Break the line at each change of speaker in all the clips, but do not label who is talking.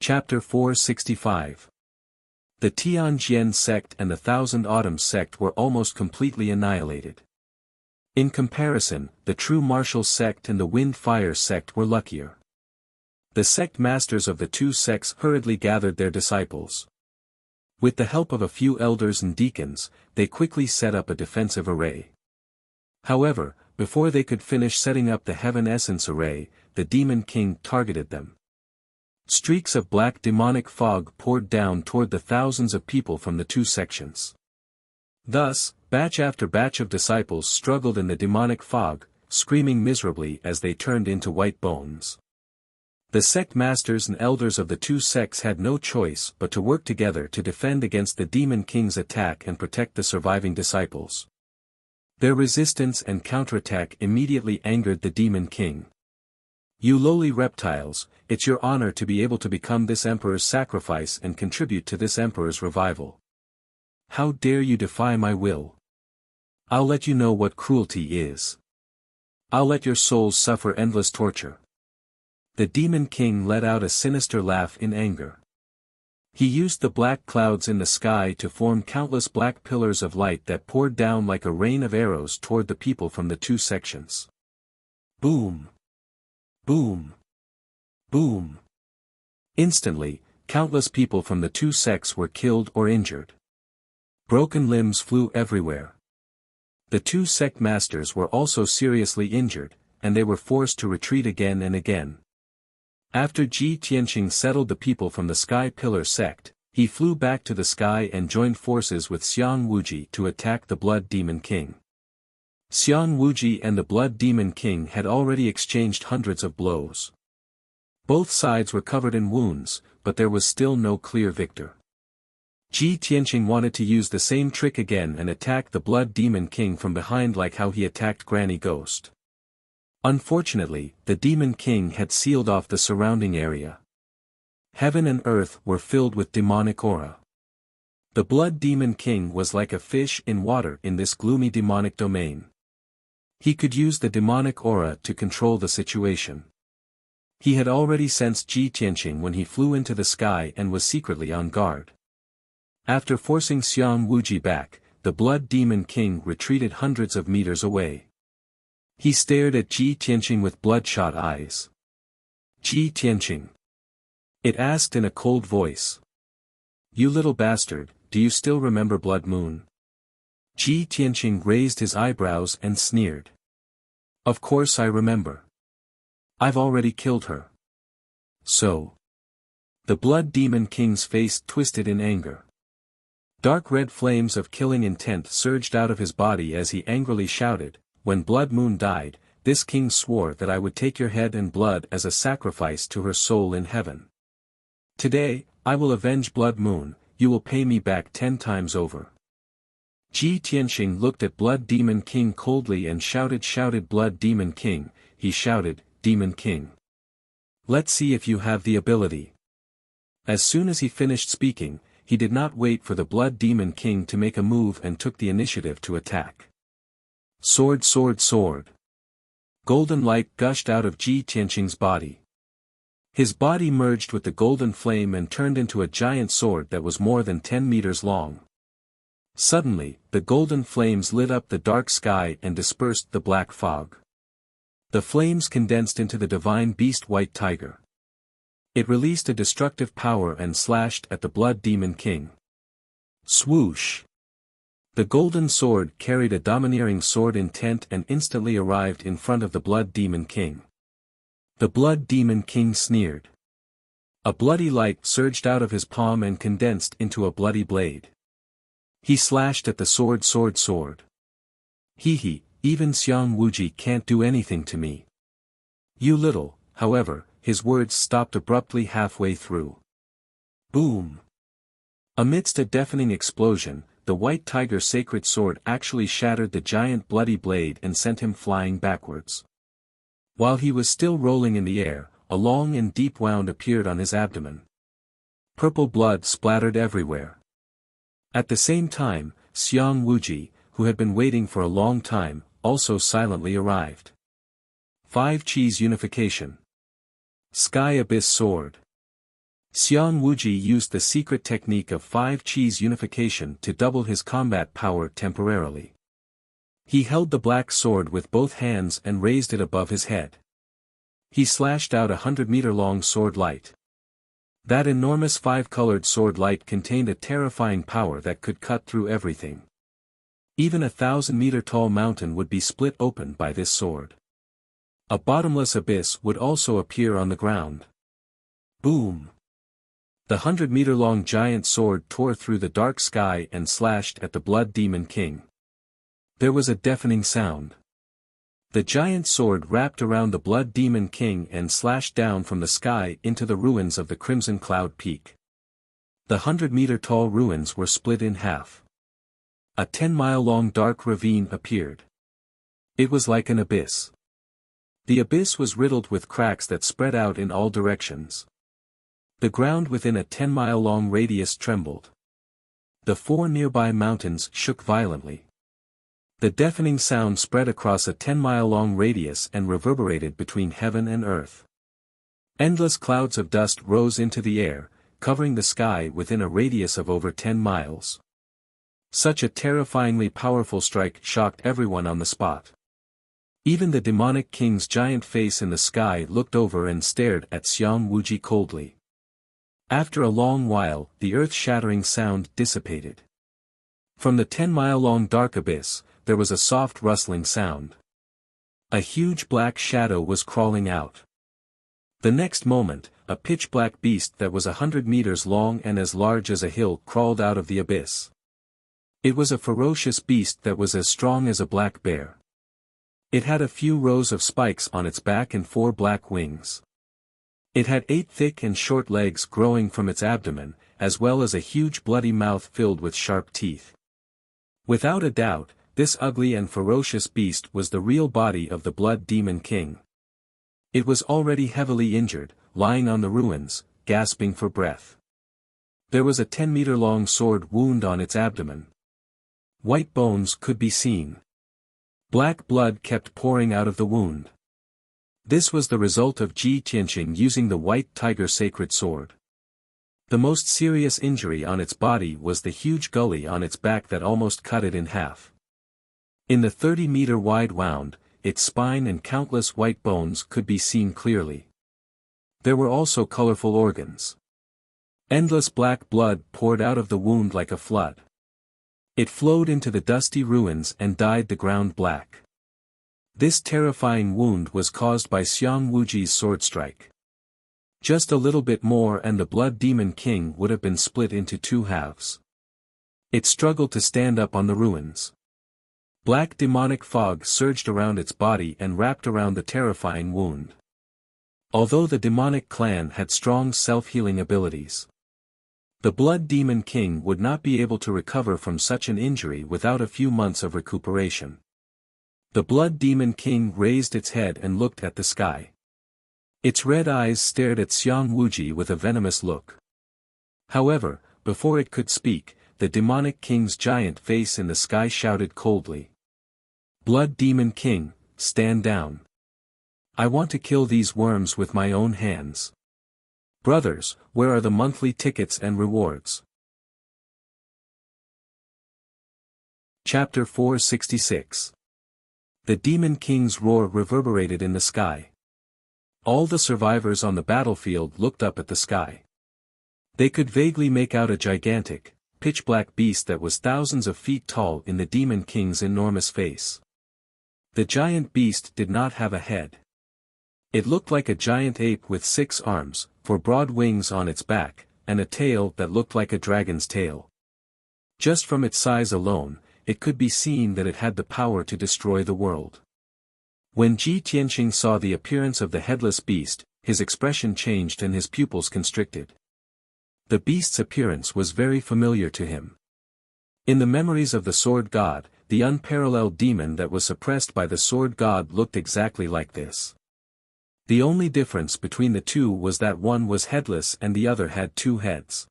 Chapter 465. The Tianjian sect and the Thousand Autumns sect were almost completely annihilated. In comparison, the True Martial sect and the Wind-Fire sect were luckier. The sect masters of the two sects hurriedly gathered their disciples. With the help of a few elders and deacons, they quickly set up a defensive array. However, before they could finish setting up the Heaven Essence array, the Demon King targeted them. Streaks of black demonic fog poured down toward the thousands of people from the two sections. Thus, batch after batch of disciples struggled in the demonic fog, screaming miserably as they turned into white bones. The sect masters and elders of the two sects had no choice but to work together to defend against the Demon King's attack and protect the surviving disciples. Their resistance and counterattack immediately angered the Demon King. "You lowly reptiles, it's your honor to be able to become this emperor's sacrifice and contribute to this emperor's revival. How dare you defy my will? I'll let you know what cruelty is. I'll let your souls suffer endless torture." The Demon King let out a sinister laugh in anger. He used the black clouds in the sky to form countless black pillars of light that poured down like a rain of arrows toward the people from the two sections. Boom! Boom! Boom! Instantly, countless people from the two sects were killed or injured. Broken limbs flew everywhere. The two sect masters were also seriously injured, and they were forced to retreat again and again. After Ji Tianqing settled the people from the Sky Pillar sect, he flew back to the sky and joined forces with Xiang Wuji to attack the Blood Demon King. Xiang Wuji and the Blood Demon King had already exchanged hundreds of blows. Both sides were covered in wounds, but there was still no clear victor. Ji Tianqing wanted to use the same trick again and attack the Blood Demon King from behind like how he attacked Granny Ghost. Unfortunately, the Demon King had sealed off the surrounding area. Heaven and earth were filled with demonic aura. The Blood Demon King was like a fish in water in this gloomy demonic domain. He could use the demonic aura to control the situation. He had already sensed Ji Tianqing when he flew into the sky and was secretly on guard. After forcing Xiang Wuji back, the Blood Demon King retreated hundreds of meters away. He stared at Ji Tianqing with bloodshot eyes. "Ji Tianqing," it asked in a cold voice. "You little bastard, do you still remember Blood Moon?" Ji Tianqing raised his eyebrows and sneered. "Of course I remember. I've already killed her." "So?" The Blood Demon King's face twisted in anger. Dark red flames of killing intent surged out of his body as he angrily shouted, "When Blood Moon died, this king swore that I would take your head and blood as a sacrifice to her soul in heaven. Today, I will avenge Blood Moon, you will pay me back 10 times over." Ji Tianqing looked at Blood Demon King coldly and shouted Blood Demon King, he shouted, "Demon King. Let's see if you have the ability." As soon as he finished speaking, he did not wait for the Blood Demon King to make a move and took the initiative to attack. Sword, sword, sword. Golden light gushed out of Ji Tianqing's body. His body merged with the golden flame and turned into a giant sword that was more than 10 meters long. Suddenly, the golden flames lit up the dark sky and dispersed the black fog. The flames condensed into the divine beast White Tiger. It released a destructive power and slashed at the Blood Demon King. Swoosh! The golden sword carried a domineering sword intent and instantly arrived in front of the Blood Demon King. The Blood Demon King sneered. A bloody light surged out of his palm and condensed into a bloody blade. He slashed at the sword, sword, sword. "Hee, even Xiang Wuji can't do anything to me." "You little," however, his words stopped abruptly halfway through. Boom! Amidst a deafening explosion, the White Tiger sacred sword actually shattered the giant bloody blade and sent him flying backwards. While he was still rolling in the air, a long and deep wound appeared on his abdomen. Purple blood splattered everywhere. At the same time, Xiang Wuji, who had been waiting for a long time, also silently arrived. 5 Cheese Unification. Sky Abyss Sword. Xiang Wuji used the secret technique of 5 Qis unification to double his combat power temporarily. He held the black sword with both hands and raised it above his head. He slashed out a 100-meter-long sword light. That enormous 5-colored sword light contained a terrifying power that could cut through everything. Even a 1,000-meter-tall mountain would be split open by this sword. A bottomless abyss would also appear on the ground. Boom! The 100-meter-long giant sword tore through the dark sky and slashed at the Blood Demon King. There was a deafening sound. The giant sword wrapped around the Blood Demon King and slashed down from the sky into the ruins of the Crimson Cloud Peak. The 100-meter-tall ruins were split in half. A 10-mile-long dark ravine appeared. It was like an abyss. The abyss was riddled with cracks that spread out in all directions. The ground within a 10-mile-long radius trembled. The 4 nearby mountains shook violently. The deafening sound spread across a 10-mile-long radius and reverberated between heaven and earth. Endless clouds of dust rose into the air, covering the sky within a radius of over 10 miles. Such a terrifyingly powerful strike shocked everyone on the spot. Even the demonic king's giant face in the sky looked over and stared at Xiang Wuji coldly. After a long while, the earth-shattering sound dissipated. From the 10-mile-long dark abyss, there was a soft rustling sound. A huge black shadow was crawling out. The next moment, a pitch-black beast that was 100 meters long and as large as a hill crawled out of the abyss. It was a ferocious beast that was as strong as a black bear. It had a few rows of spikes on its back and 4 black wings. It had 8 thick and short legs growing from its abdomen, as well as a huge bloody mouth filled with sharp teeth. Without a doubt, this ugly and ferocious beast was the real body of the Blood Demon King. It was already heavily injured, lying on the ruins, gasping for breath. There was a 10-meter-long sword wound on its abdomen. White bones could be seen. Black blood kept pouring out of the wound. This was the result of Ji Tianqing using the White Tiger Sacred Sword. The most serious injury on its body was the huge gully on its back that almost cut it in half. In the 30-meter wide wound, its spine and countless white bones could be seen clearly. There were also colorful organs. Endless black blood poured out of the wound like a flood. It flowed into the dusty ruins and dyed the ground black. This terrifying wound was caused by Xiang Wuji's sword strike. Just a little bit more and the Blood Demon King would have been split into 2 halves. It struggled to stand up on the ruins. Black demonic fog surged around its body and wrapped around the terrifying wound. Although the demonic clan had strong self-healing abilities, the Blood Demon King would not be able to recover from such an injury without a few months of recuperation. The Blood Demon King raised its head and looked at the sky. Its red eyes stared at Xiang Wuji with a venomous look. However, before it could speak, the demonic king's giant face in the sky shouted coldly. "Blood Demon King, stand down. I want to kill these worms with my own hands. Brothers, where are the monthly tickets and rewards?" Chapter 466. The Demon King's roar reverberated in the sky. All the survivors on the battlefield looked up at the sky. They could vaguely make out a gigantic, pitch-black beast that was thousands of feet tall in the Demon King's enormous face. The giant beast did not have a head. It looked like a giant ape with 6 arms, 4 broad wings on its back, and a tail that looked like a dragon's tail. Just from its size alone, it could be seen that it had the power to destroy the world. When Ji Tianqing saw the appearance of the headless beast, his expression changed and his pupils constricted. The beast's appearance was very familiar to him. In the memories of the Sword God, the unparalleled demon that was suppressed by the Sword God looked exactly like this. The only difference between the two was that one was headless and the other had 2 heads.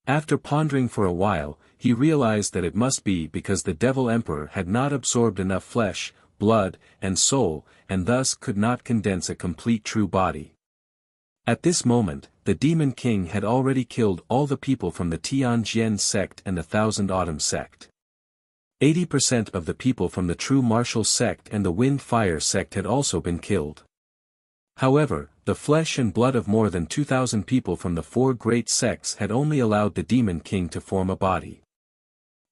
After pondering for a while, he realized that it must be because the Devil Emperor had not absorbed enough flesh, blood, and soul, and thus could not condense a complete true body. At this moment, the Demon King had already killed all the people from the Tianjian sect and the Thousand Autumn sect. 80% of the people from the True Martial sect and the Wind Fire sect had also been killed. However, the flesh and blood of more than 2,000 people from the four great sects had only allowed the Demon King to form a body.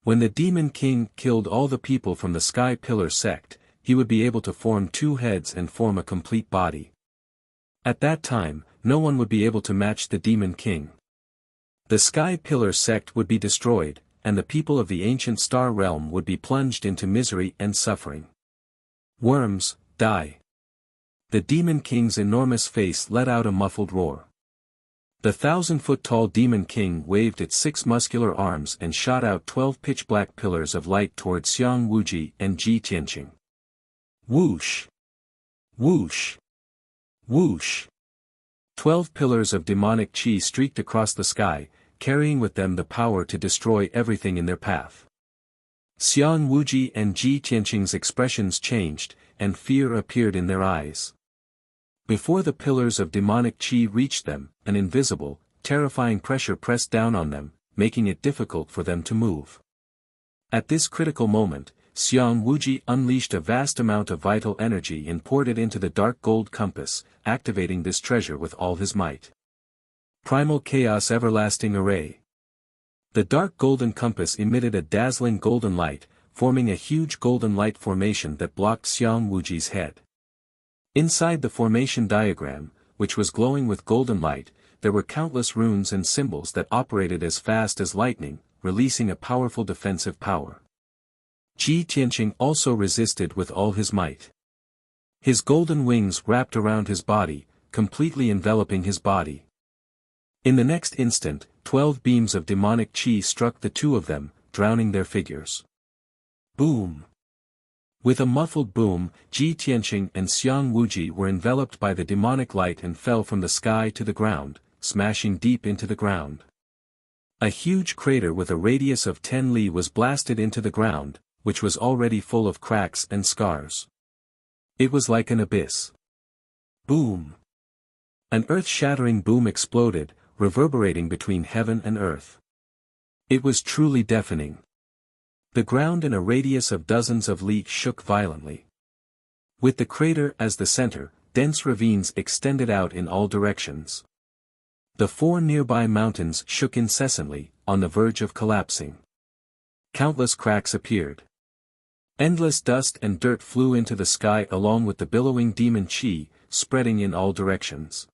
When the Demon King killed all the people from the Sky Pillar sect, he would be able to form two heads and form a complete body. At that time, no one would be able to match the Demon King. The Sky Pillar sect would be destroyed, and the people of the ancient star realm would be plunged into misery and suffering. Worms, die. The Demon King's enormous face let out a muffled roar. The 1,000-foot-tall Demon King waved its 6 muscular arms and shot out 12 pitch-black pillars of light toward Xiang Wuji and Ji Tianqing. Whoosh! Whoosh! Whoosh! 12 pillars of demonic chi streaked across the sky, carrying with them the power to destroy everything in their path. Xiang Wuji and Ji Tianqing's expressions changed, and fear appeared in their eyes. Before the pillars of demonic chi reached them, an invisible, terrifying pressure pressed down on them, making it difficult for them to move. At this critical moment, Xiang Wuji unleashed a vast amount of vital energy and poured it into the dark gold compass, activating this treasure with all his might. Primal Chaos Everlasting Array. The dark golden compass emitted a dazzling golden light, forming a huge golden light formation that blocked Xiang Wuji's head. Inside the formation diagram, which was glowing with golden light, there were countless runes and symbols that operated as fast as lightning, releasing a powerful defensive power. Ji Tianqing also resisted with all his might. His golden wings wrapped around his body, completely enveloping his body. In the next instant, 12 beams of demonic chi struck the two of them, drowning their figures. Boom! With a muffled boom, Ji Tianqing and Xiang Wuji were enveloped by the demonic light and fell from the sky to the ground, smashing deep into the ground. A huge crater with a radius of 10 li was blasted into the ground, which was already full of cracks and scars. It was like an abyss. Boom! An earth-shattering boom exploded, reverberating between heaven and earth. It was truly deafening. The ground in a radius of dozens of li shook violently. With the crater as the center, dense ravines extended out in all directions. The 4 nearby mountains shook incessantly, on the verge of collapsing. Countless cracks appeared. Endless dust and dirt flew into the sky along with the billowing demon chi, spreading in all directions.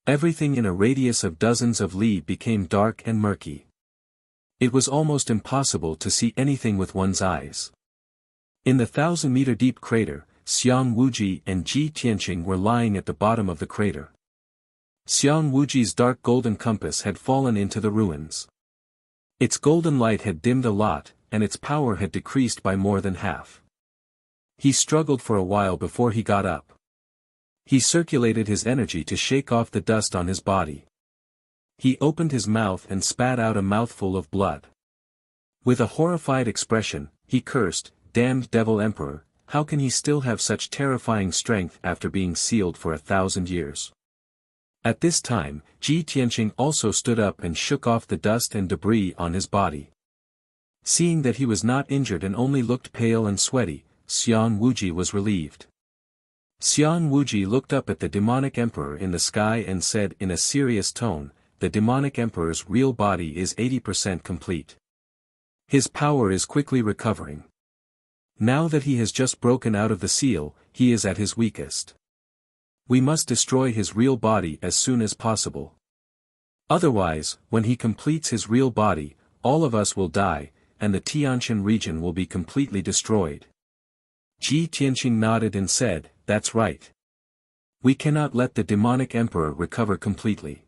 Everything in a radius of dozens of li became dark and murky. It was almost impossible to see anything with one's eyes. In the 1,000-meter deep crater, Xiang Wuji and Ji Tianqing were lying at the bottom of the crater. Xiang Wuji's dark golden compass had fallen into the ruins. Its golden light had dimmed a lot, and its power had decreased by more than half. He struggled for a while before he got up. He circulated his energy to shake off the dust on his body. He opened his mouth and spat out a mouthful of blood. With a horrified expression, he cursed, "Damned devil emperor, how can he still have such terrifying strength after being sealed for 1,000 years?" At this time, Ji Tianqing also stood up and shook off the dust and debris on his body. Seeing that he was not injured and only looked pale and sweaty, Xiang Wuji was relieved. Xiang Wuji looked up at the demonic emperor in the sky and said in a serious tone, "The demonic emperor's real body is 80% complete. His power is quickly recovering. Now that he has just broken out of the seal, he is at his weakest. We must destroy his real body as soon as possible. Otherwise, when he completes his real body, all of us will die, and the Tianshan region will be completely destroyed." Ji Tianqing nodded and said, "That's right. We cannot let the demonic emperor recover completely.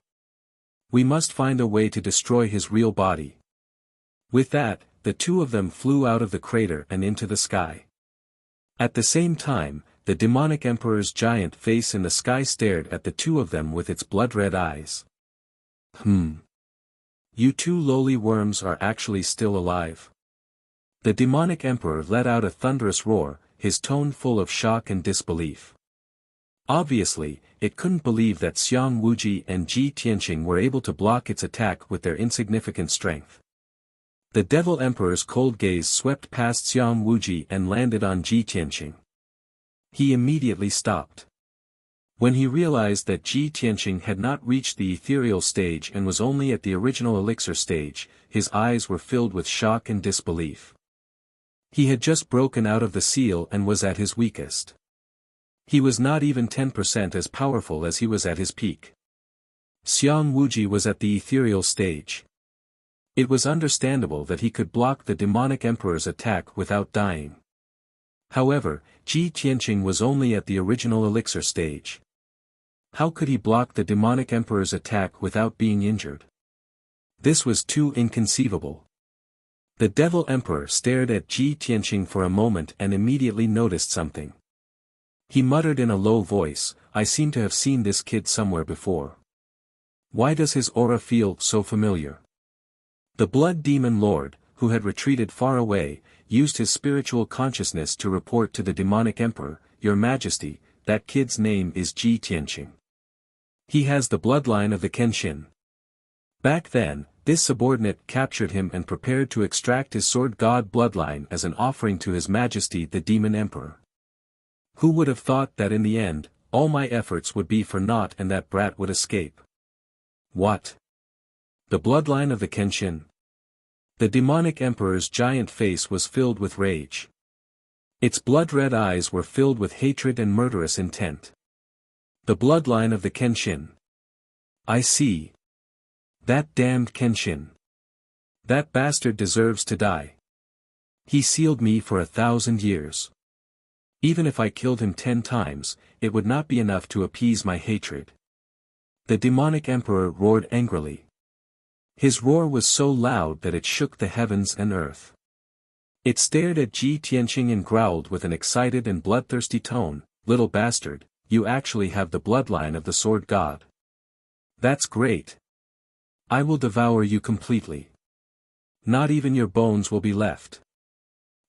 We must find a way to destroy his real body." With that, the two of them flew out of the crater and into the sky. At the same time, the demonic emperor's giant face in the sky stared at the two of them with its blood-red eyes. You two lowly worms are actually still alive." The demonic emperor let out a thunderous roar, his tone full of shock and disbelief. Obviously, it couldn't believe that Xiang Wuji and Ji Tianqing were able to block its attack with their insignificant strength. The Devil Emperor's cold gaze swept past Xiang Wuji and landed on Ji Tianqing. He immediately stopped. When he realized that Ji Tianqing had not reached the ethereal stage and was only at the original elixir stage, his eyes were filled with shock and disbelief. He had just broken out of the seal and was at his weakest. He was not even 10% as powerful as he was at his peak. Xiang Wuji was at the ethereal stage. It was understandable that he could block the demonic emperor's attack without dying. However, Ji Tianqing was only at the original elixir stage. How could he block the demonic emperor's attack without being injured? This was too inconceivable. The Devil Emperor stared at Ji Tianqing for a moment and immediately noticed something. He muttered in a low voice, "I seem to have seen this kid somewhere before. Why does his aura feel so familiar?" The Blood Demon Lord, who had retreated far away, used his spiritual consciousness to report to the demonic emperor, "Your Majesty, that kid's name is Ji Tianqing. He has the bloodline of the Kenshin." Back then, this subordinate captured him and prepared to extract his sword god bloodline as an offering to His Majesty the Demon Emperor. Who would have thought that in the end, all my efforts would be for naught and that brat would escape? What? The bloodline of the Kenshin? The demonic emperor's giant face was filled with rage. Its blood-red eyes were filled with hatred and murderous intent. The bloodline of the Kenshin. I see. That damned Kenshin. That bastard deserves to die. He sealed me for 1,000 years. Even if I killed him 10 times, it would not be enough to appease my hatred. The demonic emperor roared angrily. His roar was so loud that it shook the heavens and earth. It stared at Ji Tianqing and growled with an excited and bloodthirsty tone, "Little bastard, you actually have the bloodline of the sword god. That's great. I will devour you completely. Not even your bones will be left.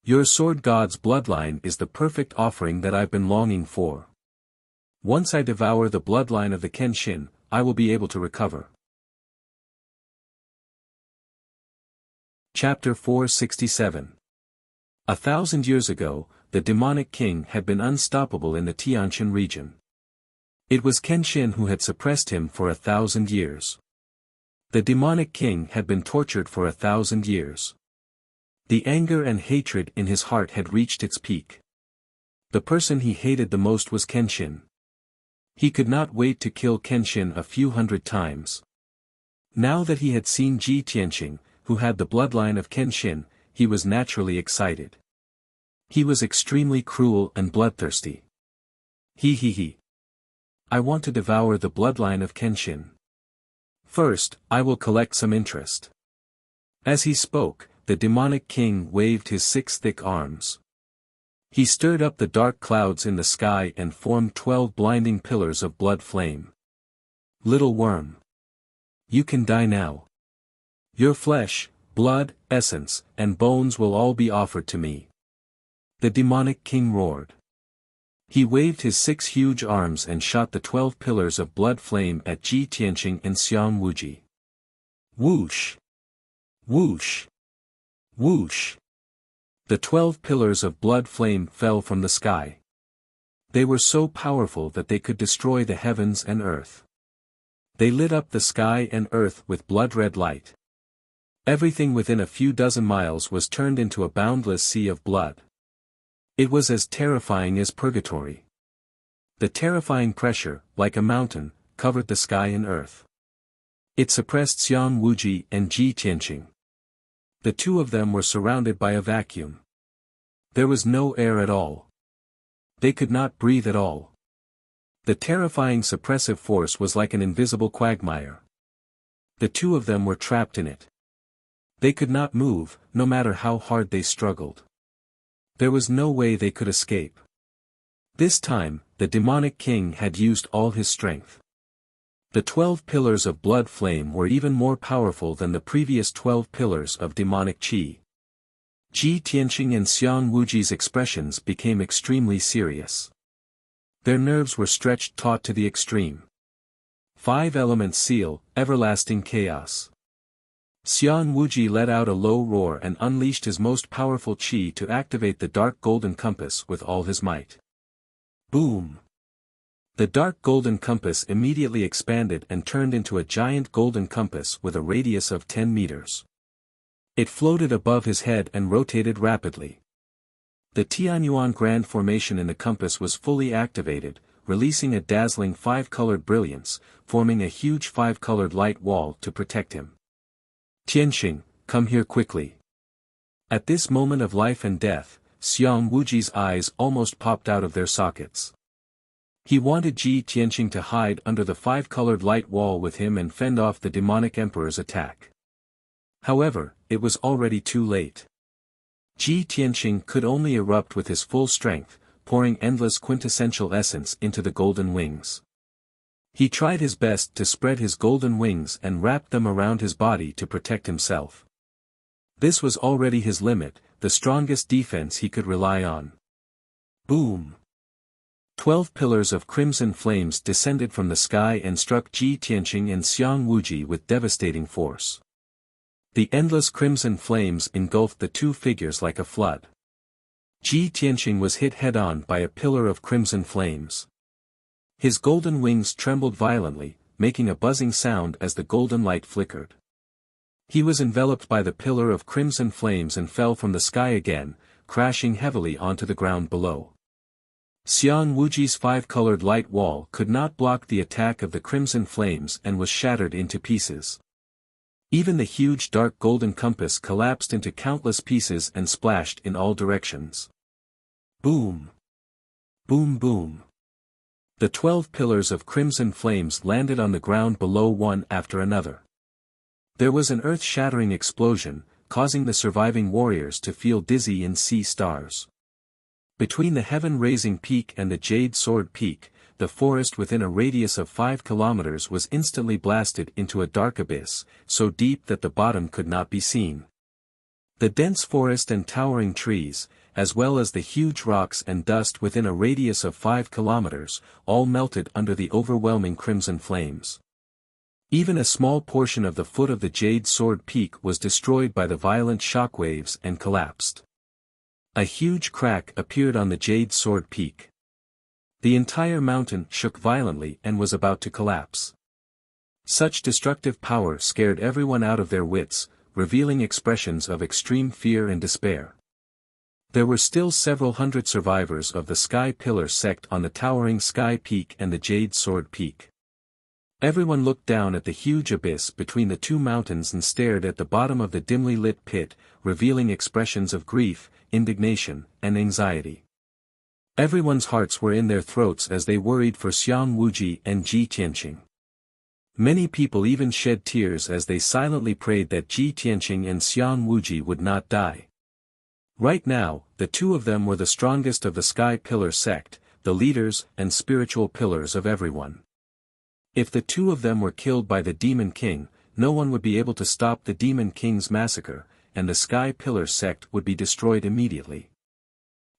Your sword god's bloodline is the perfect offering that I've been longing for. Once I devour the bloodline of the Kenshin, I will be able to recover." Chapter 467. 1,000 years ago, the demonic king had been unstoppable in the Tianqian region. It was Kenshin who had suppressed him for 1,000 years. The demonic king had been tortured for 1,000 years. The anger and hatred in his heart had reached its peak. The person he hated the most was Kenshin. He could not wait to kill Kenshin a few hundred times. Now that he had seen Ji Tianqing, who had the bloodline of Kenshin, he was naturally excited. He was extremely cruel and bloodthirsty. He. I want to devour the bloodline of Kenshin. First, I will collect some interest. As he spoke, the demonic king waved his 6 thick arms. He stirred up the dark clouds in the sky and formed 12 blinding pillars of blood flame. Little worm. You can die now. Your flesh, blood, essence, and bones will all be offered to me. The demonic king roared. He waved his 6 huge arms and shot the 12 pillars of blood flame at Ji Tianqing and Xiang Wuji. Whoosh! Whoosh! Whoosh! The 12 pillars of blood flame fell from the sky. They were so powerful that they could destroy the heavens and earth. They lit up the sky and earth with blood-red light. Everything within a few dozen miles was turned into a boundless sea of blood. It was as terrifying as purgatory. The terrifying pressure, like a mountain, covered the sky and earth. It suppressed Xiang Wuji and Ji Tianqing. The two of them were surrounded by a vacuum. There was no air at all. They could not breathe at all. The terrifying suppressive force was like an invisible quagmire. The two of them were trapped in it. They could not move, no matter how hard they struggled. There was no way they could escape. This time, the demonic king had used all his strength. The 12 pillars of blood flame were even more powerful than the previous 12 pillars of demonic qi. Ji Tianqing and Xiang Wuji's expressions became extremely serious. Their nerves were stretched taut to the extreme. 5 elements seal, everlasting chaos. Xiang Wuji let out a low roar and unleashed his most powerful qi to activate the dark golden compass with all his might. Boom! The dark golden compass immediately expanded and turned into a giant golden compass with a radius of 10 meters. It floated above his head and rotated rapidly. The Tianyuan Grand Formation in the compass was fully activated, releasing a dazzling 5-colored brilliance, forming a huge 5-colored light wall to protect him. Tianxing, come here quickly. At this moment of life and death, Xiang Wuji's eyes almost popped out of their sockets. He wanted Ji Tianxing to hide under the 5-colored light wall with him and fend off the demonic emperor's attack. However, it was already too late. Ji Tianxing could only erupt with his full strength, pouring endless quintessential essence into the golden wings. He tried his best to spread his golden wings and wrap them around his body to protect himself. This was already his limit, the strongest defense he could rely on. Boom! 12 pillars of crimson flames descended from the sky and struck Ji Tianxing and Xiang Wuji with devastating force. The endless crimson flames engulfed the two figures like a flood. Ji Tianxing was hit head-on by a pillar of crimson flames. His golden wings trembled violently, making a buzzing sound as the golden light flickered. He was enveloped by the pillar of crimson flames and fell from the sky again, crashing heavily onto the ground below. Xiang Wuji's 5-colored light wall could not block the attack of the crimson flames and was shattered into pieces. Even the huge dark golden compass collapsed into countless pieces and splashed in all directions. Boom! Boom boom! The 12 pillars of crimson flames landed on the ground below one after another. There was an earth-shattering explosion, causing the surviving warriors to feel dizzy and see stars. Between the heaven-raising peak and the Jade Sword Peak, the forest within a radius of 5 kilometers was instantly blasted into a dark abyss, so deep that the bottom could not be seen. The dense forest and towering trees, as well as the huge rocks and dust within a radius of 5 kilometers, all melted under the overwhelming crimson flames. Even a small portion of the foot of the Jade Sword Peak was destroyed by the violent shockwaves and collapsed. A huge crack appeared on the Jade Sword Peak. The entire mountain shook violently and was about to collapse. Such destructive power scared everyone out of their wits, revealing expressions of extreme fear and despair. There were still several hundred survivors of the Sky Pillar sect on the towering Sky Peak and the Jade Sword Peak. Everyone looked down at the huge abyss between the two mountains and stared at the bottom of the dimly lit pit, revealing expressions of grief, indignation, and anxiety. Everyone's hearts were in their throats as they worried for Xiang Wuji and Ji Tianxing. Many people even shed tears as they silently prayed that Ji Tianxing and Xiang Wuji would not die. Right now, the two of them were the strongest of the Sky Pillar sect, the leaders and spiritual pillars of everyone. If the two of them were killed by the Demon King, no one would be able to stop the Demon King's massacre, and the Sky Pillar sect would be destroyed immediately.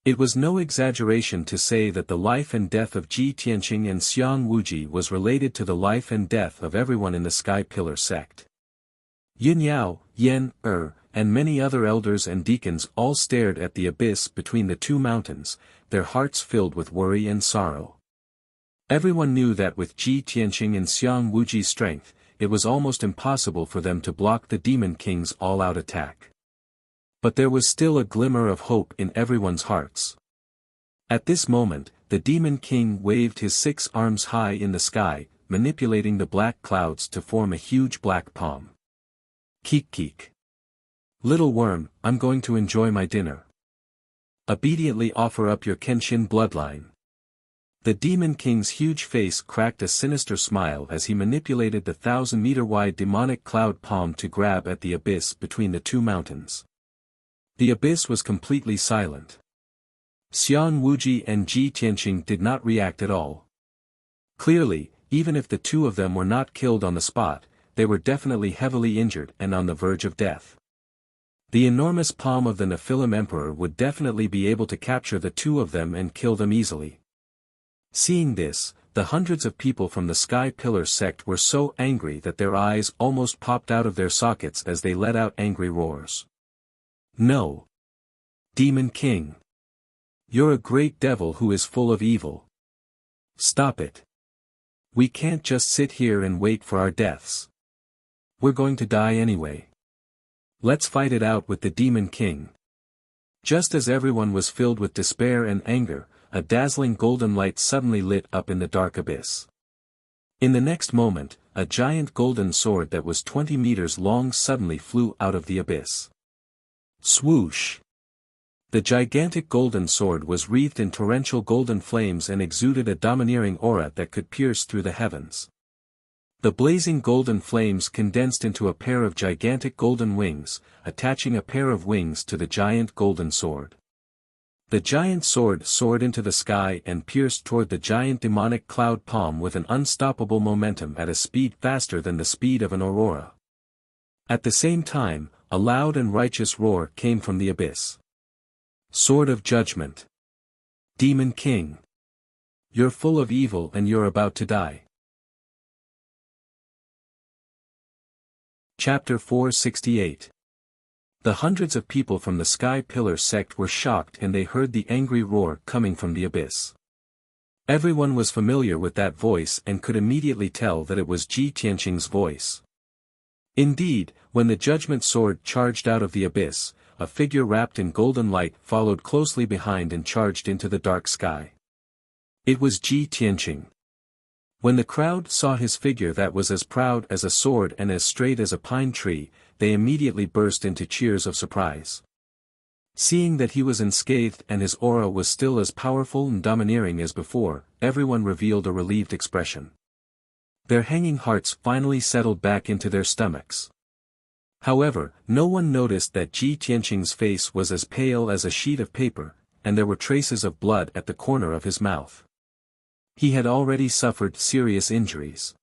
It was no exaggeration to say that the life and death of Ji Tianxing and Xiang Wuji was related to the life and death of everyone in the Sky Pillar sect. Yin Yao, Yen, and many other elders and deacons all stared at the abyss between the two mountains, their hearts filled with worry and sorrow. Everyone knew that with Ji Tianxing and Xiang Wuji's strength, it was almost impossible for them to block the Demon King's all-out attack. But there was still a glimmer of hope in everyone's hearts. At this moment, the Demon King waved his 6 arms high in the sky, manipulating the black clouds to form a huge black palm. Keek keek. Little worm, I'm going to enjoy my dinner. Obediently offer up your Kenshin bloodline. The Demon King's huge face cracked a sinister smile as he manipulated the 1,000-meter-wide demonic cloud palm to grab at the abyss between the two mountains. The abyss was completely silent. Xiang Wuji and Ji Tianxing did not react at all. Clearly, even if the two of them were not killed on the spot, they were definitely heavily injured and on the verge of death. The enormous palm of the Nephilim Emperor would definitely be able to capture the two of them and kill them easily. Seeing this, the hundreds of people from the Sky Pillar sect were so angry that their eyes almost popped out of their sockets as they let out angry roars. No! Demon King! You're a great devil who is full of evil. Stop it! We can't just sit here and wait for our deaths. We're going to die anyway. Let's fight it out with the Demon King. Just as everyone was filled with despair and anger, a dazzling golden light suddenly lit up in the dark abyss. In the next moment, a giant golden sword that was 20 meters long suddenly flew out of the abyss. Swoosh! The gigantic golden sword was wreathed in torrential golden flames and exuded a domineering aura that could pierce through the heavens. The blazing golden flames condensed into a pair of gigantic golden wings, attaching a pair of wings to the giant golden sword. The giant sword soared into the sky and pierced toward the giant demonic cloud palm with an unstoppable momentum at a speed faster than the speed of an aurora. At the same time, a loud and righteous roar came from the abyss. Sword of Judgment! Demon King! You're full of evil and you're about to die. Chapter 468. The hundreds of people from the Sky Pillar sect were shocked and they heard the angry roar coming from the abyss. Everyone was familiar with that voice and could immediately tell that it was Ji Tianqing's voice. Indeed, when the judgment sword charged out of the abyss, a figure wrapped in golden light followed closely behind and charged into the dark sky. It was Ji Tianqing. When the crowd saw his figure that was as proud as a sword and as straight as a pine tree, they immediately burst into cheers of surprise. Seeing that he was unscathed and his aura was still as powerful and domineering as before, everyone revealed a relieved expression. Their hanging hearts finally settled back into their stomachs. However, no one noticed that Ji Tianqing's face was as pale as a sheet of paper, and there were traces of blood at the corner of his mouth. He had already suffered serious injuries.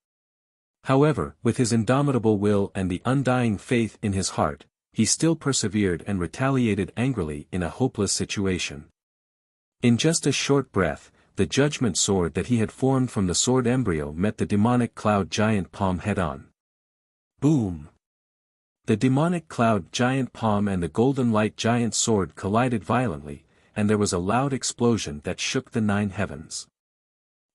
However, with his indomitable will and the undying faith in his heart, he still persevered and retaliated angrily in a hopeless situation. In just a short breath, the judgment sword that he had formed from the sword embryo met the demonic cloud giant palm head-on. Boom! The demonic cloud giant palm and the golden light giant sword collided violently, and there was a loud explosion that shook the 9 heavens.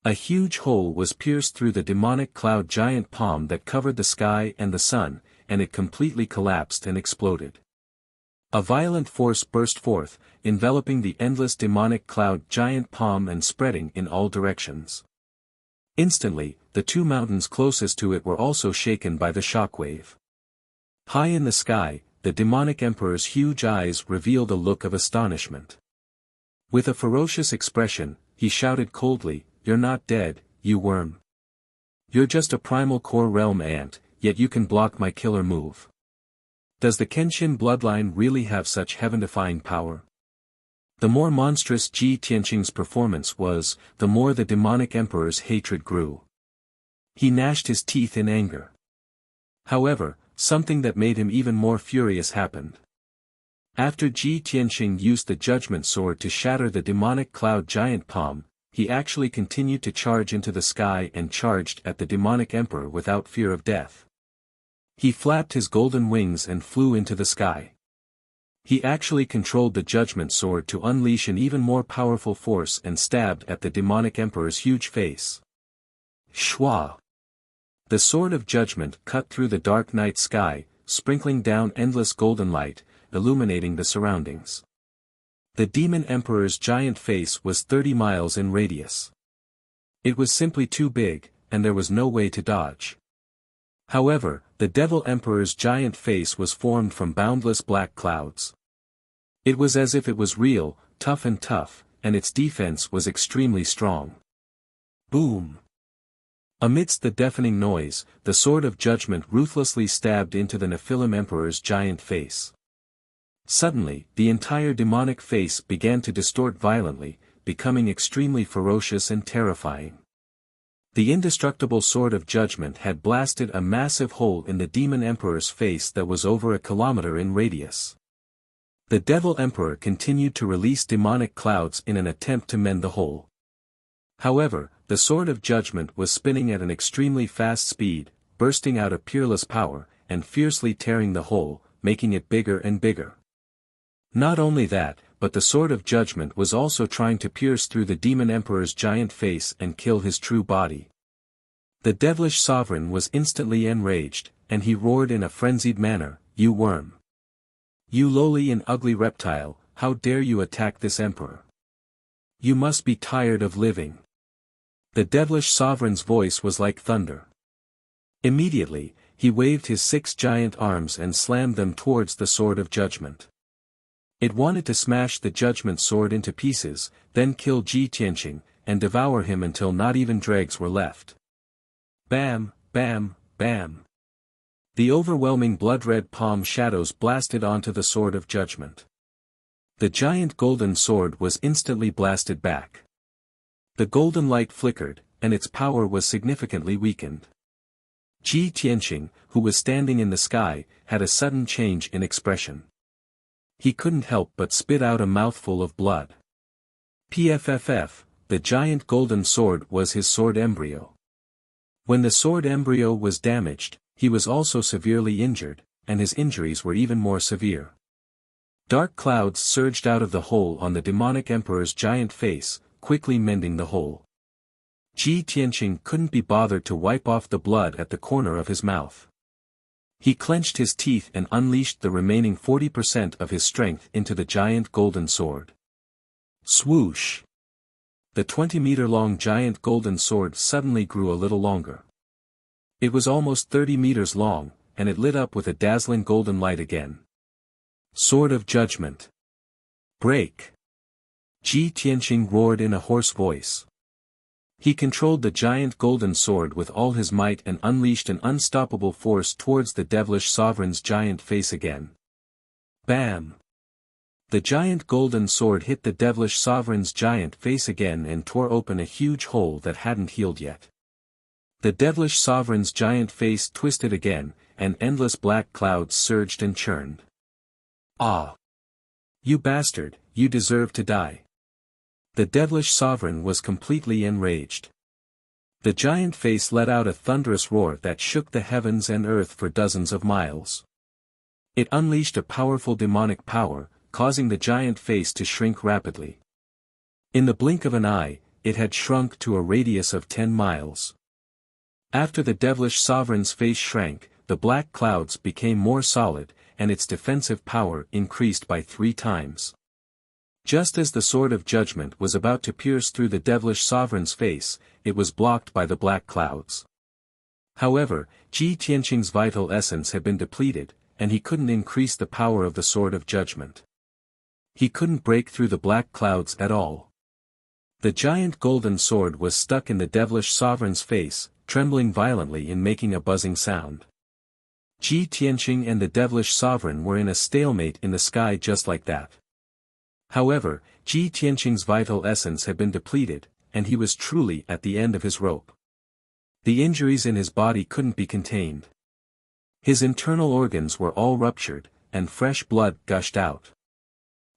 A huge hole was pierced through the demonic cloud giant palm that covered the sky and the sun, and it completely collapsed and exploded. A violent force burst forth, enveloping the endless demonic cloud giant palm and spreading in all directions. Instantly, the 2 mountains closest to it were also shaken by the shockwave. High in the sky, the demonic emperor's huge eyes revealed a look of astonishment. With a ferocious expression, he shouted coldly, "You're not dead, you worm. You're just a primal core realm ant, yet you can block my killer move. Does the Kenshin bloodline really have such heaven-defying power?" The more monstrous Ji Tianqing's performance was, the more the demonic emperor's hatred grew. He gnashed his teeth in anger. However, something that made him even more furious happened. After Ji Tianqing used the judgment sword to shatter the demonic cloud giant palm, he actually continued to charge into the sky and charged at the demonic emperor without fear of death. He flapped his golden wings and flew into the sky. He actually controlled the judgment sword to unleash an even more powerful force and stabbed at the demonic emperor's huge face. Shwa! The sword of judgment cut through the dark night sky, sprinkling down endless golden light, illuminating the surroundings. The demon emperor's giant face was 30 miles in radius. It was simply too big, and there was no way to dodge. However, the devil emperor's giant face was formed from boundless black clouds. It was as if it was real, tough, and its defense was extremely strong. Boom! Amidst the deafening noise, the sword of judgment ruthlessly stabbed into the Nephilim emperor's giant face. Suddenly, the entire demonic face began to distort violently, becoming extremely ferocious and terrifying. The indestructible sword of judgment had blasted a massive hole in the demon emperor's face that was over a kilometer in radius. The devil emperor continued to release demonic clouds in an attempt to mend the hole. However, the Sword of Judgment was spinning at an extremely fast speed, bursting out a peerless power, and fiercely tearing the hole, making it bigger and bigger. Not only that, but the Sword of Judgment was also trying to pierce through the Demon Emperor's giant face and kill his true body. The devilish sovereign was instantly enraged, and he roared in a frenzied manner, "You worm! You lowly and ugly reptile, how dare you attack this emperor? You must be tired of living." The devilish sovereign's voice was like thunder. Immediately, he waved his 6 giant arms and slammed them towards the Sword of Judgment. It wanted to smash the Judgment Sword into pieces, then kill Ji Tianqing, and devour him until not even dregs were left. Bam, bam, bam. The overwhelming blood-red palm shadows blasted onto the Sword of Judgment. The giant golden sword was instantly blasted back. The golden light flickered, and its power was significantly weakened. Ji Tianqing, who was standing in the sky, had a sudden change in expression. He couldn't help but spit out a mouthful of blood. PFFF, the giant golden sword was his sword embryo. When the sword embryo was damaged, he was also severely injured, and his injuries were even more severe. Dark clouds surged out of the hole on the demonic emperor's giant face, quickly mending the hole. Ji Tianqing couldn't be bothered to wipe off the blood at the corner of his mouth. He clenched his teeth and unleashed the remaining 40% of his strength into the giant golden sword. Swoosh! The 20-meter-long giant golden sword suddenly grew a little longer. It was almost 30 meters long, and it lit up with a dazzling golden light again. Sword of Judgment. Break! Ji Tianqing roared in a hoarse voice. He controlled the giant golden sword with all his might and unleashed an unstoppable force towards the devilish sovereign's giant face again. Bam! The giant golden sword hit the devilish sovereign's giant face again and tore open a huge hole that hadn't healed yet. The devilish sovereign's giant face twisted again, and endless black clouds surged and churned. Ah! You bastard, you deserve to die. The devilish sovereign was completely enraged. The giant face let out a thunderous roar that shook the heavens and earth for dozens of miles. It unleashed a powerful demonic power, causing the giant face to shrink rapidly. In the blink of an eye, it had shrunk to a radius of 10 miles. After the devilish sovereign's face shrank, the black clouds became more solid, and its defensive power increased by 3 times. Just as the Sword of Judgment was about to pierce through the devilish sovereign's face, it was blocked by the black clouds. However, Ji Tianqing's vital essence had been depleted, and he couldn't increase the power of the Sword of Judgment. He couldn't break through the black clouds at all. The giant golden sword was stuck in the devilish sovereign's face, trembling violently and making a buzzing sound. Ji Tianqing and the devilish sovereign were in a stalemate in the sky just like that. However, Ji Tianqing's vital essence had been depleted, and he was truly at the end of his rope. The injuries in his body couldn't be contained. His internal organs were all ruptured, and fresh blood gushed out.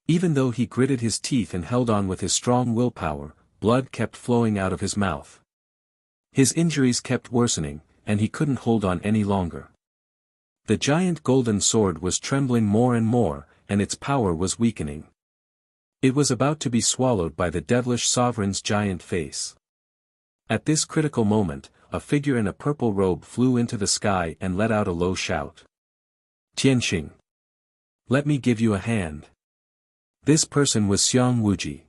Even though he gritted his teeth and held on with his strong willpower, blood kept flowing out of his mouth. His injuries kept worsening, and he couldn't hold on any longer. The giant golden sword was trembling more and more, and its power was weakening. It was about to be swallowed by the devilish sovereign's giant face. At this critical moment, a figure in a purple robe flew into the sky and let out a low shout. Tianqing! Let me give you a hand. This person was Xiang Wuji.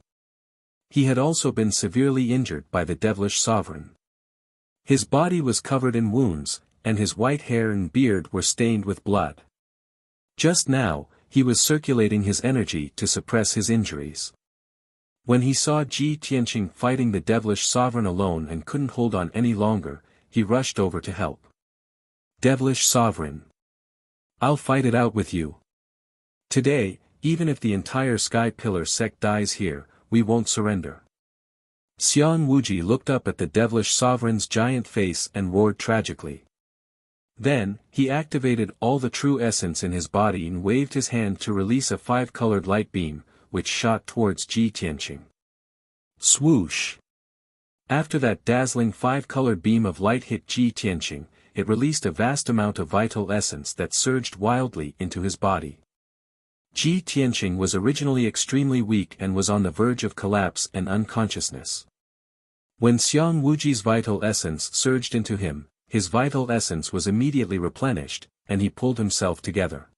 He had also been severely injured by the devilish sovereign. His body was covered in wounds, and his white hair and beard were stained with blood. Just now, he was circulating his energy to suppress his injuries. When he saw Ji Tianqing fighting the devilish sovereign alone and couldn't hold on any longer, he rushed over to help. Devilish sovereign! I'll fight it out with you. Today, even if the entire Sky Pillar sect dies here, we won't surrender. Xiang Wuji looked up at the devilish sovereign's giant face and roared tragically. Then, he activated all the true essence in his body and waved his hand to release a 5-colored light beam, which shot towards Ji Tianqing. Swoosh! After that dazzling five-colored beam of light hit Ji Tianqing, it released a vast amount of vital essence that surged wildly into his body. Ji Tianqing was originally extremely weak and was on the verge of collapse and unconsciousness. When Xiang Wuji's vital essence surged into him, his vital essence was immediately replenished, and he pulled himself together.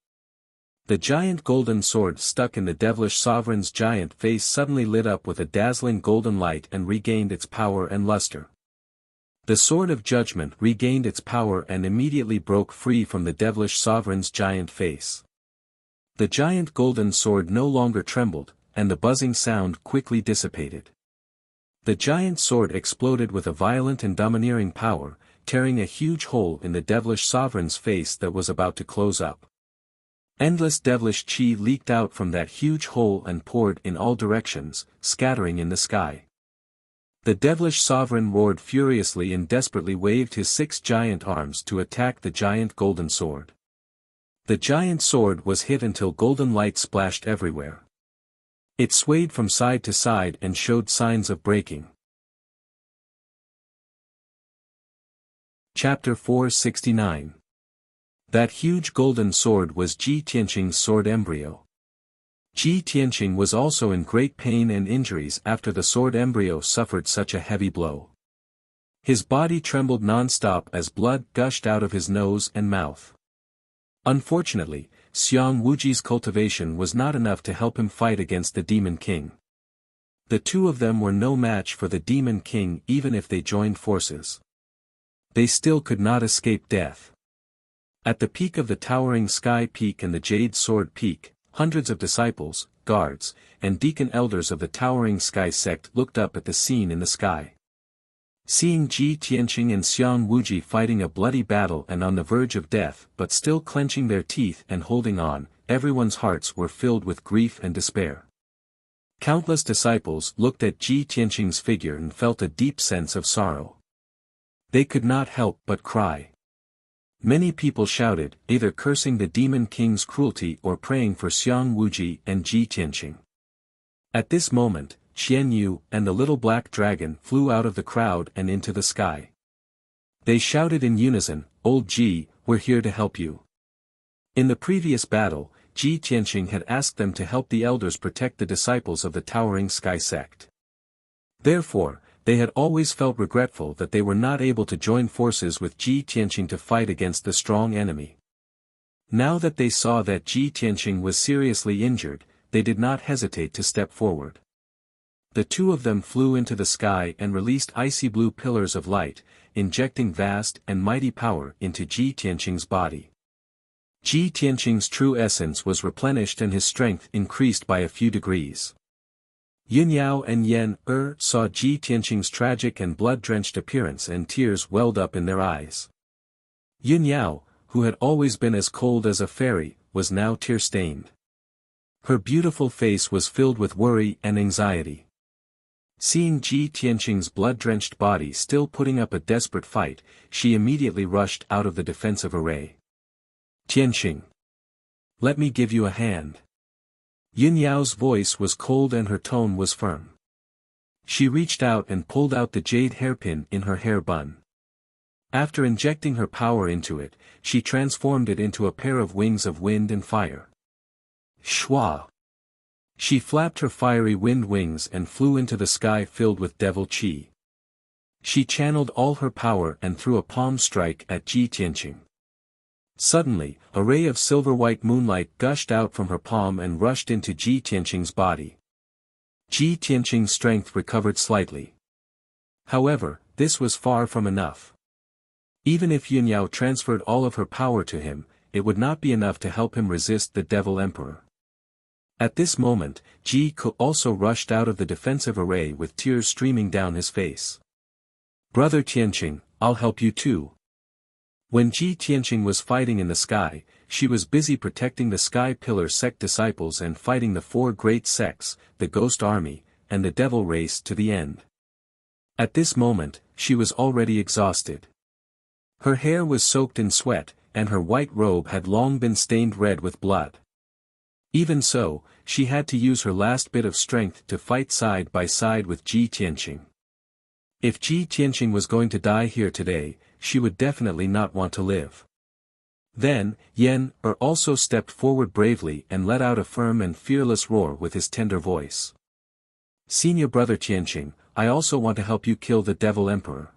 The giant golden sword stuck in the devilish sovereign's giant face suddenly lit up with a dazzling golden light and regained its power and luster. The sword of judgment regained its power and immediately broke free from the devilish sovereign's giant face. The giant golden sword no longer trembled, and the buzzing sound quickly dissipated. The giant sword exploded with a violent and domineering power, tearing a huge hole in the devilish sovereign's face that was about to close up. Endless devilish chi leaked out from that huge hole and poured in all directions, scattering in the sky. The devilish sovereign roared furiously and desperately waved his 6 giant arms to attack the giant golden sword. The giant sword was hit until golden light splashed everywhere. It swayed from side to side and showed signs of breaking. Chapter 469. That huge golden sword was Ji Tianqing's sword embryo. Ji Tianqing was also in great pain and injuries after the sword embryo suffered such a heavy blow. His body trembled non-stop as blood gushed out of his nose and mouth. Unfortunately, Xiang Wuji's cultivation was not enough to help him fight against the Demon King. The two of them were no match for the Demon King even if they joined forces. They still could not escape death. At the peak of the towering sky peak and the Jade Sword Peak, hundreds of disciples, guards, and deacon elders of the towering sky sect looked up at the scene in the sky. Seeing Ji Tianqing and Xiang Wuji fighting a bloody battle and on the verge of death but still clenching their teeth and holding on, everyone's hearts were filled with grief and despair. Countless disciples looked at Ji Tianqing's figure and felt a deep sense of sorrow. They could not help but cry. Many people shouted, either cursing the Demon King's cruelty or praying for Xiang Wuji and Ji Tianqing. At this moment, Qian Yu and the little black dragon flew out of the crowd and into the sky. They shouted in unison, "Old Ji, we're here to help you." In the previous battle, Ji Tianqing had asked them to help the elders protect the disciples of the towering sky sect. Therefore, they had always felt regretful that they were not able to join forces with Ji Tianqing to fight against the strong enemy. Now that they saw that Ji Tianqing was seriously injured, they did not hesitate to step forward. The two of them flew into the sky and released icy blue pillars of light, injecting vast and mighty power into Ji Tianqing's body. Ji Tianqing's true essence was replenished and his strength increased by a few degrees. Yun Yao and Yen saw Ji Tianqing's tragic and blood-drenched appearance and tears welled up in their eyes. Yun Yao, who had always been as cold as a fairy, was now tear-stained. Her beautiful face was filled with worry and anxiety. Seeing Ji Tianqing's blood-drenched body still putting up a desperate fight, she immediately rushed out of the defensive array. "Tianqing! Let me give you a hand." Yun Yao's voice was cold and her tone was firm. She reached out and pulled out the jade hairpin in her hair bun. After injecting her power into it, she transformed it into a pair of wings of wind and fire. Shwa! She flapped her fiery wind wings and flew into the sky filled with devil chi. She channeled all her power and threw a palm strike at Ji Tianqing. Suddenly, a ray of silver-white moonlight gushed out from her palm and rushed into Ji Tianqing's body. Ji Tianqing's strength recovered slightly. However, this was far from enough. Even if Yun Yao transferred all of her power to him, it would not be enough to help him resist the Devil Emperor. At this moment, Ji Ke also rushed out of the defensive array with tears streaming down his face. "Brother Tianqing, I'll help you too." When Ji Tianqing was fighting in the sky, she was busy protecting the Sky Pillar sect disciples and fighting the 4 great sects, the Ghost Army, and the Devil Race to the end. At this moment, she was already exhausted. Her hair was soaked in sweat, and her white robe had long been stained red with blood. Even so, she had to use her last bit of strength to fight side by side with Ji Tianqing. If Ji Tianqing was going to die here today, she would definitely not want to live. Then, Yan-Er also stepped forward bravely and let out a firm and fearless roar with his tender voice. Senior brother Tianqing, I also want to help you kill the Devil Emperor.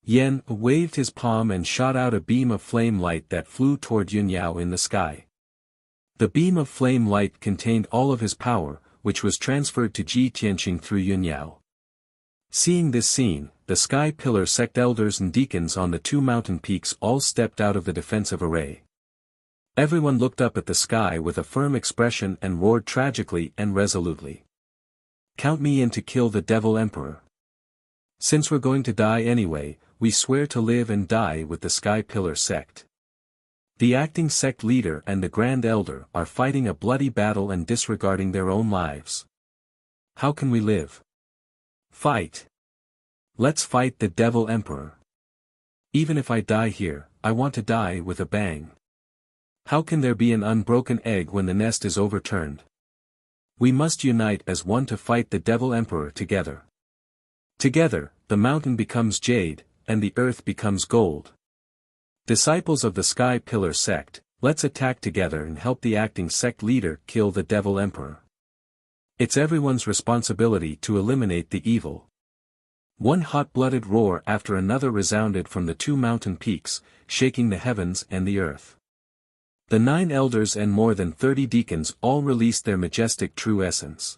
Yan waved his palm and shot out a beam of flame light that flew toward Yun Yao in the sky. The beam of flame light contained all of his power, which was transferred to Ji Tianqing through Yun Yao. Seeing this scene, the Sky Pillar sect elders and deacons on the two mountain peaks all stepped out of the defensive array. Everyone looked up at the sky with a firm expression and roared tragically and resolutely. Count me in to kill the Devil Emperor. Since we're going to die anyway, we swear to live and die with the Sky Pillar sect. The acting sect leader and the Grand Elder are fighting a bloody battle and disregarding their own lives. How can we live? Fight! Let's fight the Devil Emperor. Even if I die here, I want to die with a bang. How can there be an unbroken egg when the nest is overturned? We must unite as one to fight the Devil Emperor together. Together, the mountain becomes jade, and the earth becomes gold. Disciples of the Sky Pillar sect, let's attack together and help the acting sect leader kill the Devil Emperor. It's everyone's responsibility to eliminate the evil. One hot-blooded roar after another resounded from the two mountain peaks, shaking the heavens and the earth. The 9 elders and more than 30 deacons all released their majestic true essence.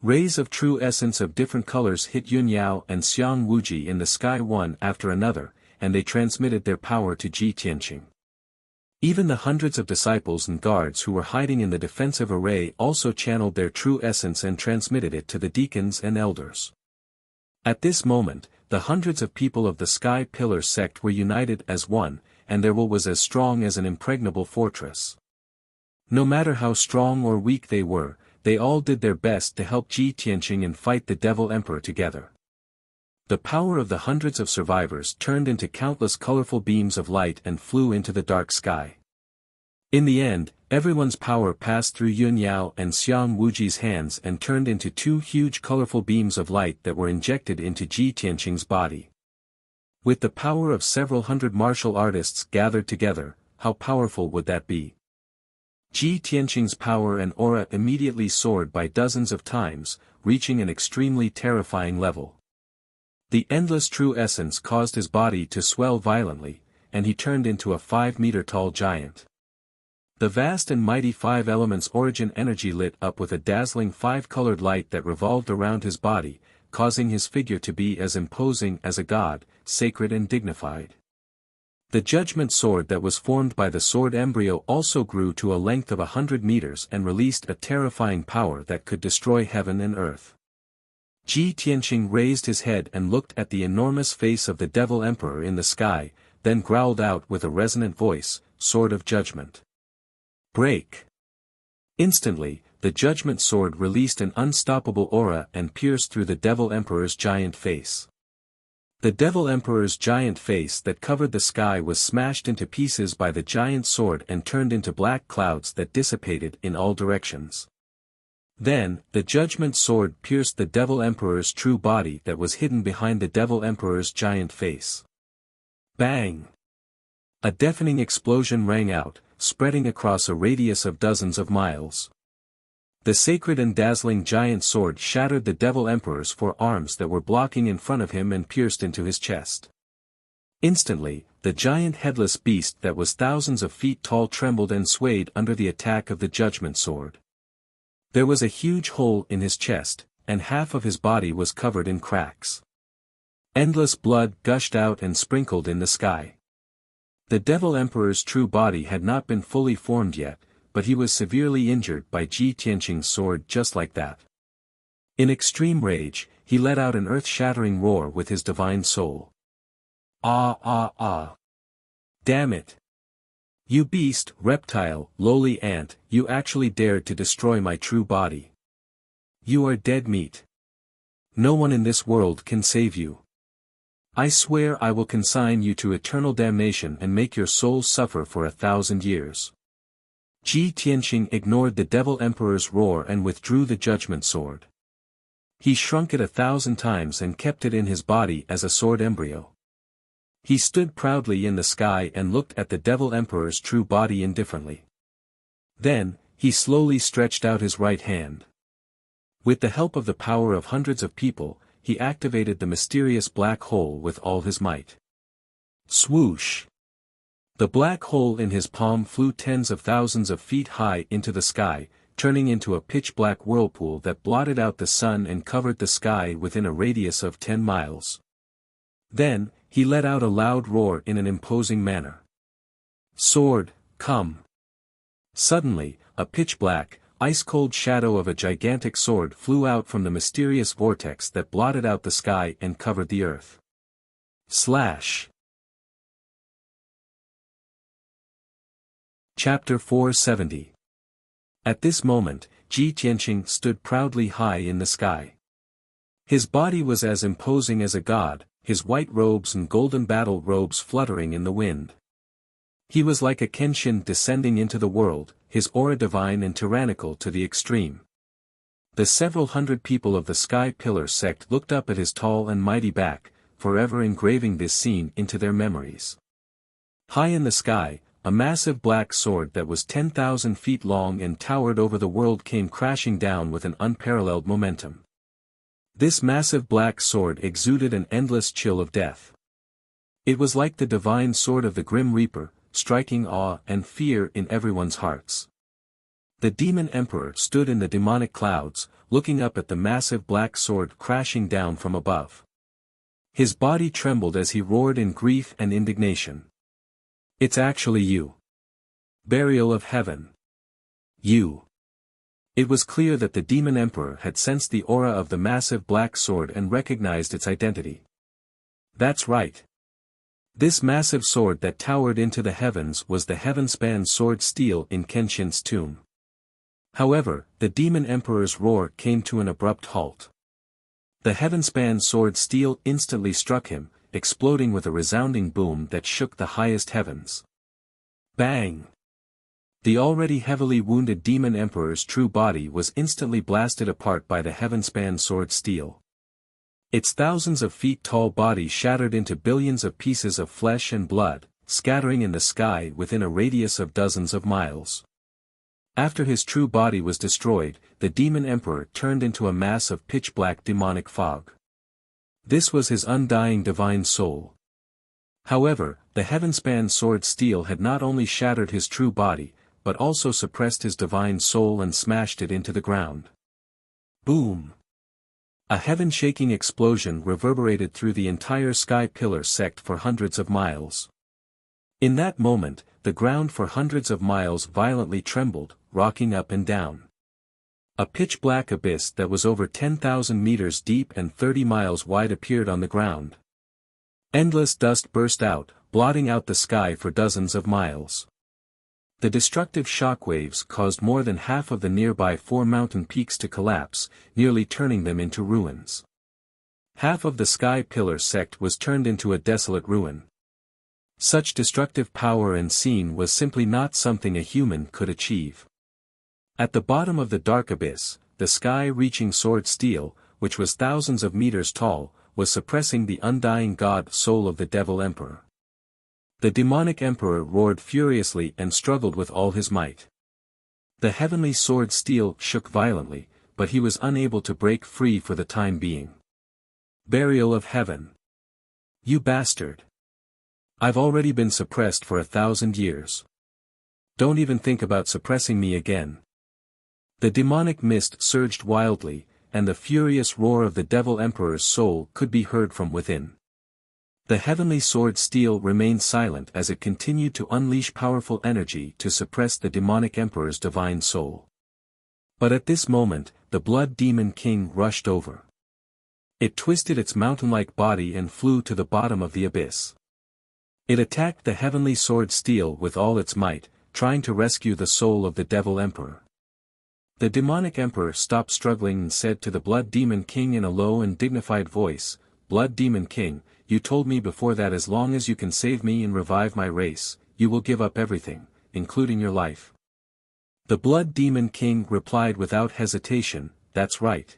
Rays of true essence of different colors hit Yun Yao and Xiang Wuji in the sky one after another, and they transmitted their power to Ji Tianqing. Even the hundreds of disciples and guards who were hiding in the defensive array also channeled their true essence and transmitted it to the deacons and elders. At this moment, the hundreds of people of the Sky Pillar sect were united as one, and their will was as strong as an impregnable fortress. No matter how strong or weak they were, they all did their best to help Ji Tianqing and fight the Devil Emperor together. The power of the hundreds of survivors turned into countless colorful beams of light and flew into the dark sky. In the end, everyone's power passed through Yun Yao and Xiang Wuji's hands and turned into 2 huge colorful beams of light that were injected into Ji Tianqing's body. With the power of several hundred martial artists gathered together, how powerful would that be? Ji Tianqing's power and aura immediately soared by dozens of times, reaching an extremely terrifying level. The endless true essence caused his body to swell violently, and he turned into a 5-meter-tall giant. The vast and mighty 5 elements origin energy lit up with a dazzling 5-colored light that revolved around his body, causing his figure to be as imposing as a god, sacred and dignified. The judgment sword that was formed by the sword embryo also grew to a length of 100 meters and released a terrifying power that could destroy heaven and earth. Ji Tianqing raised his head and looked at the enormous face of the Devil Emperor in the sky, then growled out with a resonant voice, "Sword of Judgment. Break!" Instantly, the judgment sword released an unstoppable aura and pierced through the Devil Emperor's giant face. The Devil Emperor's giant face that covered the sky was smashed into pieces by the giant sword and turned into black clouds that dissipated in all directions. Then, the judgment sword pierced the Devil Emperor's true body that was hidden behind the Devil Emperor's giant face. Bang! A deafening explosion rang out, spreading across a radius of dozens of miles. The sacred and dazzling giant sword shattered the Devil Emperor's 4 arms that were blocking in front of him and pierced into his chest. Instantly, the giant headless beast that was thousands of feet tall trembled and swayed under the attack of the judgment sword. There was a huge hole in his chest, and half of his body was covered in cracks. Endless blood gushed out and sprinkled in the sky. The Devil Emperor's true body had not been fully formed yet, but he was severely injured by Ji Tianqing's sword just like that. In extreme rage, he let out an earth-shattering roar with his divine soul. Ah ah ah! Damn it! You beast, reptile, lowly ant, you actually dared to destroy my true body. You are dead meat. No one in this world can save you. I swear I will consign you to eternal damnation and make your soul suffer for 1,000 years. Ji Tianqing ignored the Devil Emperor's roar and withdrew the judgment sword. He shrunk it 1,000 times and kept it in his body as a sword embryo. He stood proudly in the sky and looked at the Devil Emperor's true body indifferently. Then, he slowly stretched out his right hand. With the help of the power of hundreds of people, he activated the mysterious black hole with all his might. Swoosh! The black hole in his palm flew tens of thousands of feet high into the sky, turning into a pitch-black whirlpool that blotted out the sun and covered the sky within a radius of 10 miles. Then, he let out a loud roar in an imposing manner. Sword, come! Suddenly, a pitch-black, ice-cold shadow of a gigantic sword flew out from the mysterious vortex that blotted out the sky and covered the earth. Slash! Chapter 470. At this moment, Ji Tianqing stood proudly high in the sky. His body was as imposing as a god, his white robes and golden battle robes fluttering in the wind. He was like a kenshin descending into the world, his aura divine and tyrannical to the extreme. The several hundred people of the Sky Pillar sect looked up at his tall and mighty back, forever engraving this scene into their memories. High in the sky, a massive black sword that was 10,000 feet long and towered over the world came crashing down with an unparalleled momentum. This massive black sword exuded an endless chill of death. It was like the divine sword of the Grim Reaper, striking awe and fear in everyone's hearts. The Demon Emperor stood in the demonic clouds, looking up at the massive black sword crashing down from above. His body trembled as he roared in grief and indignation. It's actually you. Burial of Heaven. You. It was clear that the Demon Emperor had sensed the aura of the massive black sword and recognized its identity. That's right. This massive sword that towered into the heavens was the Heavenspan Sword Steel in Kenshin's tomb. However, the Demon Emperor's roar came to an abrupt halt. The Heavenspan Sword Steel instantly struck him, exploding with a resounding boom that shook the highest heavens. Bang! The already heavily wounded Demon Emperor's true body was instantly blasted apart by the Heavenspan Sword Steel. Its thousands of feet tall body shattered into billions of pieces of flesh and blood, scattering in the sky within a radius of dozens of miles. After his true body was destroyed, the Demon Emperor turned into a mass of pitch-black demonic fog. This was his undying divine soul. However, the Heavenspan Sword Steel had not only shattered his true body, but also suppressed his divine soul and smashed it into the ground. Boom! A heaven-shaking explosion reverberated through the entire Sky Pillar sect for hundreds of miles. In that moment, the ground for hundreds of miles violently trembled, rocking up and down. A pitch-black abyss that was over 10,000 meters deep and 30 miles wide appeared on the ground. Endless dust burst out, blotting out the sky for dozens of miles. The destructive shockwaves caused more than half of the nearby 4 mountain peaks to collapse, nearly turning them into ruins. Half of the Sky Pillar sect was turned into a desolate ruin. Such destructive power and scene was simply not something a human could achieve. At the bottom of the dark abyss, the sky-reaching Sword Steel, which was thousands of meters tall, was suppressing the undying god soul of the Devil Emperor. The demonic emperor roared furiously and struggled with all his might. The heavenly Sword Steel shook violently, but he was unable to break free for the time being. Burial of Heaven. You bastard. I've already been suppressed for 1,000 years. Don't even think about suppressing me again. The demonic mist surged wildly, and the furious roar of the Devil Emperor's soul could be heard from within. The heavenly Sword Steel remained silent as it continued to unleash powerful energy to suppress the demonic emperor's divine soul. But at this moment, the Blood Demon King rushed over. It twisted its mountain-like body and flew to the bottom of the abyss. It attacked the heavenly Sword Steel with all its might, trying to rescue the soul of the Devil Emperor. The demonic emperor stopped struggling and said to the Blood Demon King in a low and dignified voice, "Blood Demon King, you told me before that as long as you can save me and revive my race, you will give up everything, including your life." The Blood Demon King replied without hesitation, "That's right.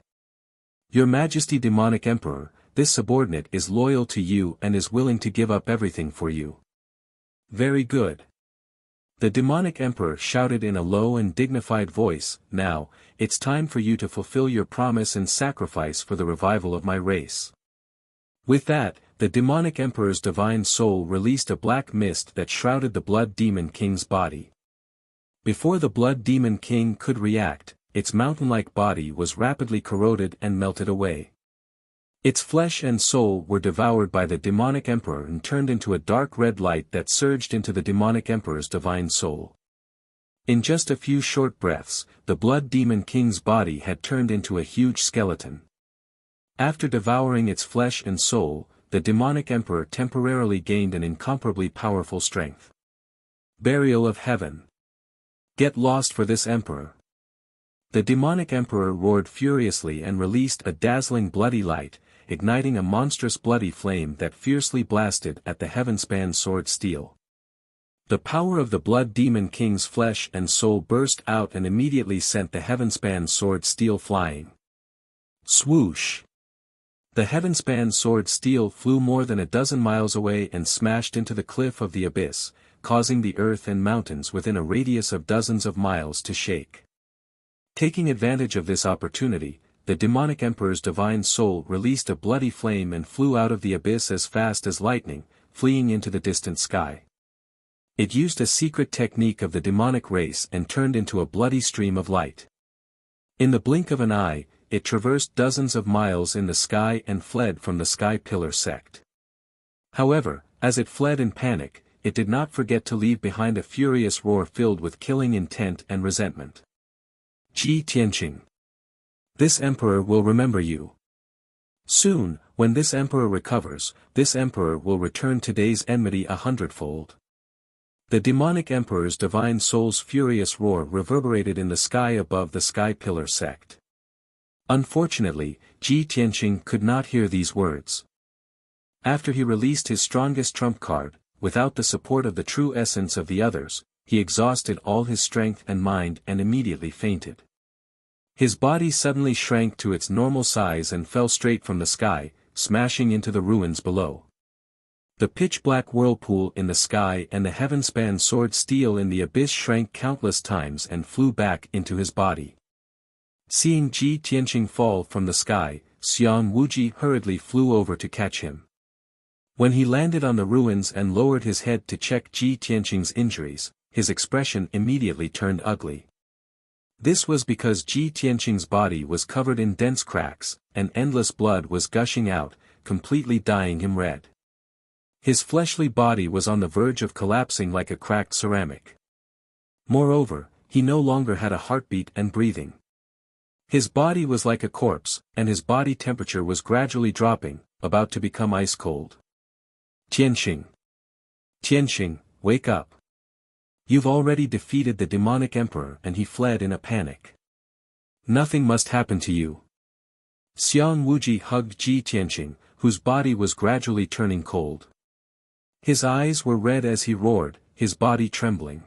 Your Majesty Demonic Emperor, this subordinate is loyal to you and is willing to give up everything for you. Very good. The demonic emperor shouted in a low and dignified voice, now, it's time for you to fulfill your promise and sacrifice for the revival of my race. With that, the demonic emperor's divine soul released a black mist that shrouded the blood demon king's body. Before the blood demon king could react, its mountain-like body was rapidly corroded and melted away. Its flesh and soul were devoured by the demonic emperor and turned into a dark red light that surged into the demonic emperor's divine soul. In just a few short breaths, the blood demon king's body had turned into a huge skeleton. After devouring its flesh and soul, the demonic emperor temporarily gained an incomparably powerful strength. Burial of heaven. Get lost for this emperor. The demonic emperor roared furiously and released a dazzling bloody light, igniting a monstrous bloody flame that fiercely blasted at the heaven-span sword steel. The power of the blood demon king's flesh and soul burst out and immediately sent the heaven-span sword steel flying. Swoosh! The heaven-span sword steel flew more than a dozen miles away and smashed into the cliff of the abyss, causing the earth and mountains within a radius of dozens of miles to shake. Taking advantage of this opportunity, the demonic emperor's divine soul released a bloody flame and flew out of the abyss as fast as lightning, fleeing into the distant sky. It used a secret technique of the demonic race and turned into a bloody stream of light. In the blink of an eye, it traversed dozens of miles in the sky and fled from the Sky Pillar sect. However, as it fled in panic, it did not forget to leave behind a furious roar filled with killing intent and resentment. Ji Tianqing. This emperor will remember you. Soon, when this emperor recovers, this emperor will return today's enmity 100-fold. The demonic emperor's divine soul's furious roar reverberated in the sky above the Sky Pillar sect. Unfortunately, Ji Tianqing could not hear these words. After he released his strongest trump card, without the support of the true essence of the others, he exhausted all his strength and mind and immediately fainted. His body suddenly shrank to its normal size and fell straight from the sky, smashing into the ruins below. The pitch-black whirlpool in the sky and the heaven-span sword steel in the abyss shrank countless times and flew back into his body. Seeing Ji Tianqing fall from the sky, Xiang Wuji hurriedly flew over to catch him. When he landed on the ruins and lowered his head to check Ji Tianqing's injuries, his expression immediately turned ugly. This was because Ji Tianqing's body was covered in dense cracks, and endless blood was gushing out, completely dyeing him red. His fleshly body was on the verge of collapsing like a cracked ceramic. Moreover, he no longer had a heartbeat and breathing. His body was like a corpse, and his body temperature was gradually dropping, about to become ice cold. Tianqing. Tianqing, wake up. You've already defeated the demonic emperor and he fled in a panic. Nothing must happen to you. Xiang Wuji hugged Ji Tianqing, whose body was gradually turning cold. His eyes were red as he roared, his body trembling.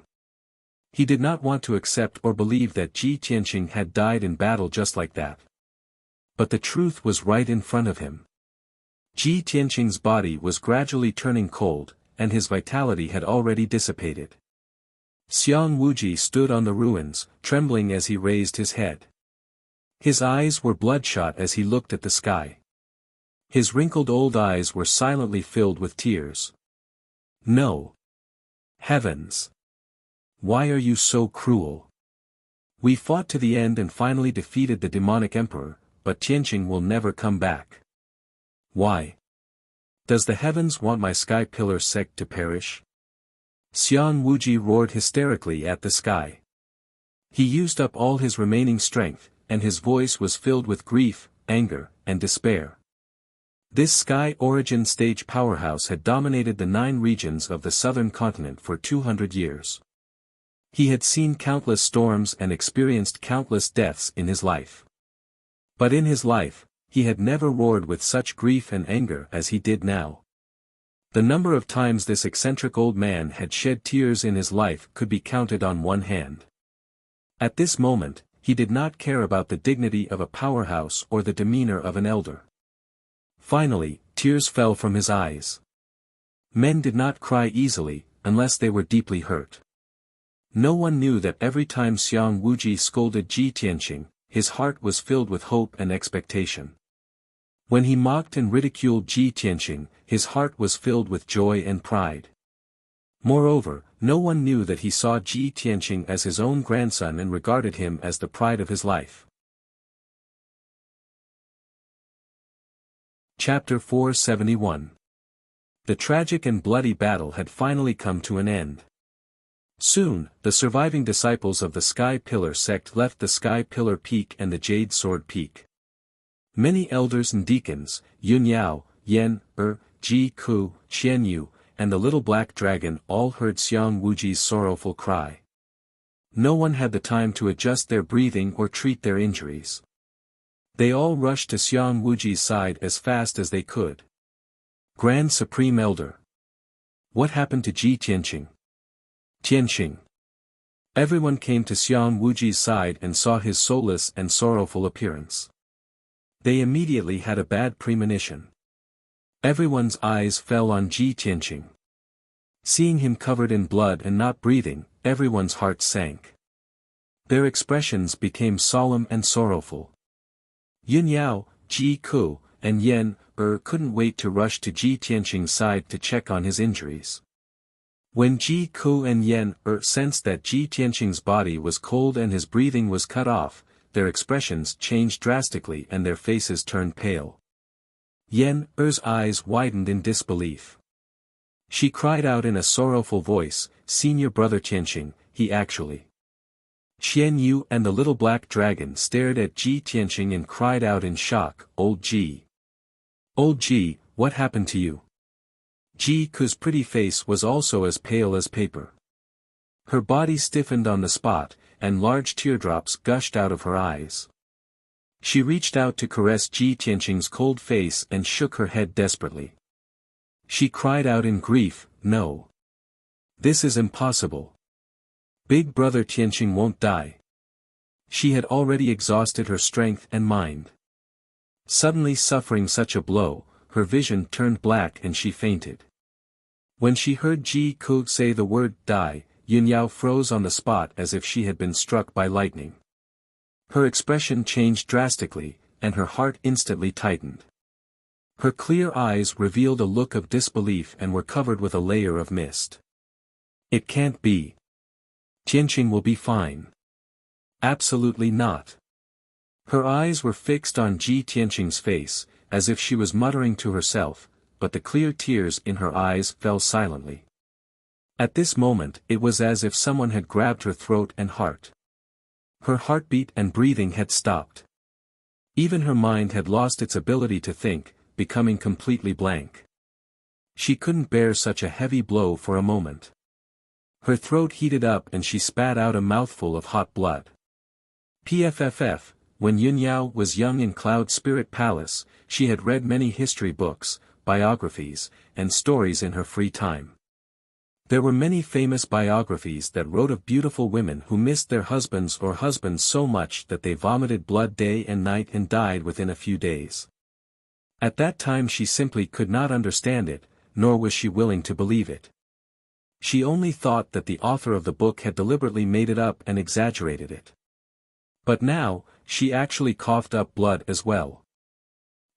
He did not want to accept or believe that Ji Tianqing had died in battle just like that. But the truth was right in front of him. Ji Tianqing's body was gradually turning cold, and his vitality had already dissipated. Xiang Wuji stood on the ruins, trembling as he raised his head. His eyes were bloodshot as he looked at the sky. His wrinkled old eyes were silently filled with tears. No. Heavens! Why are you so cruel? We fought to the end and finally defeated the demonic emperor, but Tianqing will never come back. Why? Does the heavens want my Sky Pillar sect to perish? Xiang Wuji roared hysterically at the sky. He used up all his remaining strength, and his voice was filled with grief, anger, and despair. This Sky Origin stage powerhouse had dominated the 9 regions of the southern continent for 200 years. He had seen countless storms and experienced countless deaths in his life. But in his life, he had never roared with such grief and anger as he did now. The number of times this eccentric old man had shed tears in his life could be counted on one hand. At this moment, he did not care about the dignity of a powerhouse or the demeanor of an elder. Finally, tears fell from his eyes. Men did not cry easily, unless they were deeply hurt. No one knew that every time Xiang Wuji scolded Ji Tianqing, his heart was filled with hope and expectation. When he mocked and ridiculed Ji Tianqing, his heart was filled with joy and pride. Moreover, no one knew that he saw Ji Tianqing as his own grandson and regarded him as the pride of his life. Chapter 471. The tragic and bloody battle had finally come to an end. Soon, the surviving disciples of the Sky Pillar sect left the Sky Pillar Peak and the Jade Sword Peak. Many elders and deacons, Yun Yao, Yen, Ji Ku, Qian Yu, and the little black dragon all heard Xiang Wuji's sorrowful cry. No one had the time to adjust their breathing or treat their injuries. They all rushed to Xiang Wuji's side as fast as they could. Grand Supreme Elder. What happened to Ji Tianqing? Tianqing. Everyone came to Xiang Wuji's side and saw his soulless and sorrowful appearance. They immediately had a bad premonition. Everyone's eyes fell on Ji Tianqing. Seeing him covered in blood and not breathing, everyone's heart sank. Their expressions became solemn and sorrowful. Yun Yao, Ji Ku, and Yen, couldn't wait to rush to Ji Tianqing's side to check on his injuries. When Ji Ku and Yen, sensed that Ji Tianqing's body was cold and his breathing was cut off, their expressions changed drastically and their faces turned pale. Yen's eyes widened in disbelief. She cried out in a sorrowful voice, "Senior brother Tianqing, he actually." Qian Yu and the little black dragon stared at Ji Tianqing and cried out in shock, "Old Ji! Old Ji, what happened to you?" Ji Ku's pretty face was also as pale as paper. Her body stiffened on the spot, and large teardrops gushed out of her eyes. She reached out to caress Ji Tianqing's cold face and shook her head desperately. She cried out in grief, "No! This is impossible. Big brother Tianqing won't die." She had already exhausted her strength and mind. Suddenly suffering such a blow, her vision turned black and she fainted. When she heard Ji Ku say the word "die," Yun Yao froze on the spot as if she had been struck by lightning. Her expression changed drastically, and her heart instantly tightened. Her clear eyes revealed a look of disbelief and were covered with a layer of mist. It can't be. Tianqing will be fine. Absolutely not. Her eyes were fixed on Ji Tianqing's face, as if she was muttering to herself, but the clear tears in her eyes fell silently. At this moment it was as if someone had grabbed her throat and heart. Her heartbeat and breathing had stopped. Even her mind had lost its ability to think, becoming completely blank. She couldn't bear such a heavy blow for a moment. Her throat heated up and she spat out a mouthful of hot blood. PFFF, when Yun Yao was young in Cloud Spirit Palace, she had read many history books, biographies, and stories in her free time. There were many famous biographies that wrote of beautiful women who missed their husbands or husbands so much that they vomited blood day and night and died within a few days. At that time she simply could not understand it, nor was she willing to believe it. She only thought that the author of the book had deliberately made it up and exaggerated it. But now, she actually coughed up blood as well.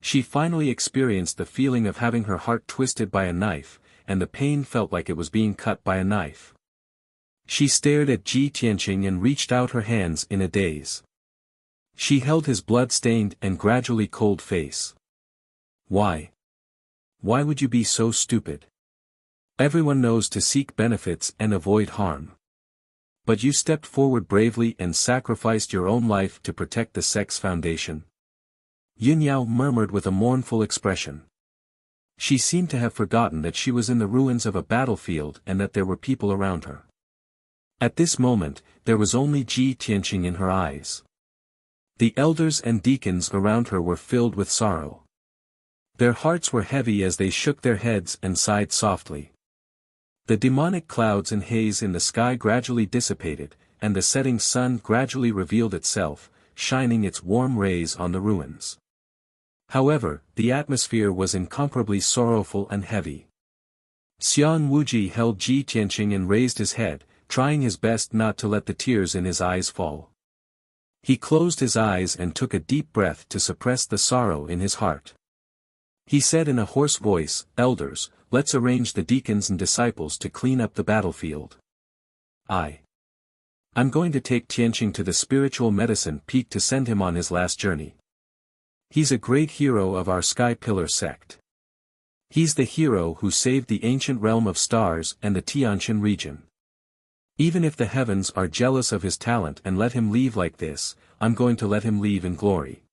She finally experienced the feeling of having her heart twisted by a knife, and the pain felt like it was being cut by a knife. She stared at Ji Tianqing and reached out her hands in a daze. She held his blood-stained and gradually cold face. Why? Why would you be so stupid? Everyone knows to seek benefits and avoid harm. But you stepped forward bravely and sacrificed your own life to protect the sect's foundation. Yun Yao murmured with a mournful expression. She seemed to have forgotten that she was in the ruins of a battlefield and that there were people around her. At this moment, there was only Ji Tianqing in her eyes. The elders and deacons around her were filled with sorrow. Their hearts were heavy as they shook their heads and sighed softly. The demonic clouds and haze in the sky gradually dissipated, and the setting sun gradually revealed itself, shining its warm rays on the ruins. However, the atmosphere was incomparably sorrowful and heavy. Xian Wuji held Ji Tianqing and raised his head, trying his best not to let the tears in his eyes fall. He closed his eyes and took a deep breath to suppress the sorrow in his heart. He said in a hoarse voice, "Elders, let's arrange the deacons and disciples to clean up the battlefield. I'm going to take Tianqing to the spiritual medicine peak to send him on his last journey. He's a great hero of our Sky Pillar sect. He's the hero who saved the ancient realm of stars and the Tianqian region. Even if the heavens are jealous of his talent and let him leave like this, I'm going to let him leave in glory.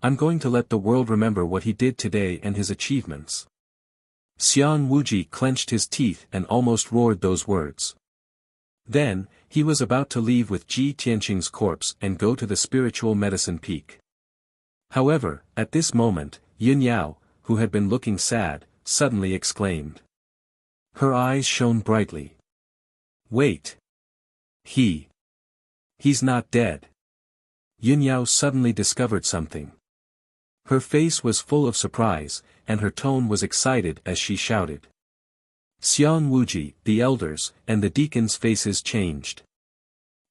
I'm going to let the world remember what he did today and his achievements." Xian Wuji clenched his teeth and almost roared those words. Then, he was about to leave with Ji Tianqing's corpse and go to the spiritual medicine peak. However, at this moment, Yin Yao, who had been looking sad, suddenly exclaimed. Her eyes shone brightly. "Wait. He's not dead." Yin Yao suddenly discovered something. Her face was full of surprise, and her tone was excited as she shouted. Xian Wuji, the elders, and the deacons' faces changed.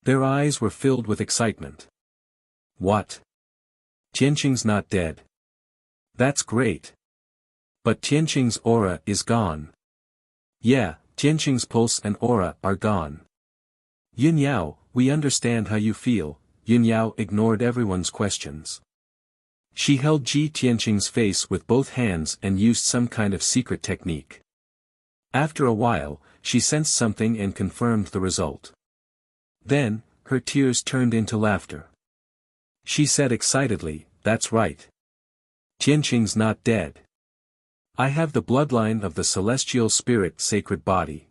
Their eyes were filled with excitement. "What? Tianqing's not dead? That's great. But Tianqing's aura is gone." "Yeah, Tianqing's pulse and aura are gone." "Yin Yao, we understand how you feel." Yin Yao ignored everyone's questions. She held Ji Tianqing's face with both hands and used some kind of secret technique. After a while, she sensed something and confirmed the result. Then, her tears turned into laughter. She said excitedly, "That's right. Tianqing's not dead. I have the bloodline of the celestial spirit sacred body.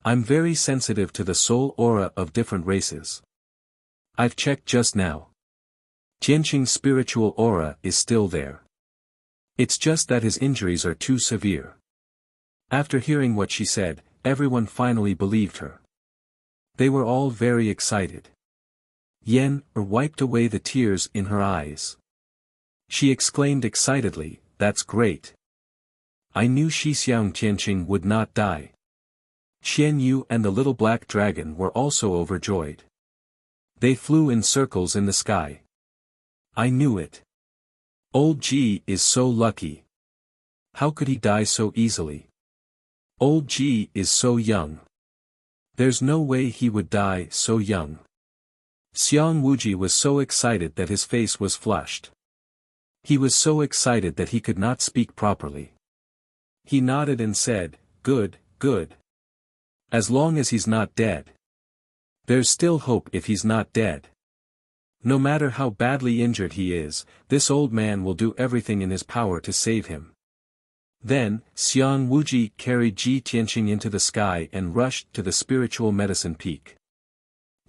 I'm very sensitive to the soul aura of different races. I've checked just now. Tianqing's spiritual aura is still there. It's just that his injuries are too severe." After hearing what she said, everyone finally believed her. They were all very excited. Yen wiped away the tears in her eyes. She exclaimed excitedly, "That's great. I knew Shixiang Tianqing would not die." Xian Yu and the little black dragon were also overjoyed. They flew in circles in the sky. "I knew it. Old Ji is so lucky. How could he die so easily? Old Ji is so young. There's no way he would die so young." Xian Wuji was so excited that his face was flushed. He was so excited that he could not speak properly. He nodded and said, "Good, good. As long as he's not dead. There's still hope if he's not dead. No matter how badly injured he is, this old man will do everything in his power to save him." Then, Xian Wuji carried Ji Tianqing into the sky and rushed to the spiritual medicine peak.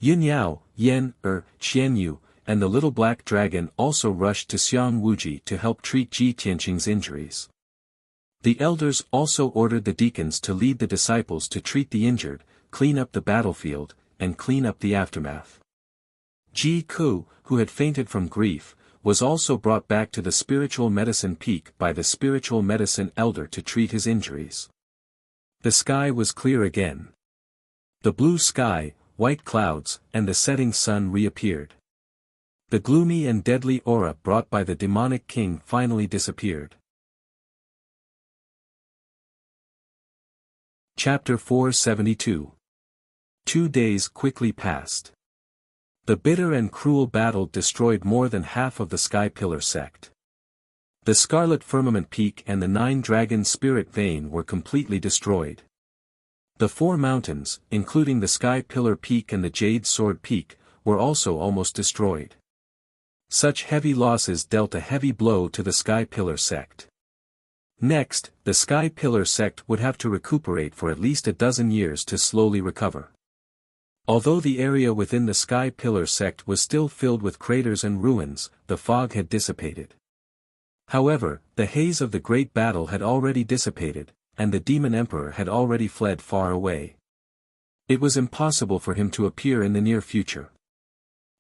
Yin Yao, Yen, Xian Yu, and the little black dragon also rushed to Xian Wuji to help treat Ji Tianqing's injuries. The elders also ordered the deacons to lead the disciples to treat the injured, clean up the battlefield, and clean up the aftermath. Ji Ku, who had fainted from grief, was also brought back to the spiritual medicine peak by the spiritual medicine elder to treat his injuries. The sky was clear again. The blue sky, white clouds, and the setting sun reappeared. The gloomy and deadly aura brought by the demonic king finally disappeared. Chapter 472. 2 days quickly passed. The bitter and cruel battle destroyed more than half of the Sky Pillar sect. The Scarlet Firmament Peak and the 9 Dragon Spirit Vein were completely destroyed. The 4 mountains, including the Sky Pillar Peak and the Jade Sword Peak, were also almost destroyed. Such heavy losses dealt a heavy blow to the Sky Pillar sect. Next, the Sky Pillar sect would have to recuperate for at least a dozen years to slowly recover. Although the area within the Sky Pillar sect was still filled with craters and ruins, the fog had dissipated. However, the haze of the great battle had already dissipated, and the Demon Emperor had already fled far away. It was impossible for him to appear in the near future.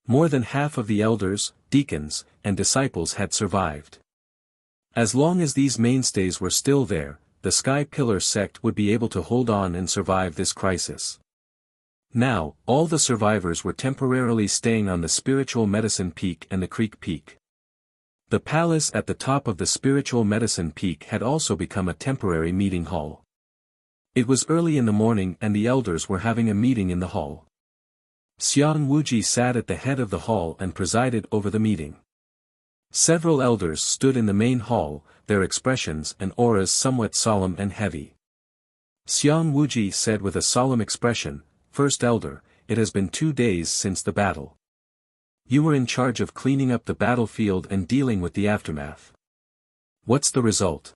More than half of the elders, deacons, and disciples had survived. As long as these mainstays were still there, the Sky Pillar sect would be able to hold on and survive this crisis. Now, all the survivors were temporarily staying on the Spiritual Medicine Peak and the Creek Peak. The palace at the top of the Spiritual Medicine Peak had also become a temporary meeting hall. It was early in the morning and the elders were having a meeting in the hall. Xiang Wuji sat at the head of the hall and presided over the meeting. Several elders stood in the main hall, their expressions and auras somewhat solemn and heavy. Xiang Wuji said with a solemn expression, "First Elder, it has been 2 days since the battle. You were in charge of cleaning up the battlefield and dealing with the aftermath. What's the result?"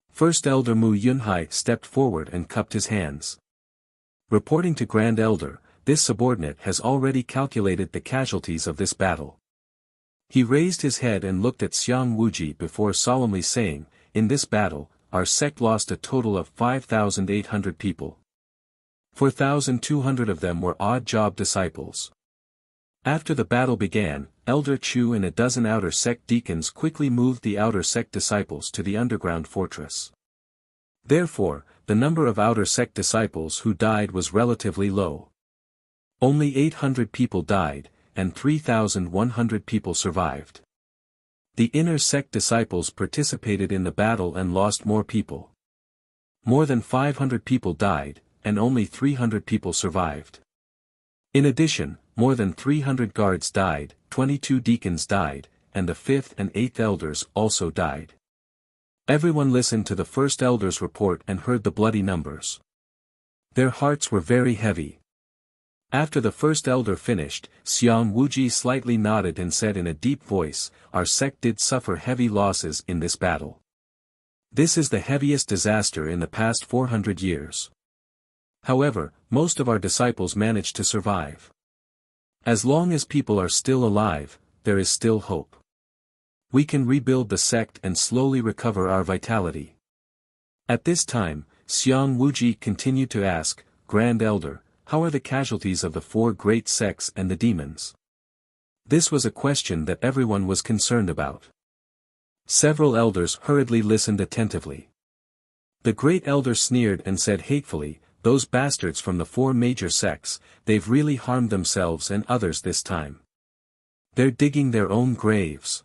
First Elder Mu Yunhai stepped forward and cupped his hands. Reporting to Grand Elder, this subordinate has already calculated the casualties of this battle. He raised his head and looked at Xiang Wuji before solemnly saying, "In this battle, our sect lost a total of 5,800 people. 4,200 of them were odd-job disciples." After the battle began, Elder Chu and a dozen outer sect deacons quickly moved the outer sect disciples to the underground fortress. Therefore, the number of outer sect disciples who died was relatively low. Only 800 people died, and 3,100 people survived. The inner sect disciples participated in the battle and lost more people. More than 500 people died, and only 300 people survived. In addition, more than 300 guards died, 22 deacons died, and the 5th and 8th elders also died. Everyone listened to the first elder's report and heard the bloody numbers. Their hearts were very heavy. After the first elder finished, Xiang Wuji slightly nodded and said in a deep voice, "Our sect did suffer heavy losses in this battle. This is the heaviest disaster in the past 400 years. However, most of our disciples managed to survive. As long as people are still alive, there is still hope. We can rebuild the sect and slowly recover our vitality." At this time, Xiang Wuji continued to ask, "Grand Elder, how are the casualties of the 4 great sects and the demons?" This was a question that everyone was concerned about. Several elders hurriedly listened attentively. The great elder sneered and said hatefully, "Those bastards from the 4 major sects, they've really harmed themselves and others this time. They're digging their own graves."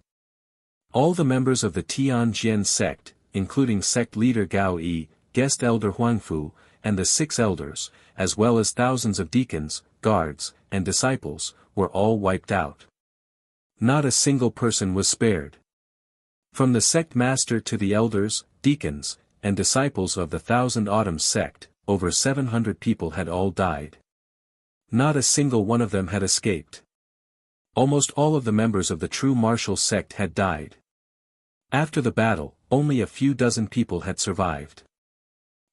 All the members of the Tianjian sect, including sect leader Gao Yi, guest elder Huangfu, and the 6 elders, as well as thousands of deacons, guards, and disciples, were all wiped out. Not a single person was spared. From the sect master to the elders, deacons, and disciples of the Thousand Autumns sect, over 700 people had all died. Not a single one of them had escaped. Almost all of the members of the true martial sect had died. After the battle, only a few dozen people had survived.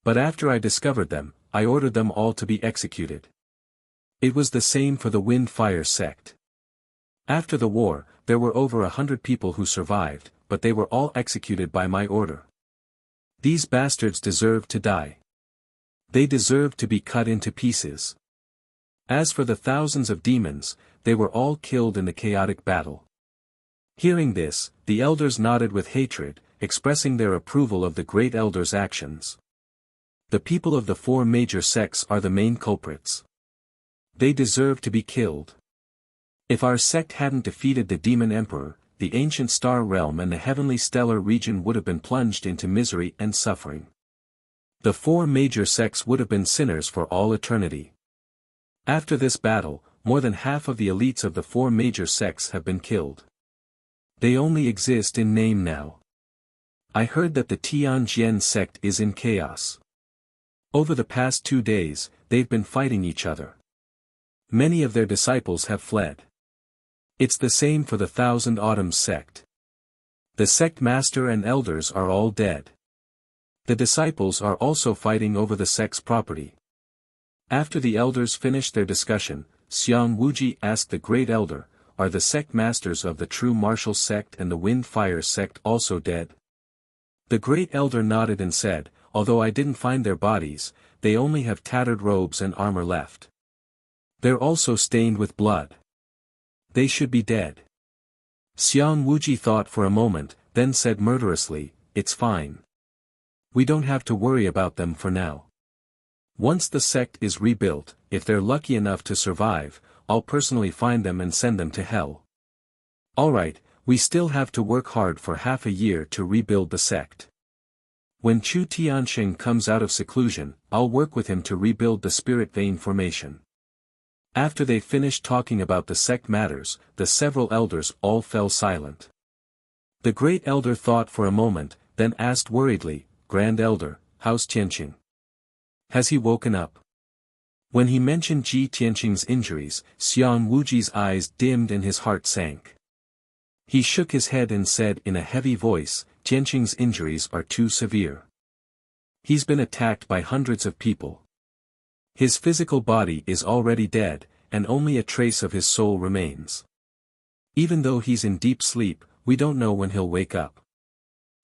But after I discovered them, I ordered them all to be executed. It was the same for the Wind-Fire sect. After the war, there were over 100 people who survived, but they were all executed by my order. These bastards deserved to die. They deserved to be cut into pieces. As for the thousands of demons, they were all killed in the chaotic battle." Hearing this, the elders nodded with hatred, expressing their approval of the great elder's actions. The people of the 4 major sects are the main culprits. They deserve to be killed. If our sect hadn't defeated the demon emperor, the ancient star realm and the heavenly stellar region would have been plunged into misery and suffering. The 4 major sects would have been sinners for all eternity. After this battle, more than half of the elites of the 4 major sects have been killed. They only exist in name now. I heard that the Tianjian sect is in chaos. Over the past 2 days, they've been fighting each other. Many of their disciples have fled. It's the same for the Thousand Autumns sect. The sect master and elders are all dead. The disciples are also fighting over the sect's property. After the elders finished their discussion, Xiang Wuji asked the great elder, "Are the sect masters of the true martial sect and the Wind-Fire sect also dead?" The great elder nodded and said, "Although I didn't find their bodies, they only have tattered robes and armor left. They're also stained with blood. They should be dead. Xiang Wuji thought for a moment, then said murderously, "It's fine. We don't have to worry about them for now. Once the sect is rebuilt, if they're lucky enough to survive, I'll personally find them and send them to hell." Alright, we still have to work hard for half a year to rebuild the sect. When Chu Tianxing comes out of seclusion, I'll work with him to rebuild the spirit vein formation. After they finished talking about the sect matters, the several elders all fell silent. The great elder thought for a moment, then asked worriedly, "Grand Elder, how's Tianqing? Has he woken up?" When he mentioned Ji Tianqing's injuries, Xiang Wuji's eyes dimmed and his heart sank. He shook his head and said in a heavy voice, "Tianqing's injuries are too severe. He's been attacked by hundreds of people. His physical body is already dead, and only a trace of his soul remains. Even though he's in deep sleep, we don't know when he'll wake up.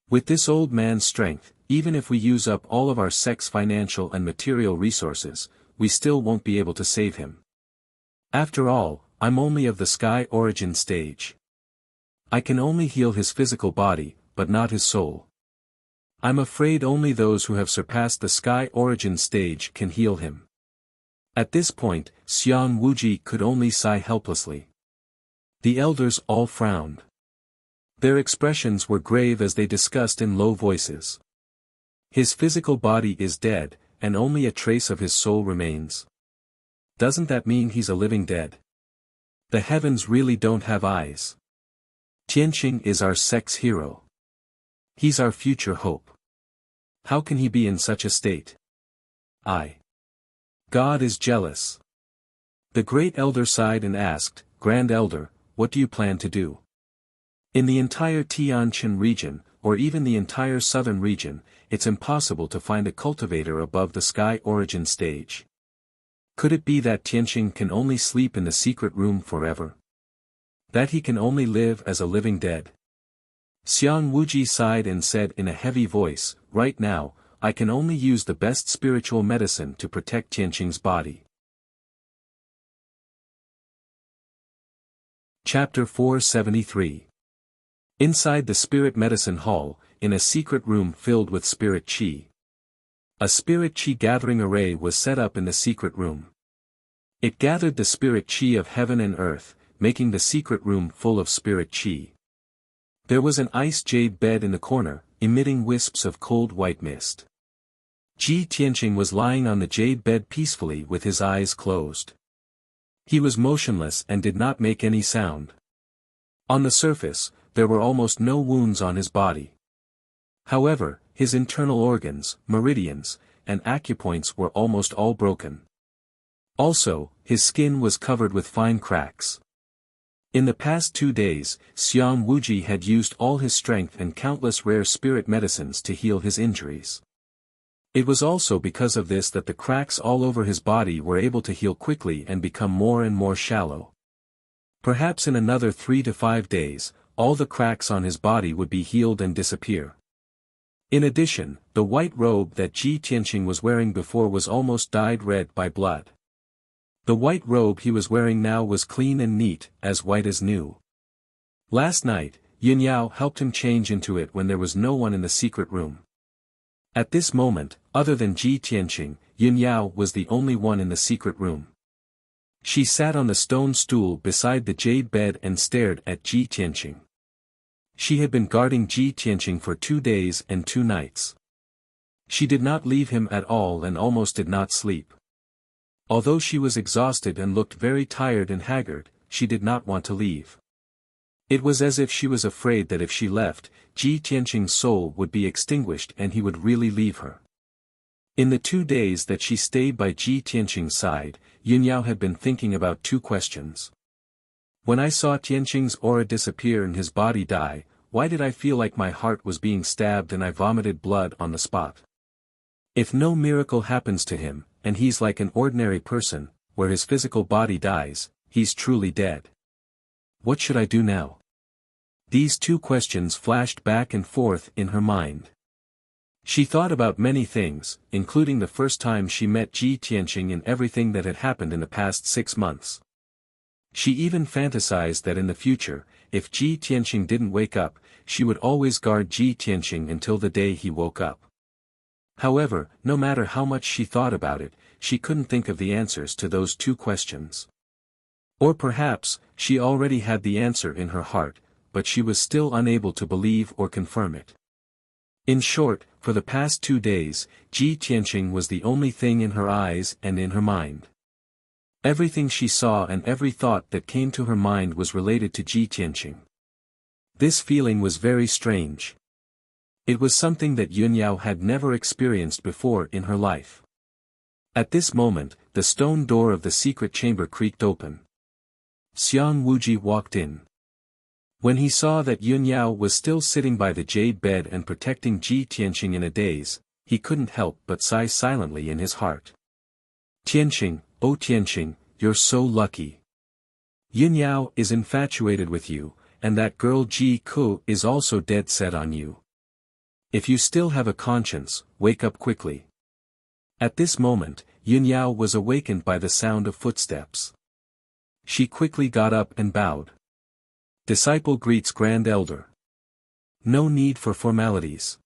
With this old man's strength, even if we use up all of our sect's financial and material resources, we still won't be able to save him. After all, I'm only of the sky origin stage. I can only heal his physical body, but not his soul. I'm afraid only those who have surpassed the sky origin stage can heal him." At this point, Xiang Wuji could only sigh helplessly. The elders all frowned. Their expressions were grave as they discussed in low voices. His physical body is dead, and only a trace of his soul remains. Doesn't that mean he's a living dead? The heavens really don't have eyes. Tianqing is our sect's hero. He's our future hope. How can he be in such a state? God is jealous. The great elder sighed and asked, "Grand Elder, what do you plan to do?" In the entire Tianqin region, or even the entire southern region, it's impossible to find a cultivator above the sky origin stage. Could it be that Tianqing can only sleep in the secret room forever? That he can only live as a living dead? Xiang Wuji sighed and said in a heavy voice, "Right now, I can only use the best spiritual medicine to protect Tianqing's body." Chapter 473. Inside the spirit medicine hall, in a secret room filled with spirit qi. A spirit qi gathering array was set up in the secret room. It gathered the spirit qi of heaven and earth, making the secret room full of spirit qi. There was an ice jade bed in the corner, emitting wisps of cold white mist. Ji Tianqing was lying on the jade bed peacefully with his eyes closed. He was motionless and did not make any sound. On the surface, there were almost no wounds on his body. However, his internal organs, meridians, and acupoints were almost all broken. Also, his skin was covered with fine cracks. In the past 2 days, Xiang Wuji had used all his strength and countless rare spirit medicines to heal his injuries. It was also because of this that the cracks all over his body were able to heal quickly and become more and more shallow. Perhaps in another 3 to 5 days, all the cracks on his body would be healed and disappear. In addition, the white robe that Ji Tianqing was wearing before was almost dyed red by blood. The white robe he was wearing now was clean and neat, as white as new. Last night, Yin Yao helped him change into it when there was no one in the secret room. At this moment, other than Ji Tianqing, Yin Yao was the only one in the secret room. She sat on the stone stool beside the jade bed and stared at Ji Tianqing. She had been guarding Ji Tianqing for 2 days and 2 nights. She did not leave him at all and almost did not sleep. Although she was exhausted and looked very tired and haggard, she did not want to leave. It was as if she was afraid that if she left, Ji Tianqing's soul would be extinguished and he would really leave her. In the 2 days that she stayed by Ji Tianqing's side, Yin Yao had been thinking about 2 questions. When I saw Tianqing's aura disappear and his body die, why did I feel like my heart was being stabbed and I vomited blood on the spot? If no miracle happens to him, and he's like an ordinary person, where his physical body dies, he's truly dead. What should I do now? These 2 questions flashed back and forth in her mind. She thought about many things, including the first time she met Ji Tianqing and everything that had happened in the past 6 months. She even fantasized that in the future, if Ji Tianqing didn't wake up, she would always guard Ji Tianqing until the day he woke up. However, no matter how much she thought about it, she couldn't think of the answers to those 2 questions. Or perhaps, she already had the answer in her heart, but she was still unable to believe or confirm it. In short, for the past 2 days, Ji Tianqing was the only thing in her eyes and in her mind. Everything she saw and every thought that came to her mind was related to Ji Tianqing. This feeling was very strange. It was something that Yunyao had never experienced before in her life. At this moment, the stone door of the secret chamber creaked open. Xiang Wuji walked in. When he saw that Yunyao was still sitting by the jade bed and protecting Ji Tianqing in a daze, he couldn't help but sigh silently in his heart. Tianqing, oh Tianqing, you're so lucky. Yunyao is infatuated with you, and that girl Ji Ku is also dead set on you. If you still have a conscience, wake up quickly. At this moment, Yunyao was awakened by the sound of footsteps. She quickly got up and bowed. Disciple greets Grand Elder. No need for formalities.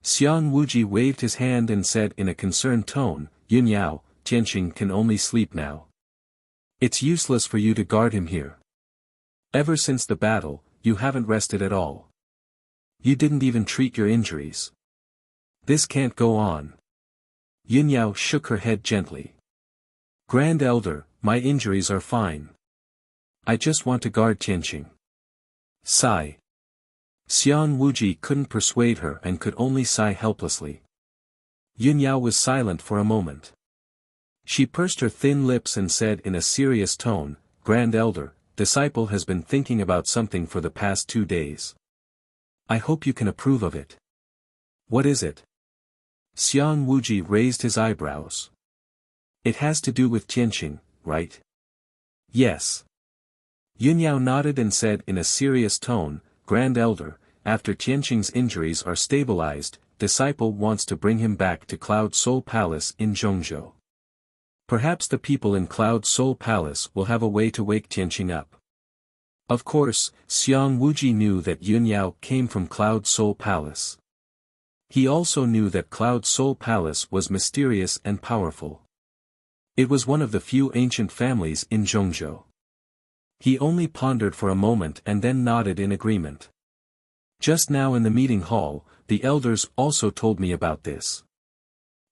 Xiang Wuji waved his hand and said in a concerned tone, Yunyao, Tianqing can only sleep now. It's useless for you to guard him here. Ever since the battle, you haven't rested at all. You didn't even treat your injuries. This can't go on. Yunyao shook her head gently. Grand Elder, my injuries are fine. I just want to guard Tianqing. Sigh. Xiang Wuji couldn't persuade her and could only sigh helplessly. Yunyao was silent for a moment. She pursed her thin lips and said in a serious tone, Grand Elder, disciple has been thinking about something for the past 2 days. I hope you can approve of it. What is it? Xiang Wuji raised his eyebrows. It has to do with Tianqing, right? Yes. Yunyao nodded and said in a serious tone, Grand Elder, after Tianqing's injuries are stabilized, disciple wants to bring him back to Cloud Soul Palace in Zhongzhou. Perhaps the people in Cloud Soul Palace will have a way to wake Tianqing up. Of course, Xiang Wuji knew that Yunyao came from Cloud Soul Palace. He also knew that Cloud Soul Palace was mysterious and powerful. It was one of the few ancient families in Zhongzhou. He only pondered for a moment and then nodded in agreement. Just now in the meeting hall, the elders also told me about this.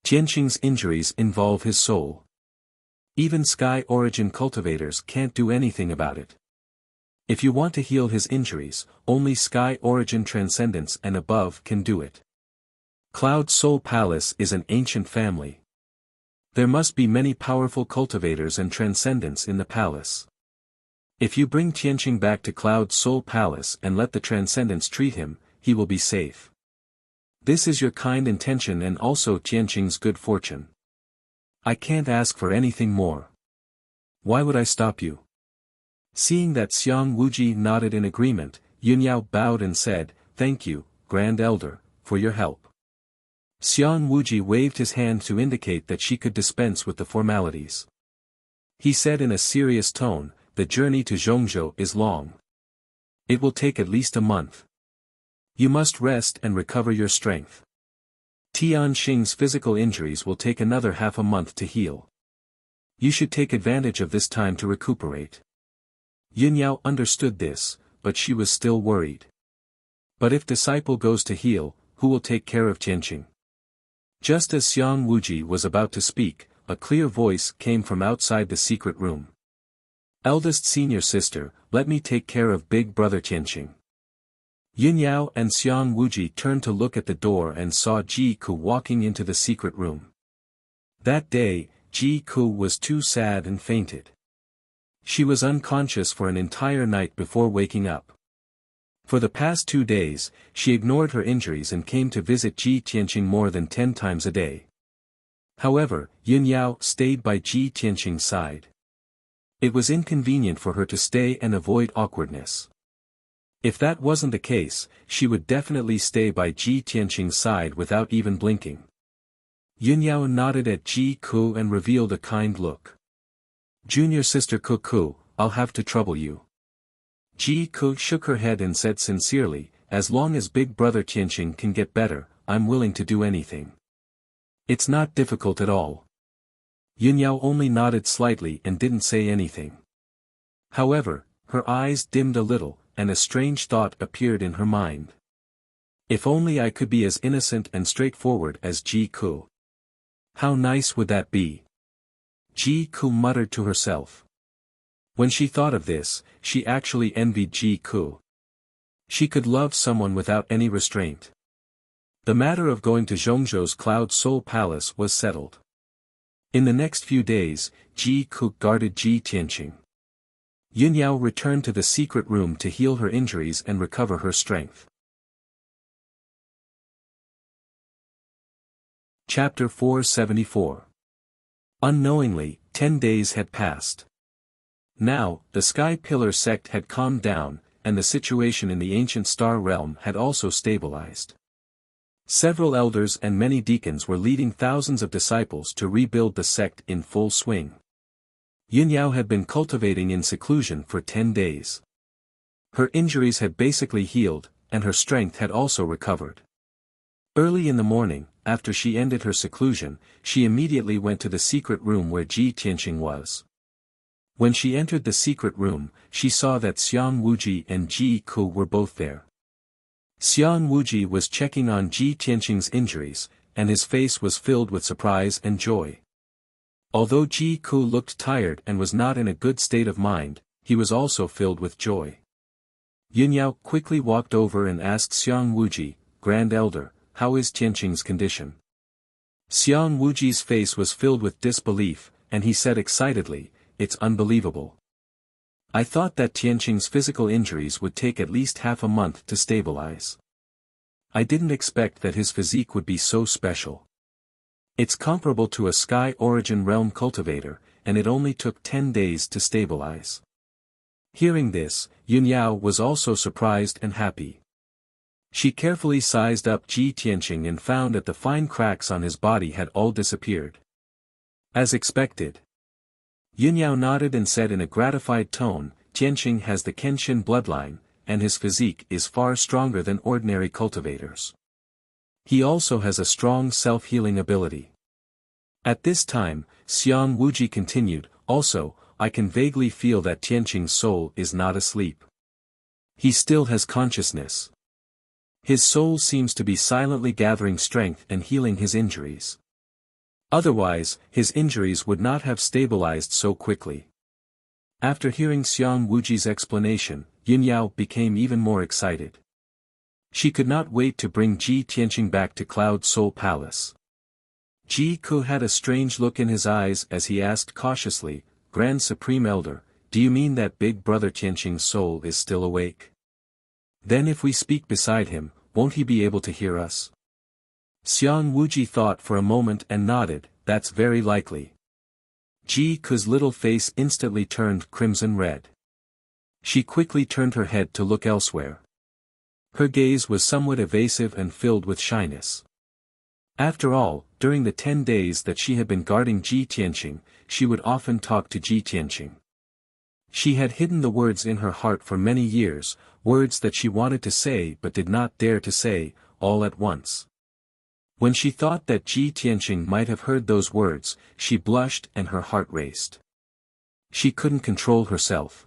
Tianqing's injuries involve his soul. Even Sky Origin cultivators can't do anything about it. If you want to heal his injuries, only Sky Origin Transcendence and above can do it. Cloud Soul Palace is an ancient family. There must be many powerful cultivators and transcendents in the palace. If you bring Tianqing back to Cloud Soul Palace and let the transcendents treat him, he will be safe. This is your kind intention and also Tianqing's good fortune. I can't ask for anything more. Why would I stop you? Seeing that Xiang Wuji nodded in agreement, Yunyao bowed and said, Thank you, Grand Elder, for your help. Xiang Wuji waved his hand to indicate that she could dispense with the formalities. He said in a serious tone, The journey to Zhongzhou is long. It will take at least a month. You must rest and recover your strength. Tianqing's physical injuries will take another half a month to heal. You should take advantage of this time to recuperate. Yunyao understood this, but she was still worried. But if disciple goes to heal, who will take care of Tianqing? Just as Xiang Wuji was about to speak, a clear voice came from outside the secret room. Eldest senior sister, let me take care of big brother Tianqing. Yunyao and Xiang Wuji turned to look at the door and saw Ji Ku walking into the secret room. That day, Ji Ku was too sad and fainted. She was unconscious for an entire night before waking up. For the past 2 days, she ignored her injuries and came to visit Ji Tianqing more than 10 times a day. However, Yunyao stayed by Ji Tianqing's side. It was inconvenient for her to stay and avoid awkwardness. If that wasn't the case, she would definitely stay by Ji Tianqing's side without even blinking. Yunyao nodded at Ji Ku and revealed a kind look. Junior sister Ku, I'll have to trouble you. Ji Ku shook her head and said sincerely, as long as big brother Tianqing can get better, I'm willing to do anything. It's not difficult at all. Yunyao only nodded slightly and didn't say anything. However, her eyes dimmed a little, and a strange thought appeared in her mind. If only I could be as innocent and straightforward as Ji Ku. How nice would that be? Ji Ku muttered to herself. When she thought of this, she actually envied Ji Ku. She could love someone without any restraint. The matter of going to Zhongzhou's Cloud Soul Palace was settled. In the next few days, Ji Ku guarded Ji Tianqing. Yunyao returned to the secret room to heal her injuries and recover her strength. Chapter 474. Unknowingly, 10 days had passed. Now, the Sky Pillar sect had calmed down, and the situation in the ancient star realm had also stabilized. Several elders and many deacons were leading thousands of disciples to rebuild the sect in full swing. Yunyao had been cultivating in seclusion for 10 days. Her injuries had basically healed, and her strength had also recovered. Early in the morning, after she ended her seclusion, she immediately went to the secret room where Ji Tianqing was. When she entered the secret room, she saw that Xiang Wuji and Ji Ku were both there. Xiang Wuji was checking on Ji Tianqing's injuries, and his face was filled with surprise and joy. Although Ji Ku looked tired and was not in a good state of mind, he was also filled with joy. Yunyao quickly walked over and asked Xiang Wuji, Grand Elder, how is Tianqing's condition? Xiang Wuji's face was filled with disbelief, and he said excitedly, it's unbelievable. I thought that Tianqing's physical injuries would take at least half a month to stabilize. I didn't expect that his physique would be so special. It's comparable to a Sky Origin Realm cultivator, and it only took 10 days to stabilize. Hearing this, Yunyao was also surprised and happy. She carefully sized up Ji Tianqing and found that the fine cracks on his body had all disappeared. As expected. Yunyao nodded and said in a gratified tone, Tianqing has the Kenshin bloodline, and his physique is far stronger than ordinary cultivators. He also has a strong self-healing ability. At this time, Xiang Wuji continued, also, I can vaguely feel that Tianqing's soul is not asleep. He still has consciousness. His soul seems to be silently gathering strength and healing his injuries. Otherwise, his injuries would not have stabilized so quickly. After hearing Xiang Wuji's explanation, Yunyao became even more excited. She could not wait to bring Ji Tianqing back to Cloud Soul Palace. Ji Ku had a strange look in his eyes as he asked cautiously, Grand Supreme Elder, do you mean that big brother Tianqing's soul is still awake? Then if we speak beside him, won't he be able to hear us? Xiang Wuji thought for a moment and nodded, that's very likely. Ji Ku's little face instantly turned crimson red. She quickly turned her head to look elsewhere. Her gaze was somewhat evasive and filled with shyness. After all, during the 10 days that she had been guarding Ji Tianqing, she would often talk to Ji Tianqing. She had hidden the words in her heart for many years, words that she wanted to say but did not dare to say, all at once. When she thought that Ji Tianqing might have heard those words, she blushed and her heart raced. She couldn't control herself.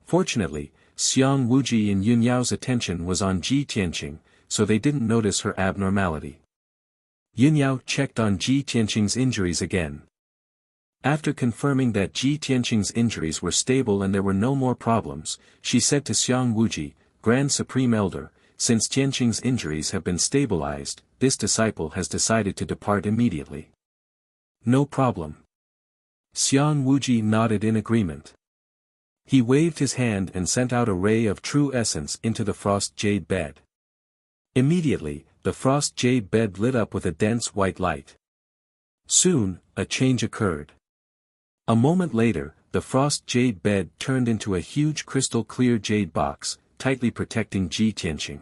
Fortunately, Xiang Wuji and Yunyao's attention was on Ji Tianqing, so they didn't notice her abnormality. Yunyao checked on Ji Tianqing's injuries again. After confirming that Ji Tianqing's injuries were stable and there were no more problems, she said to Xiang Wuji, Grand Supreme Elder, since Tianqing's injuries have been stabilized, this disciple has decided to depart immediately. No problem. Xiang Wuji nodded in agreement. He waved his hand and sent out a ray of true essence into the frost jade bed. Immediately, the frost jade bed lit up with a dense white light. Soon, a change occurred. A moment later, the frost jade bed turned into a huge crystal clear jade box, tightly protecting Ji Tianqing.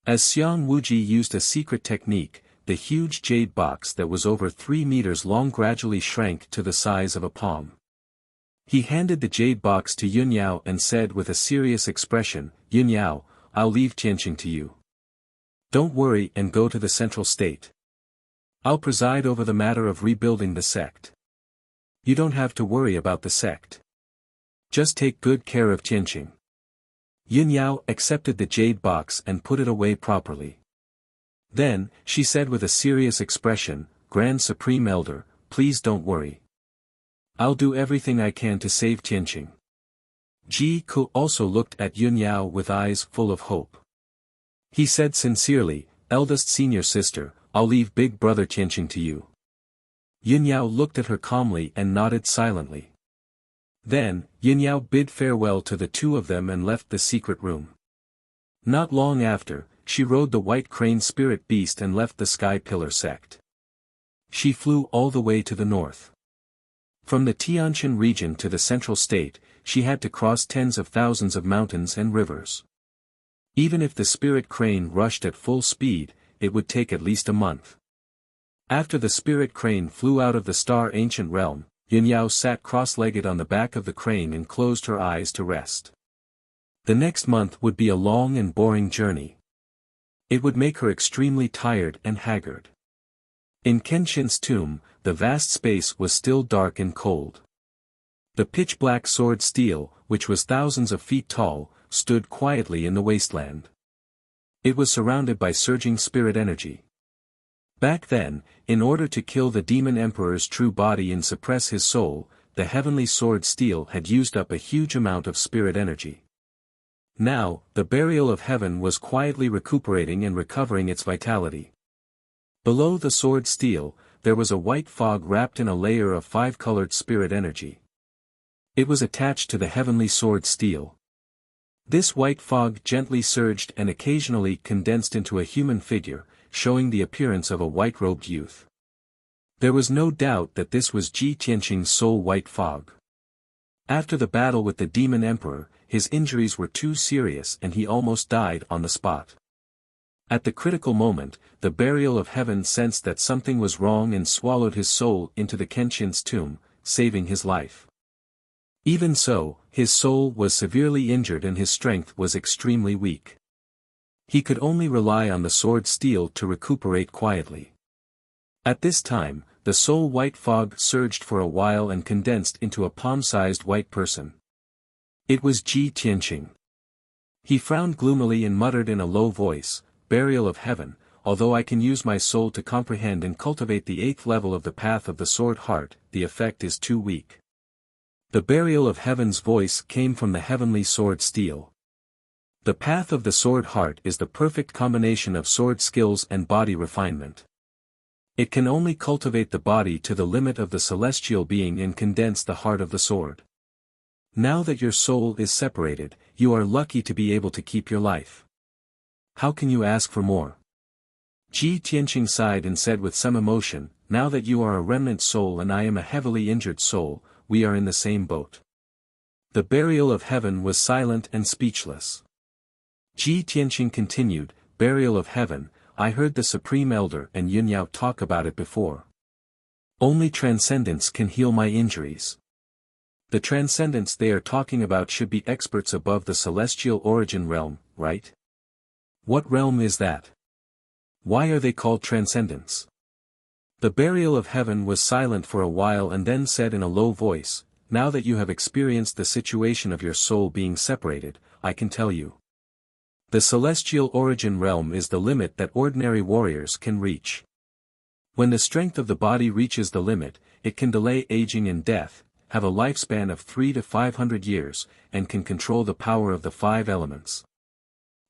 As Xiang Wuji used a secret technique, the huge jade box that was over 3 meters long gradually shrank to the size of a palm. He handed the jade box to Yun Yao and said with a serious expression, "Yun Yao, I'll leave Tianqing to you. Don't worry and go to the central state. I'll preside over the matter of rebuilding the sect. You don't have to worry about the sect. Just take good care of Tianqing." Yun Yao accepted the jade box and put it away properly. Then, she said with a serious expression, "Grand Supreme Elder, please don't worry. I'll do everything I can to save Tianqing." Ji Ku also looked at Yun Yao with eyes full of hope. He said sincerely, "Eldest senior sister, I'll leave big brother Tianqing to you." Yun Yao looked at her calmly and nodded silently. Then, Yun Yao bid farewell to the two of them and left the secret room. Not long after, she rode the white crane spirit beast and left the Sky Pillar sect. She flew all the way to the north. From the Tianjin region to the central state, she had to cross tens of thousands of mountains and rivers. Even if the spirit crane rushed at full speed, it would take at least a month. After the spirit crane flew out of the star ancient realm, Yun Yao sat cross-legged on the back of the crane and closed her eyes to rest. The next month would be a long and boring journey. It would make her extremely tired and haggard. In Kenshin's tomb, the vast space was still dark and cold. The pitch-black sword steel, which was thousands of feet tall, stood quietly in the wasteland. It was surrounded by surging spirit energy. Back then, in order to kill the demon emperor's true body and suppress his soul, the heavenly sword steel had used up a huge amount of spirit energy. Now, the burial of heaven was quietly recuperating and recovering its vitality. Below the sword steel, there was a white fog wrapped in a layer of 5-colored spirit energy. It was attached to the heavenly sword steel. This white fog gently surged and occasionally condensed into a human figure, showing the appearance of a white-robed youth. There was no doubt that this was Ji Tianqing's soul white fog. After the battle with the demon emperor, his injuries were too serious and he almost died on the spot. At the critical moment, the burial of heaven sensed that something was wrong and swallowed his soul into the Kenshin's tomb, saving his life. Even so, his soul was severely injured and his strength was extremely weak. He could only rely on the sword steel to recuperate quietly. At this time, the soul white fog surged for a while and condensed into a palm-sized white person. It was Ji Tianqing. He frowned gloomily and muttered in a low voice, "Burial of heaven, although I can use my soul to comprehend and cultivate the 8th level of the path of the sword heart, the effect is too weak." The burial of heaven's voice came from the heavenly sword steel. The path of the sword heart is the perfect combination of sword skills and body refinement. It can only cultivate the body to the limit of the celestial being and condense the heart of the sword. Now that your soul is separated, you are lucky to be able to keep your life. How can you ask for more? Ji Tianqing sighed and said with some emotion, "Now that you are a remnant soul and I am a heavily injured soul, we are in the same boat." The burial of heaven was silent and speechless. Ji Tianqing continued, "Burial of heaven, I heard the Supreme Elder and Yun Yao talk about it before. Only transcendence can heal my injuries. The transcendence they are talking about should be experts above the celestial origin realm, right? What realm is that? Why are they called transcendents?" The burial of heaven was silent for a while and then said in a low voice, "Now that you have experienced the situation of your soul being separated, I can tell you. The celestial origin realm is the limit that ordinary warriors can reach. When the strength of the body reaches the limit, it can delay aging and death, have a lifespan of 300 to 500 years, and can control the power of the 5 elements.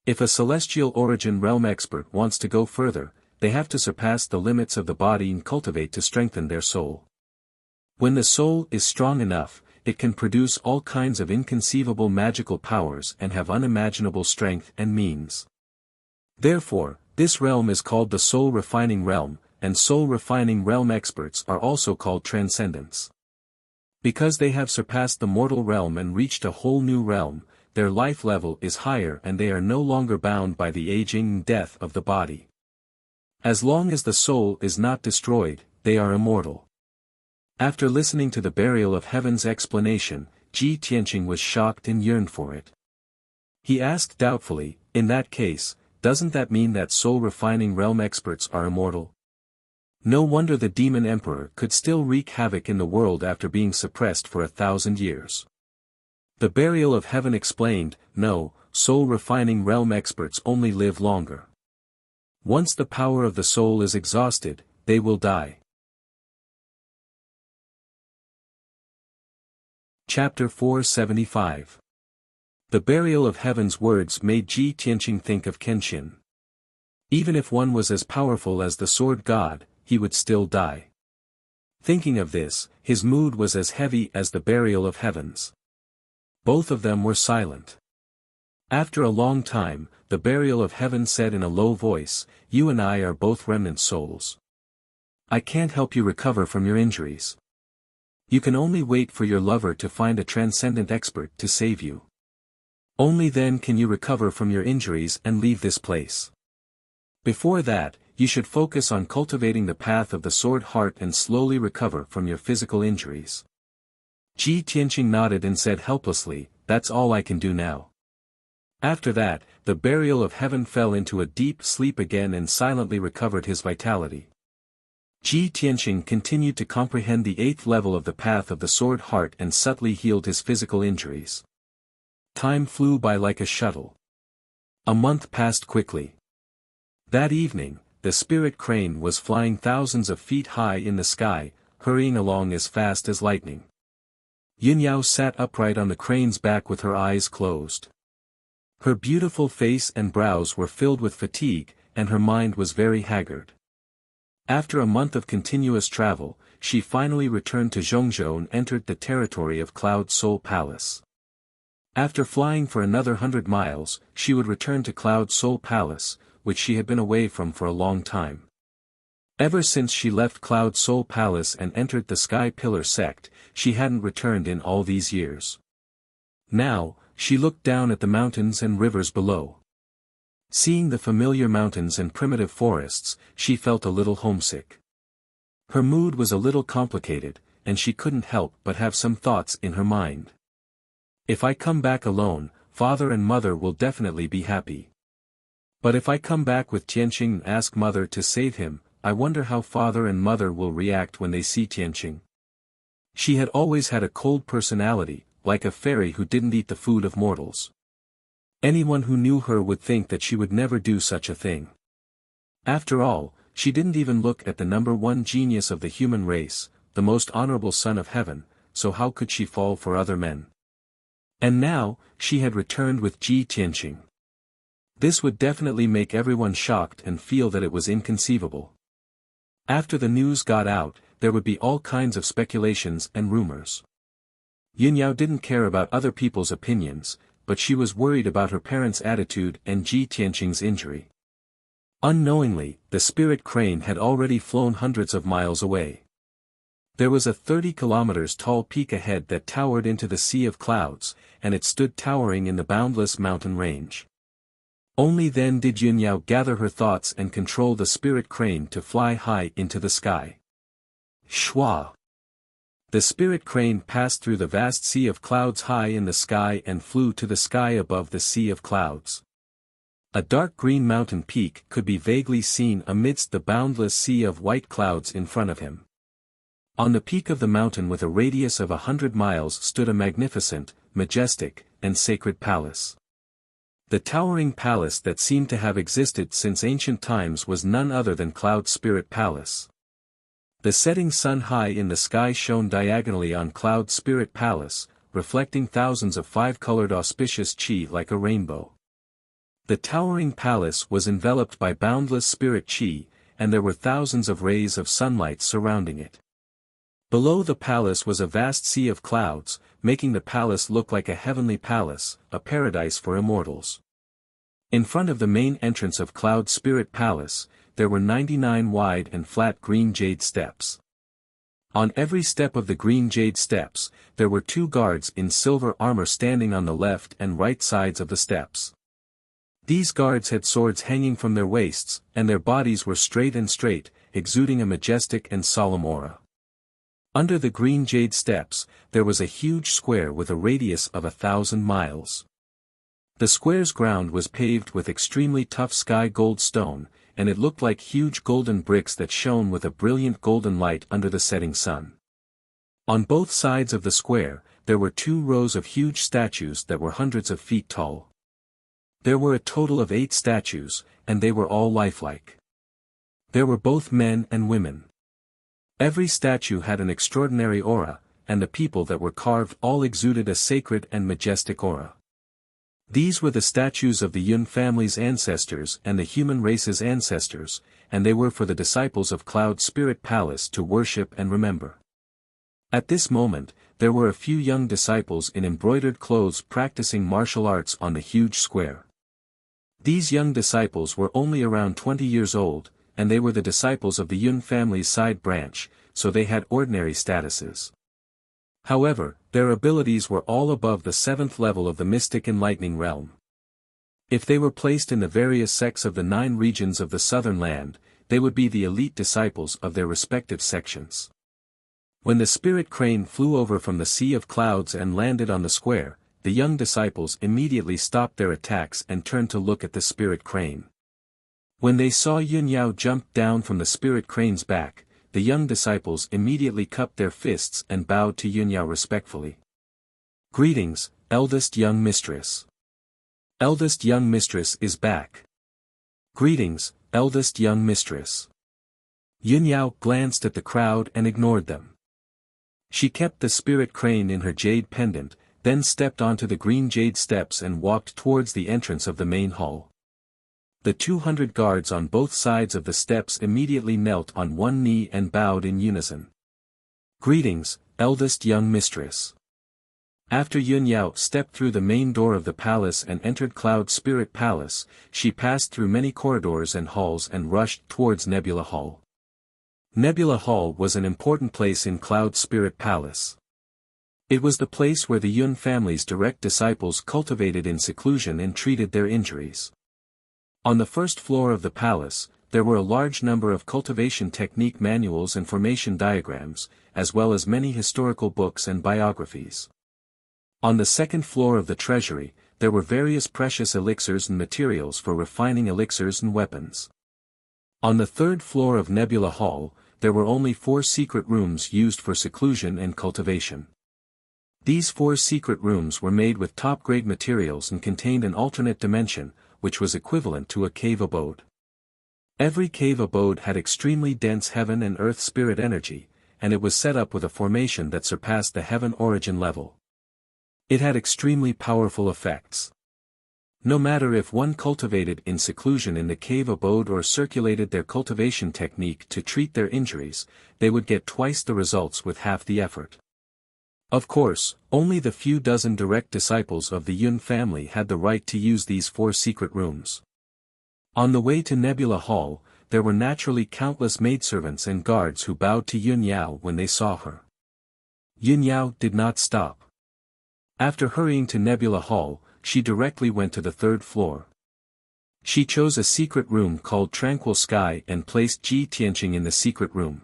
If a celestial origin realm expert wants to go further, they have to surpass the limits of the body and cultivate to strengthen their soul. When the soul is strong enough, it can produce all kinds of inconceivable magical powers and have unimaginable strength and means. Therefore, this realm is called the soul refining realm, and soul refining realm experts are also called transcendents. Because they have surpassed the mortal realm and reached a whole new realm, their life level is higher and they are no longer bound by the aging and death of the body. As long as the soul is not destroyed, they are immortal. After listening to the burial of heaven's explanation, Ji Tianqing was shocked and yearned for it. He asked doubtfully, in that case, doesn't that mean that soul-refining realm experts are immortal? No wonder the demon emperor could still wreak havoc in the world after being suppressed for 1,000 years. The burial of heaven explained, no, soul-refining realm experts only live longer. Once the power of the soul is exhausted, they will die. Chapter 475. The burial of heaven's words made Ji Tianqing think of Kenshin. Even if one was as powerful as the sword god, he would still die. Thinking of this, his mood was as heavy as the burial of heavens. Both of them were silent. After a long time, the burial of heaven said in a low voice, "You and I are both remnant souls. I can't help you recover from your injuries. You can only wait for your lover to find a transcendent expert to save you. Only then can you recover from your injuries and leave this place. Before that, you should focus on cultivating the path of the sword heart and slowly recover from your physical injuries." Ji Tianqing nodded and said helplessly, "That's all I can do now." After that, the burial of heaven fell into a deep sleep again and silently recovered his vitality. Ji Tianqing continued to comprehend the 8th level of the path of the sword heart and subtly healed his physical injuries. Time flew by like a shuttle. A month passed quickly. That evening, the spirit crane was flying thousands of feet high in the sky, hurrying along as fast as lightning. Yunyao sat upright on the crane's back with her eyes closed. Her beautiful face and brows were filled with fatigue, and her mind was very haggard. After a month of continuous travel, she finally returned to Zhongzhou and entered the territory of Cloud Soul Palace. After flying for another 100 miles, she would return to Cloud Soul Palace, which she had been away from for a long time. Ever since she left Cloud Soul Palace and entered the Sky Pillar sect, she hadn't returned in all these years. Now, she looked down at the mountains and rivers below. Seeing the familiar mountains and primitive forests, she felt a little homesick. Her mood was a little complicated, and she couldn't help but have some thoughts in her mind. If I come back alone, father and mother will definitely be happy. But if I come back with Tianqing and ask mother to save him, I wonder how father and mother will react when they see Tianqing. She had always had a cold personality, like a fairy who didn't eat the food of mortals. Anyone who knew her would think that she would never do such a thing. After all, she didn't even look at the number one genius of the human race, the most honorable son of heaven, so how could she fall for other men? And now, she had returned with Ji Tianqing. This would definitely make everyone shocked and feel that it was inconceivable. After the news got out, there would be all kinds of speculations and rumors. Yunyao didn't care about other people's opinions, but she was worried about her parents' attitude and Ji Tianqing's injury. Unknowingly, the spirit crane had already flown hundreds of miles away. There was a 30 kilometers tall peak ahead that towered into the sea of clouds, and it stood towering in the boundless mountain range. Only then did Yunyao gather her thoughts and control the spirit crane to fly high into the sky. Shwa! The spirit crane passed through the vast sea of clouds high in the sky and flew to the sky above the sea of clouds. A dark green mountain peak could be vaguely seen amidst the boundless sea of white clouds in front of him. On the peak of the mountain with a radius of 100 miles stood a magnificent, majestic, and sacred palace. The towering palace that seemed to have existed since ancient times was none other than Cloud Spirit Palace. The setting sun high in the sky shone diagonally on Cloud Spirit Palace, reflecting thousands of five-colored auspicious chi like a rainbow. The towering palace was enveloped by boundless spirit chi, and there were thousands of rays of sunlight surrounding it. Below the palace was a vast sea of clouds, making the palace look like a heavenly palace, a paradise for immortals. In front of the main entrance of Cloud Spirit Palace, there were 99 wide and flat green jade steps. On every step of the green jade steps, there were 2 guards in silver armor standing on the left and right sides of the steps. These guards had swords hanging from their waists, and their bodies were straight, exuding a majestic and solemn aura. Under the green jade steps, there was a huge square with a radius of 1,000 miles. The square's ground was paved with extremely tough sky gold stone, and it looked like huge golden bricks that shone with a brilliant golden light under the setting sun. On both sides of the square, there were 2 rows of huge statues that were hundreds of feet tall. There were a total of 8 statues, and they were all lifelike. There were both men and women. Every statue had an extraordinary aura, and the people that were carved all exuded a sacred and majestic aura. These were the statues of the Yun family's ancestors and the human race's ancestors, and they were for the disciples of Cloud Spirit Palace to worship and remember. At this moment, there were a few young disciples in embroidered clothes practicing martial arts on the huge square. These young disciples were only around 20 years old, and they were the disciples of the Yun family's side branch, so they had ordinary statuses. However, their abilities were all above the 7th level of the mystic enlightening realm. If they were placed in the various sects of the 9 regions of the southern land, they would be the elite disciples of their respective sections. When the spirit crane flew over from the sea of clouds and landed on the square, the young disciples immediately stopped their attacks and turned to look at the spirit crane. When they saw Yun Yao jump down from the spirit crane's back, the young disciples immediately cupped their fists and bowed to Yun Yao respectfully. "Greetings, eldest young mistress. Eldest young mistress is back. Greetings, eldest young mistress." Yun Yao glanced at the crowd and ignored them. She kept the spirit crane in her jade pendant, then stepped onto the green jade steps and walked towards the entrance of the main hall. The 200 guards on both sides of the steps immediately knelt on one knee and bowed in unison. "Greetings, eldest young mistress." After Yun Yao stepped through the main door of the palace and entered Cloud Spirit Palace, she passed through many corridors and halls and rushed towards Nebula Hall. Nebula Hall was an important place in Cloud Spirit Palace. It was the place where the Yun family's direct disciples cultivated in seclusion and treated their injuries. On the first floor of the palace, there were a large number of cultivation technique manuals and formation diagrams, as well as many historical books and biographies. On the second floor of the treasury, there were various precious elixirs and materials for refining elixirs and weapons. On the third floor of Nebula Hall, there were only 4 secret rooms used for seclusion and cultivation. These 4 secret rooms were made with top-grade materials and contained an alternate dimension, which was equivalent to a cave abode. Every cave abode had extremely dense heaven and earth spirit energy, and it was set up with a formation that surpassed the heaven origin level. It had extremely powerful effects. No matter if one cultivated in seclusion in the cave abode or circulated their cultivation technique to treat their injuries, they would get twice the results with half the effort. Of course, only the few dozen direct disciples of the Yun family had the right to use these 4 secret rooms. On the way to Nebula Hall, there were naturally countless maidservants and guards who bowed to Yun Yao when they saw her. Yun Yao did not stop. After hurrying to Nebula Hall, she directly went to the 3rd floor. She chose a secret room called Tranquil Sky and placed Ji Tianqing in the secret room.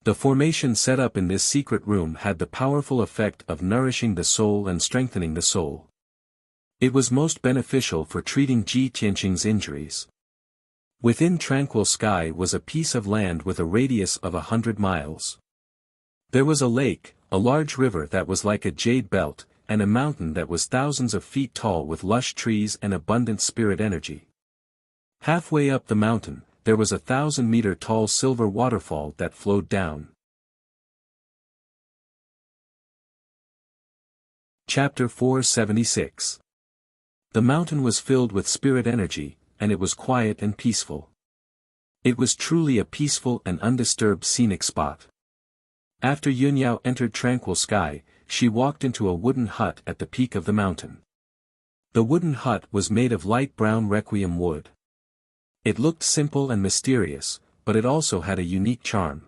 The formation set up in this secret room had the powerful effect of nourishing the soul and strengthening the soul. It was most beneficial for treating Ji Tianqing's injuries. Within Tranquil Sky was a piece of land with a radius of 100 miles. There was a lake, a large river that was like a jade belt, and a mountain that was thousands of feet tall with lush trees and abundant spirit energy. Halfway up the mountain, there was a 1,000-meter tall silver waterfall that flowed down. Chapter 476. The mountain was filled with spirit energy, and it was quiet and peaceful. It was truly a peaceful and undisturbed scenic spot. After Yun Yao entered Tranquil Sky, she walked into a wooden hut at the peak of the mountain. The wooden hut was made of light brown requiem wood. It looked simple and mysterious, but it also had a unique charm.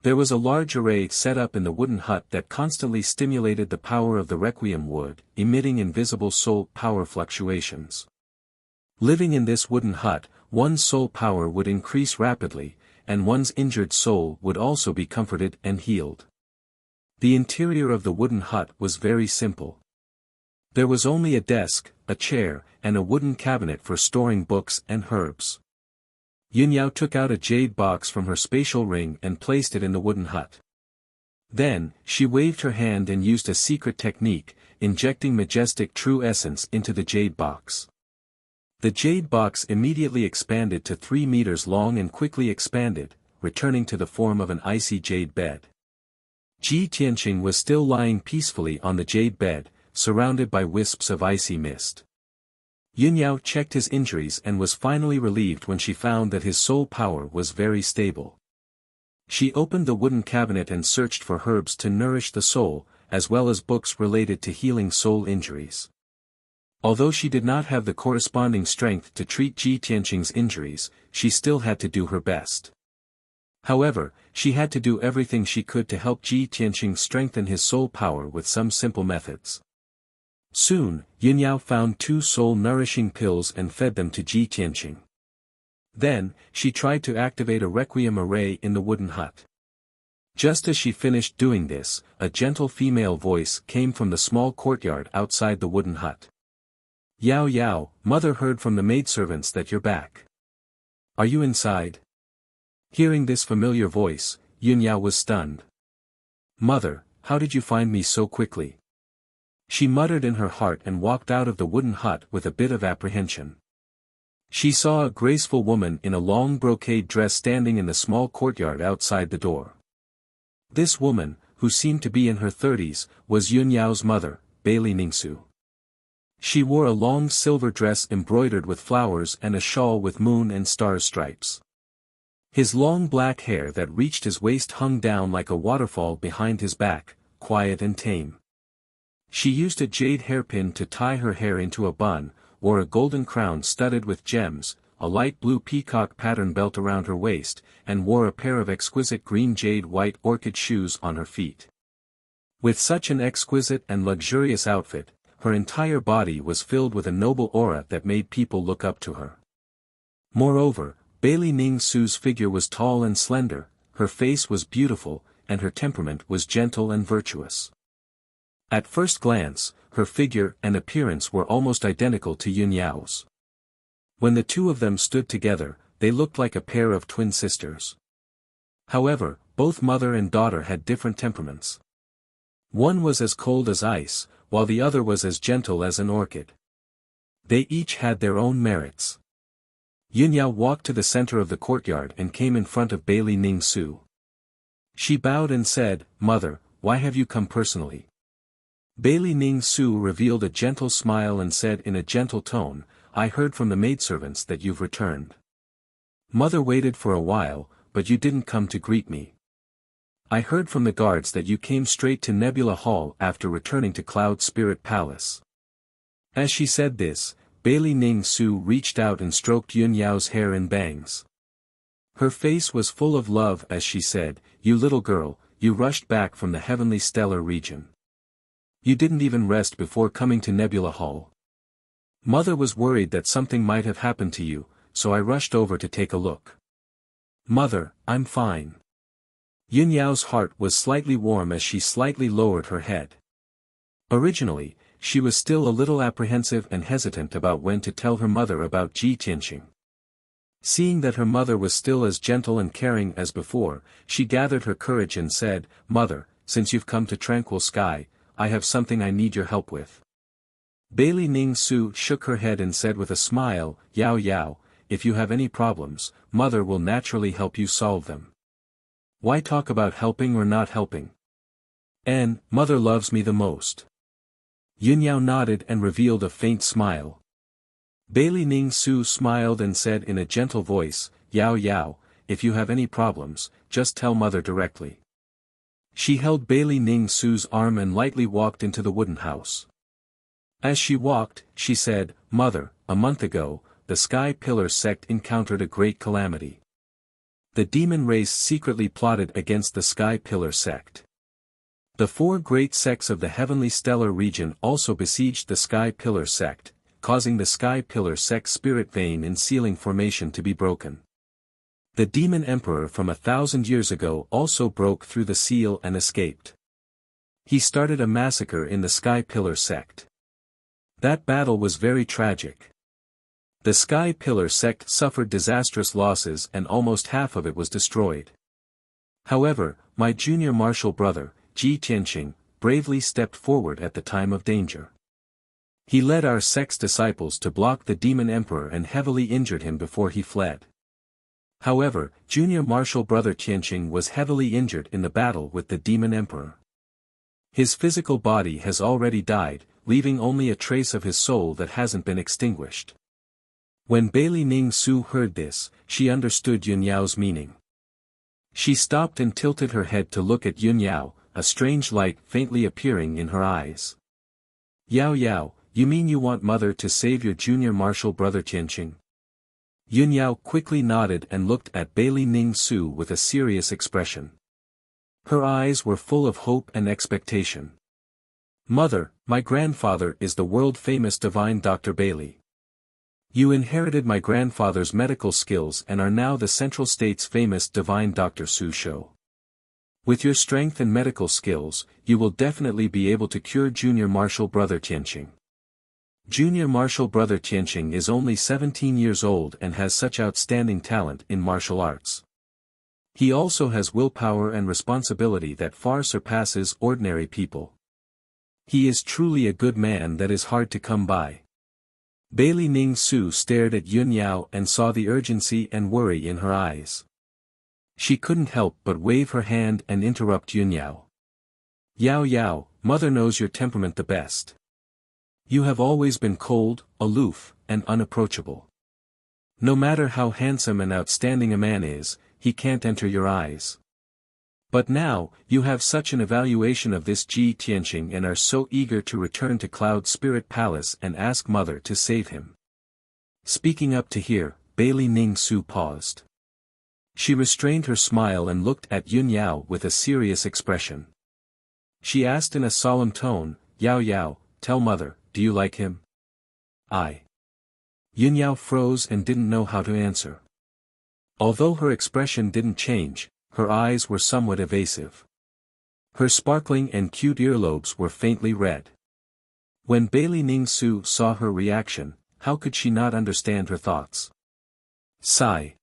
There was a large array set up in the wooden hut that constantly stimulated the power of the requiem wood, emitting invisible soul power fluctuations. Living in this wooden hut, one's soul power would increase rapidly, and one's injured soul would also be comforted and healed. The interior of the wooden hut was very simple. There was only a desk, a chair, and a wooden cabinet for storing books and herbs. Yunyao took out a jade box from her spatial ring and placed it in the wooden hut. Then, she waved her hand and used a secret technique, injecting majestic true essence into the jade box. The jade box immediately expanded to 3 meters long and quickly expanded, returning to the form of an icy jade bed. Ji Tianqing was still lying peacefully on the jade bed, surrounded by wisps of icy mist. Yunyao checked his injuries and was finally relieved when she found that his soul power was very stable. She opened the wooden cabinet and searched for herbs to nourish the soul, as well as books related to healing soul injuries. Although she did not have the corresponding strength to treat Ji Tianqing's injuries, she still had to do her best. However, she had to do everything she could to help Ji Tianqing strengthen his soul power with some simple methods. Soon, Yunyao found 2 soul-nourishing pills and fed them to Ji Tianqing. Then, she tried to activate a requiem array in the wooden hut. Just as she finished doing this, a gentle female voice came from the small courtyard outside the wooden hut. "Yao Yao, mother heard from the maidservants that you're back. Are you inside?" Hearing this familiar voice, Yunyao was stunned. "Mother, how did you find me so quickly?" She muttered in her heart and walked out of the wooden hut with a bit of apprehension. She saw a graceful woman in a long brocade dress standing in the small courtyard outside the door. This woman, who seemed to be in her 30s, was Yunyao's mother, Bailey Ningsu. She wore a long silver dress embroidered with flowers and a shawl with moon and stars stripes. His long black hair that reached his waist hung down like a waterfall behind his back, quiet and tame. She used a jade hairpin to tie her hair into a bun, wore a golden crown studded with gems, a light blue peacock pattern belt around her waist, and wore a pair of exquisite green jade white orchid shoes on her feet. With such an exquisite and luxurious outfit, her entire body was filled with a noble aura that made people look up to her. Moreover, Bailey Ningsu's figure was tall and slender, her face was beautiful, and her temperament was gentle and virtuous. At first glance, her figure and appearance were almost identical to Yunyao's. When the two of them stood together, they looked like a pair of twin sisters. However, both mother and daughter had different temperaments. One was as cold as ice, while the other was as gentle as an orchid. They each had their own merits. Yunyao walked to the center of the courtyard and came in front of Bailey Ningsu. She bowed and said, "Mother, why have you come personally?" Bailey Ningsu revealed a gentle smile and said in a gentle tone, "I heard from the maidservants that you've returned. Mother waited for a while, but you didn't come to greet me. I heard from the guards that you came straight to Nebula Hall after returning to Cloud Spirit Palace." As she said this, Bailey Ningsu reached out and stroked Yunyao's hair and bangs. Her face was full of love as she said, "You little girl, you rushed back from the heavenly stellar region. You didn't even rest before coming to Nebula Hall. Mother was worried that something might have happened to you, so I rushed over to take a look. Mother, I'm fine." Yunyao's heart was slightly warm as she slightly lowered her head. Originally, she was still a little apprehensive and hesitant about when to tell her mother about Ji Tianqing. Seeing that her mother was still as gentle and caring as before, she gathered her courage and said, "Mother, since you've come to Tranquil Sky, I have something I need your help with." Bailey Ningsu shook her head and said with a smile, "Yao Yao, if you have any problems, Mother will naturally help you solve them. Why talk about helping or not helping? And, Mother loves me the most." Yunyao nodded and revealed a faint smile. Bailey Ningsu smiled and said in a gentle voice, "Yao Yao, if you have any problems, just tell Mother directly." She held Bailey Ningsu's arm and lightly walked into the wooden house. As she walked, she said, "Mother, a month ago, the Sky Pillar sect encountered a great calamity. The demon race secretly plotted against the Sky Pillar sect. The four great sects of the heavenly stellar region also besieged the Sky Pillar sect, causing the Sky Pillar sect's spirit vein and sealing formation to be broken. The demon emperor from 1,000 years ago also broke through the seal and escaped. He started a massacre in the Sky Pillar sect. That battle was very tragic. The Sky Pillar sect suffered disastrous losses and almost half of it was destroyed. However, my junior martial brother, Ji Tianqing, bravely stepped forward at the time of danger. He led our sect's disciples to block the demon emperor and heavily injured him before he fled. However, junior martial brother Tianqing was heavily injured in the battle with the demon emperor. His physical body has already died, leaving only a trace of his soul that hasn't been extinguished. When Bailey Ning Su heard this, she understood Yun Yao's meaning. She stopped and tilted her head to look at Yun Yao, a strange light faintly appearing in her eyes. Yao Yao, you mean you want mother to save your junior martial brother Tianqing? Yun Yao quickly nodded and looked at Bailey Ning Su with a serious expression. Her eyes were full of hope and expectation. Mother, my grandfather is the world-famous divine Dr. Bailey. You inherited my grandfather's medical skills and are now the Central State's famous divine Dr. Su Shou. With your strength and medical skills, you will definitely be able to cure junior martial brother Tianqing. Junior martial brother Tianqing is only 17 years old and has such outstanding talent in martial arts. He also has willpower and responsibility that far surpasses ordinary people. He is truly a good man that is hard to come by. Bailey Ning Su stared at Yun Yao and saw the urgency and worry in her eyes. She couldn't help but wave her hand and interrupt Yun Yao. Yao Yao, mother knows your temperament the best. You have always been cold, aloof, and unapproachable. No matter how handsome and outstanding a man is, he can't enter your eyes. But now, you have such an evaluation of this Ji Tianqing and are so eager to return to Cloud Spirit Palace and ask mother to save him. Speaking up to here, Bailey Ning Su paused. She restrained her smile and looked at Yun Yao with a serious expression. She asked in a solemn tone, Yao Yao, tell mother, do you like him? Yun Yao froze and didn't know how to answer. Although her expression didn't change, her eyes were somewhat evasive. Her sparkling and cute earlobes were faintly red. When Bailey Ning Su saw her reaction, how could she not understand her thoughts? Sigh.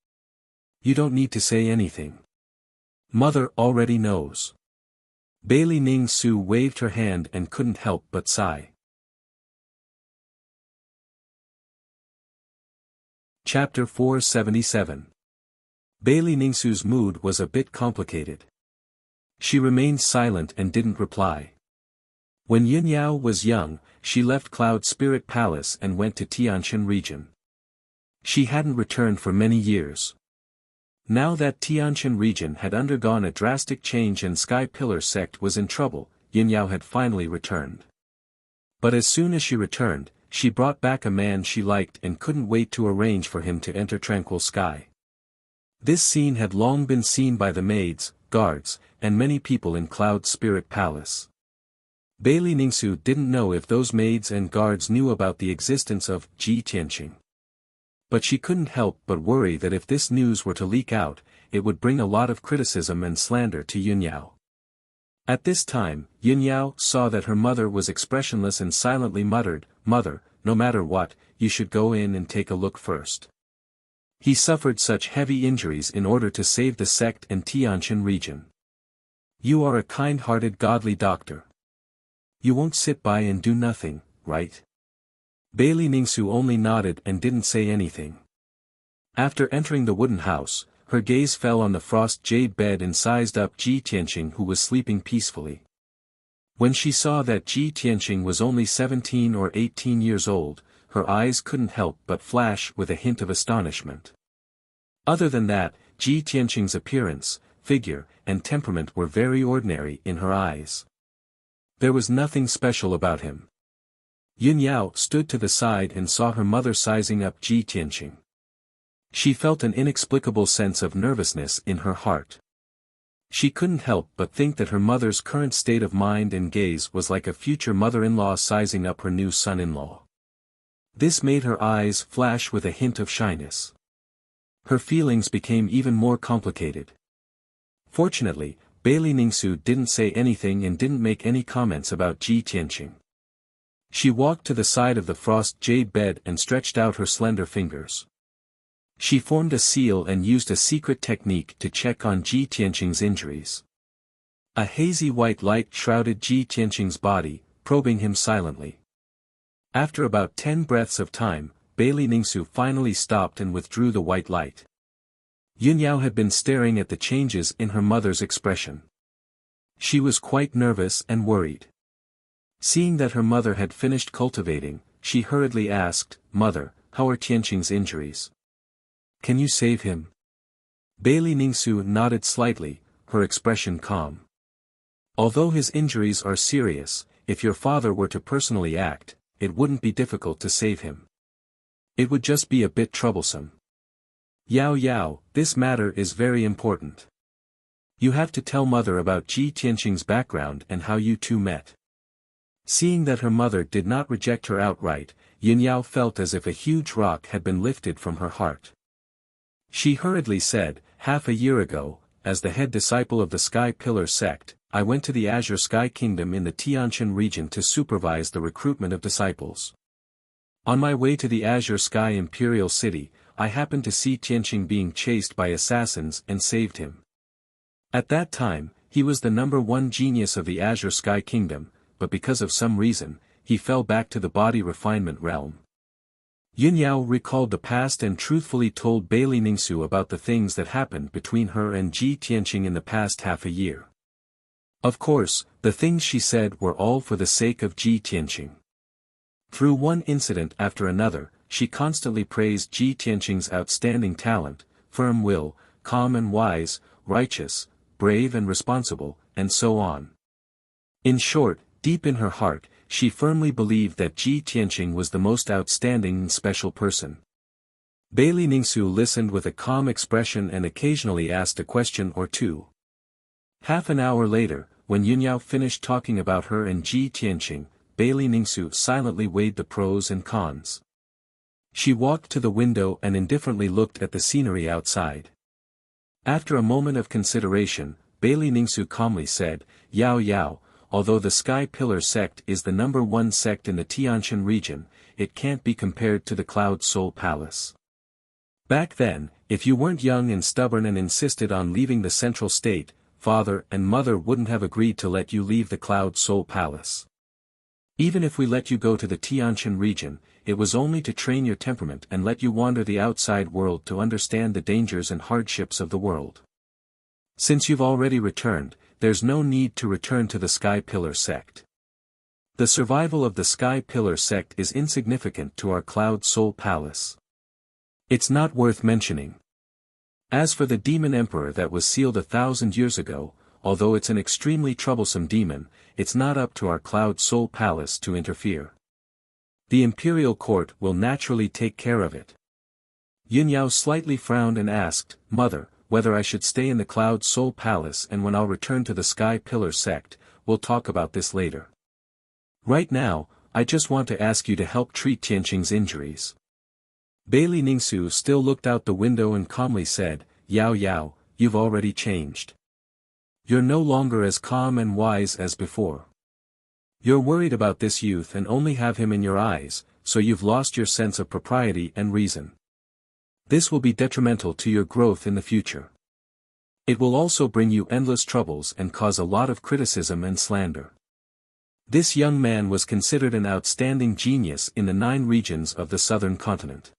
You don't need to say anything. Mother already knows. Bailey Ning Su waved her hand and couldn't help but sigh. Chapter 477. Bailey Ningsu's mood was a bit complicated. She remained silent and didn't reply. When Yun Yao was young, she left Cloud Spirit Palace and went to Tianjin region. She hadn't returned for many years. Now that Tianjin region had undergone a drastic change and Sky Pillar sect was in trouble, Yun Yao had finally returned. But as soon as she returned, she brought back a man she liked and couldn't wait to arrange for him to enter Tranquil Sky. This scene had long been seen by the maids, guards, and many people in Cloud Spirit Palace. Bailey Ningsu didn't know if those maids and guards knew about the existence of Ji Tianqing. But she couldn't help but worry that if this news were to leak out, it would bring a lot of criticism and slander to Yun Yao. At this time, Yun Yao saw that her mother was expressionless and silently muttered, Mother, no matter what, you should go in and take a look first. He suffered such heavy injuries in order to save the sect and Tianjin region. You are a kind-hearted godly doctor. You won't sit by and do nothing, right? Bailey Ningsu only nodded and didn't say anything. After entering the wooden house, her gaze fell on the frost jade bed and sized up Ji Tianqing who was sleeping peacefully. When she saw that Ji Tianqing was only 17 or 18 years old, her eyes couldn't help but flash with a hint of astonishment. Other than that, Ji Tianqing's appearance, figure, and temperament were very ordinary in her eyes. There was nothing special about him. Yun Yao stood to the side and saw her mother sizing up Ji Tianqing. She felt an inexplicable sense of nervousness in her heart. She couldn't help but think that her mother's current state of mind and gaze was like a future mother-in-law sizing up her new son-in-law. This made her eyes flash with a hint of shyness. Her feelings became even more complicated. Fortunately, Bailey Ningsu didn't say anything and didn't make any comments about Ji Tianqing. She walked to the side of the frost jade bed and stretched out her slender fingers. She formed a seal and used a secret technique to check on Ji Tianqing's injuries. A hazy white light shrouded Ji Tianqing's body, probing him silently. After about 10 breaths of time, Bailey Ningsu finally stopped and withdrew the white light. Yunyao had been staring at the changes in her mother's expression. She was quite nervous and worried. Seeing that her mother had finished cultivating, she hurriedly asked, "Mother, how are Tianqing's injuries? Can you save him?" Bailey Ningsu nodded slightly, her expression calm. "Although his injuries are serious, if your father were to personally act, it wouldn't be difficult to save him. It would just be a bit troublesome. Yao Yao, this matter is very important. You have to tell mother about Ji Tianqing's background and how you two met." Seeing that her mother did not reject her outright, Yunyao felt as if a huge rock had been lifted from her heart. She hurriedly said, "Half a year ago, as the head disciple of the Sky Pillar sect, I went to the Azure Sky Kingdom in the Tianshan region to supervise the recruitment of disciples. On my way to the Azure Sky Imperial City, I happened to see Tianqing being chased by assassins and saved him. At that time, he was the #1 genius of the Azure Sky Kingdom, but because of some reason, he fell back to the body refinement realm." Yunyao recalled the past and truthfully told Bailey Ningsu about the things that happened between her and Ji Tianqing in the past half a year. Of course, the things she said were all for the sake of Ji Tianqing. Through one incident after another, she constantly praised Ji Tianqing's outstanding talent, firm will, calm and wise, righteous, brave and responsible, and so on. In short, deep in her heart, she firmly believed that Ji Tianqing was the most outstanding and special person. Bailey Ningsu listened with a calm expression and occasionally asked a question or two. Half an hour later, when Yunyao finished talking about her and Ji Tianqing, Bailey Ningsu silently weighed the pros and cons. She walked to the window and indifferently looked at the scenery outside. After a moment of consideration, Bailey Ningsu calmly said, "Yao Yao, although the Sky Pillar sect is the #1 sect in the Tianshan region, it can't be compared to the Cloud Soul Palace. Back then, if you weren't young and stubborn and insisted on leaving the central state, father and mother wouldn't have agreed to let you leave the Cloud Soul Palace. Even if we let you go to the Tianshan region, it was only to train your temperament and let you wander the outside world to understand the dangers and hardships of the world. Since you've already returned, there's no need to return to the Sky Pillar sect. The survival of the Sky Pillar sect is insignificant to our Cloud Soul Palace. It's not worth mentioning. As for the demon emperor that was sealed 1,000 years ago, although it's an extremely troublesome demon, it's not up to our Cloud Soul Palace to interfere. The imperial court will naturally take care of it." Yunyao slightly frowned and asked, "Mother, whether I should stay in the Cloud Soul Palace and when I'll return to the Sky Pillar sect, we'll talk about this later. Right now, I just want to ask you to help treat Tianqing's injuries." Bailey Ningsu still looked out the window and calmly said, "Yao Yao, you've already changed. You're no longer as calm and wise as before. You're worried about this youth and only have him in your eyes, so you've lost your sense of propriety and reason. This will be detrimental to your growth in the future. It will also bring you endless troubles and cause a lot of criticism and slander." This young man was considered an outstanding genius in the 9 regions of the southern continent.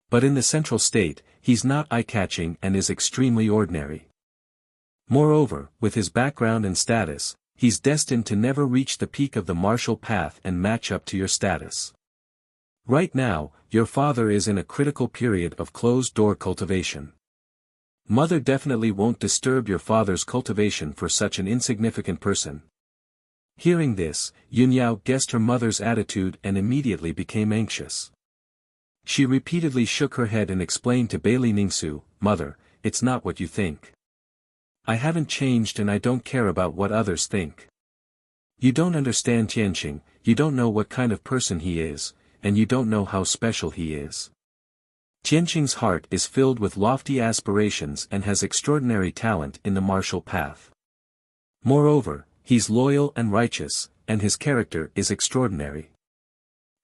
But in the central state, he's not eye-catching and is extremely ordinary. Moreover, with his background and status, he's destined to never reach the peak of the martial path and match up to your status. Right now, your father is in a critical period of closed-door cultivation. Mother definitely won't disturb your father's cultivation for such an insignificant person. Hearing this, Yunyao guessed her mother's attitude and immediately became anxious. She repeatedly shook her head and explained to Bailey Ningsu, "Mother, it's not what you think. I haven't changed and I don't care about what others think. You don't understand Tianqing, you don't know what kind of person he is, and you don't know how special he is. Tianqing's heart is filled with lofty aspirations and has extraordinary talent in the martial path. Moreover, he's loyal and righteous, and his character is extraordinary.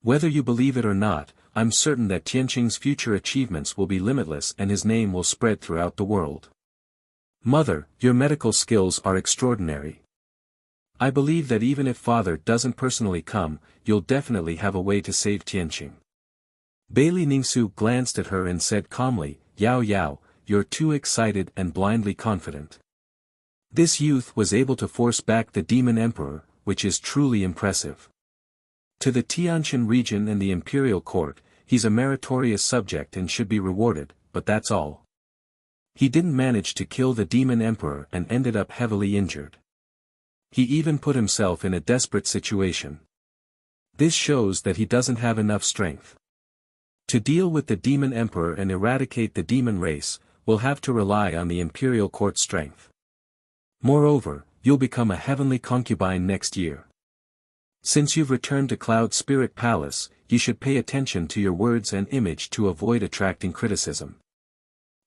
Whether you believe it or not, I'm certain that Tianqing's future achievements will be limitless and his name will spread throughout the world. Mother, your medical skills are extraordinary. I believe that even if father doesn't personally come, you'll definitely have a way to save Tianqing." Bailey Ningsu glanced at her and said calmly, "Yao Yao, you're too excited and blindly confident. This youth was able to force back the demon emperor, which is truly impressive. To the Tianjin region and the imperial court, he's a meritorious subject and should be rewarded, but that's all. He didn't manage to kill the demon emperor and ended up heavily injured. He even put himself in a desperate situation. This shows that he doesn't have enough strength. To deal with the demon emperor and eradicate the demon race, we'll have to rely on the imperial court strength. Moreover, you'll become a heavenly concubine next year. Since you've returned to Cloud Spirit Palace, you should pay attention to your words and image to avoid attracting criticism.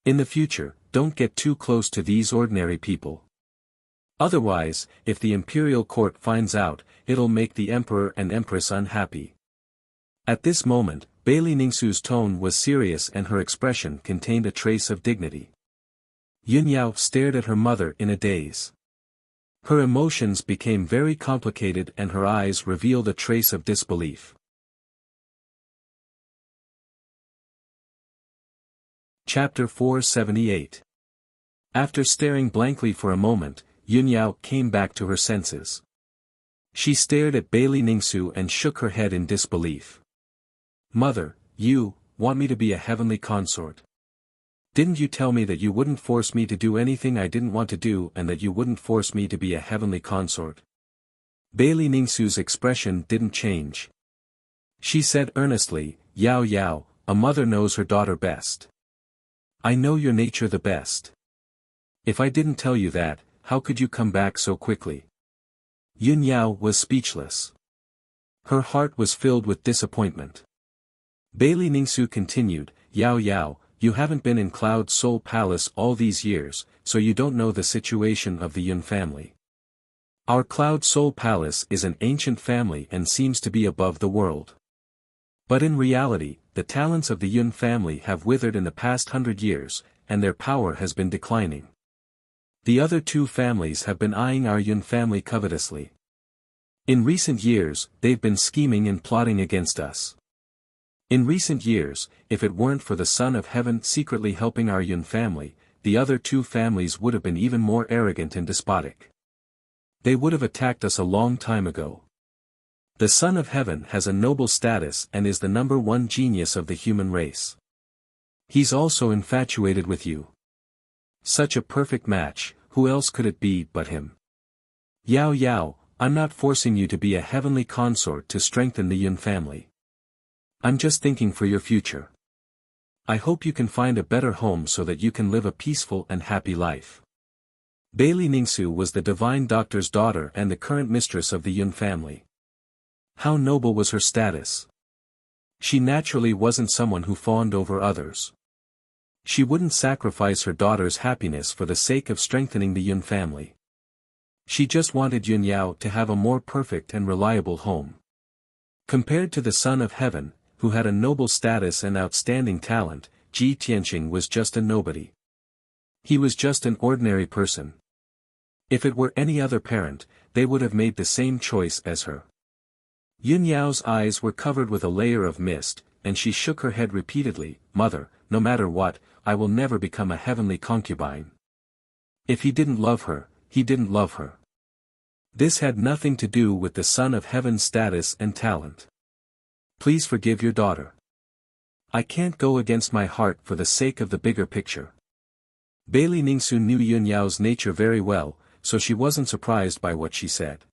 In the future, don't get too close to these ordinary people. Otherwise, if the imperial court finds out, it'll make the emperor and empress unhappy." At this moment, Bailey Ningsu's tone was serious and her expression contained a trace of dignity. Yun Yao stared at her mother in a daze. Her emotions became very complicated and her eyes revealed a trace of disbelief. Chapter 478. After staring blankly for a moment, Yun Yao came back to her senses. She stared at Bailey Ningsu and shook her head in disbelief. "Mother, you want me to be a heavenly consort? Didn't you tell me that you wouldn't force me to do anything I didn't want to do and that you wouldn't force me to be a heavenly consort?" Bailey Ningsu's expression didn't change. She said earnestly, "Yao Yao, a mother knows her daughter best. I know your nature the best. If I didn't tell you that, how could you come back so quickly?" Yun Yao was speechless. Her heart was filled with disappointment. Bailey Ningsu continued, "Yao Yao, you haven't been in Cloud Soul Palace all these years, so you don't know the situation of the Yun family. Our Cloud Soul Palace is an ancient family and seems to be above the world. But in reality, the talents of the Yun family have withered in the past 100 years, and their power has been declining. The other two families have been eyeing our Yun family covetously. In recent years, they've been scheming and plotting against us. In recent years, if it weren't for the Son of Heaven secretly helping our Yun family, the other two families would have been even more arrogant and despotic. They would have attacked us a long time ago. The Son of Heaven has a noble status and is the #1 genius of the human race. He's also infatuated with you. Such a perfect match, who else could it be but him? Yao Yao, I'm not forcing you to be a heavenly consort to strengthen the Yun family. I'm just thinking for your future. I hope you can find a better home so that you can live a peaceful and happy life." Bailey Ningsu was the divine doctor's daughter and the current mistress of the Yun family. How noble was her status! She naturally wasn't someone who fawned over others. She wouldn't sacrifice her daughter's happiness for the sake of strengthening the Yun family. She just wanted Yun Yao to have a more perfect and reliable home. Compared to the Son of Heaven, who had a noble status and outstanding talent, Ji Tianqing was just a nobody. He was just an ordinary person. If it were any other parent, they would have made the same choice as her. Yun Yao's eyes were covered with a layer of mist, and she shook her head repeatedly, "Mother, no matter what, I will never become a heavenly concubine." If he didn't love her, he didn't love her. This had nothing to do with the Son of Heaven's status and talent. Please forgive your daughter. I can't go against my heart for the sake of the bigger picture. Bailey Ningsu knew Yun Yao's nature very well, so she wasn't surprised by what she said.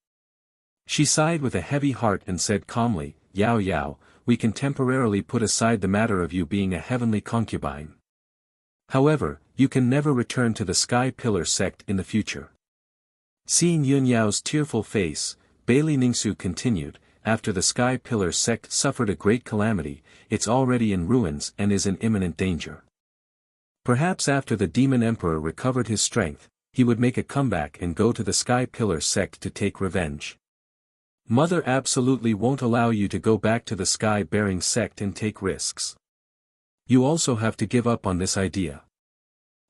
She sighed with a heavy heart and said calmly, "Yao Yao, we can temporarily put aside the matter of you being a heavenly concubine. However, you can never return to the Sky Pillar sect in the future. Seeing Yun Yao's tearful face, Bailey Ningsu continued, after the Sky Pillar sect suffered a great calamity, it's already in ruins and is in imminent danger. Perhaps after the Demon Emperor recovered his strength, he would make a comeback and go to the Sky Pillar sect to take revenge. Mother absolutely won't allow you to go back to the Sky-bearing sect and take risks. You also have to give up on this idea.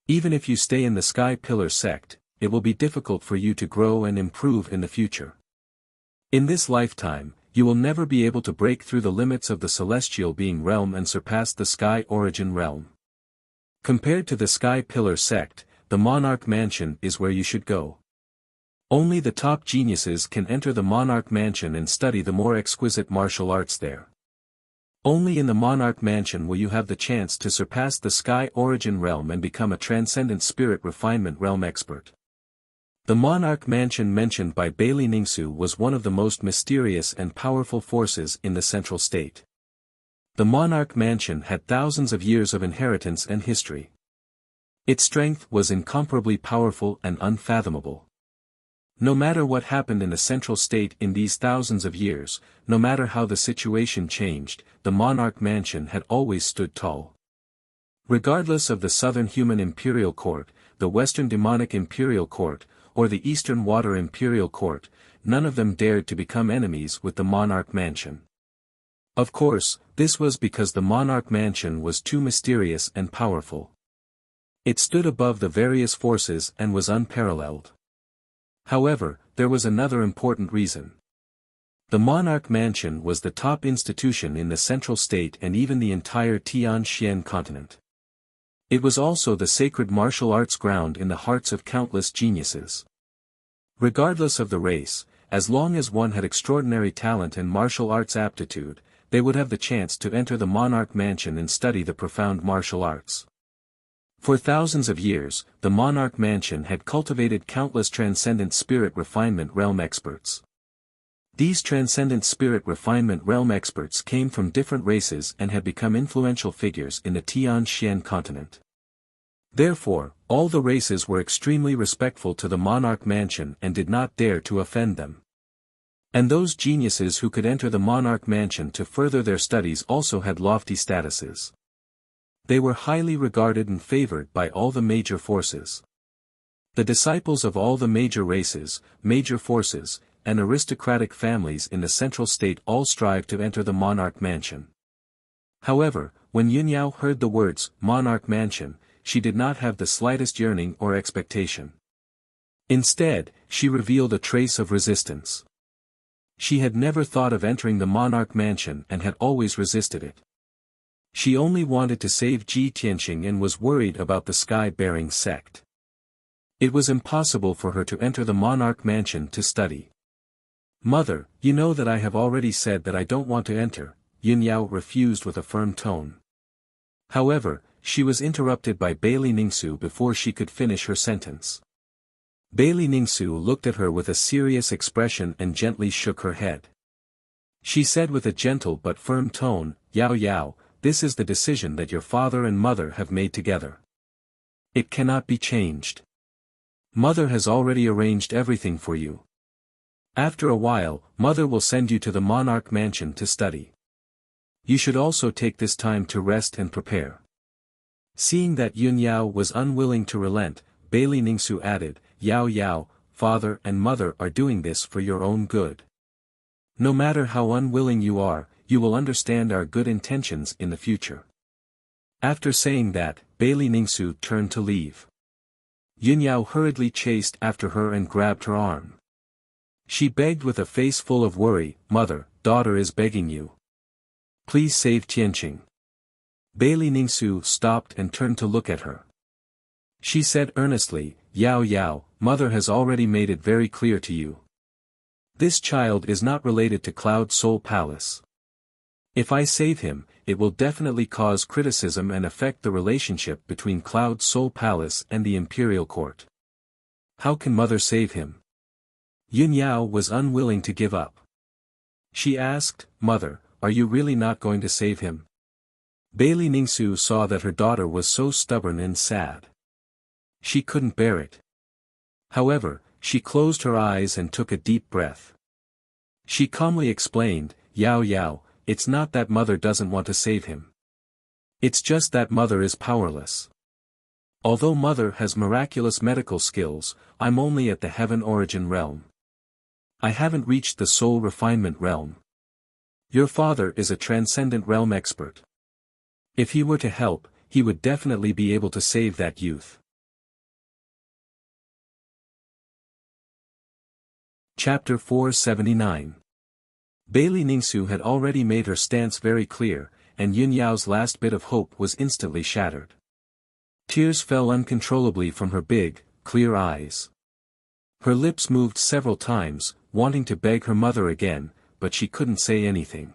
Even if you stay in the Sky Pillar sect, it will be difficult for you to grow and improve in the future. In this lifetime, you will never be able to break through the limits of the celestial being realm and surpass the Sky Origin realm. Compared to the Sky Pillar sect, the Monarch Mansion is where you should go. Only the top geniuses can enter the Monarch Mansion and study the more exquisite martial arts there. Only in the Monarch Mansion will you have the chance to surpass the Sky Origin realm and become a transcendent spirit refinement realm expert. The Monarch Mansion mentioned by Bailey Ningsu was one of the most mysterious and powerful forces in the Central State. The Monarch Mansion had thousands of years of inheritance and history. Its strength was incomparably powerful and unfathomable. No matter what happened in the Central State in these thousands of years, no matter how the situation changed, the Monarch Mansion had always stood tall. Regardless of the Southern Human Imperial Court, the Western Demonic Imperial Court, or the Eastern Water Imperial Court, none of them dared to become enemies with the Monarch Mansion. Of course, this was because the Monarch Mansion was too mysterious and powerful. It stood above the various forces and was unparalleled. However, there was another important reason. The Monarch Mansion was the top institution in the Central State and even the entire Tianxian continent. It was also the sacred martial arts ground in the hearts of countless geniuses. Regardless of the race, as long as one had extraordinary talent and martial arts aptitude, they would have the chance to enter the Monarch Mansion and study the profound martial arts. For thousands of years, the Monarch Mansion had cultivated countless transcendent spirit refinement realm experts. These transcendent spirit refinement realm experts came from different races and had become influential figures in the Tianxian continent. Therefore, all the races were extremely respectful to the Monarch Mansion and did not dare to offend them. And those geniuses who could enter the Monarch Mansion to further their studies also had lofty statuses. They were highly regarded and favored by all the major forces. The disciples of all the major races, major forces, and aristocratic families in the Central State all strive to enter the Monarch Mansion. However, when Yun Yao heard the words, Monarch Mansion, she did not have the slightest yearning or expectation. Instead, she revealed a trace of resistance. She had never thought of entering the Monarch Mansion and had always resisted it. She only wanted to save Ji Tianxing and was worried about the Sky-bearing sect. It was impossible for her to enter the Monarch Mansion to study. Mother, you know that I have already said that I don't want to enter, Yun Yao refused with a firm tone. However, she was interrupted by Bailey Ningsu before she could finish her sentence. Bailey Ningsu looked at her with a serious expression and gently shook her head. She said with a gentle but firm tone, Yao Yao, this is the decision that your father and mother have made together. It cannot be changed. Mother has already arranged everything for you. After a while, Mother will send you to the Monarch Mansion to study. You should also take this time to rest and prepare. Seeing that Yun Yao was unwilling to relent, Bailey Ningsu added, Yao Yao, father and mother are doing this for your own good. No matter how unwilling you are, you will understand our good intentions in the future. After saying that, Bailey Ningsu turned to leave. Yun Yao hurriedly chased after her and grabbed her arm. She begged with a face full of worry, Mother, daughter is begging you. Please save Tianqing. Bailey Ningsu stopped and turned to look at her. She said earnestly, Yao Yao, Mother has already made it very clear to you. This child is not related to Cloud Soul Palace. If I save him, it will definitely cause criticism and affect the relationship between Cloud Soul Palace and the Imperial Court. How can Mother save him? Yun Yao was unwilling to give up. She asked, Mother, are you really not going to save him? Bailey Ningsu saw that her daughter was so stubborn and sad. She couldn't bear it. However, she closed her eyes and took a deep breath. She calmly explained, Yao Yao, it's not that mother doesn't want to save him. It's just that mother is powerless. Although mother has miraculous medical skills, I'm only at the heaven origin realm. I haven't reached the soul refinement realm. Your father is a transcendent realm expert. If he were to help, he would definitely be able to save that youth. Chapter 479. Bailey Ningsu had already made her stance very clear, and Yun Yao's last bit of hope was instantly shattered. Tears fell uncontrollably from her big, clear eyes. Her lips moved several times, wanting to beg her mother again, but she couldn't say anything.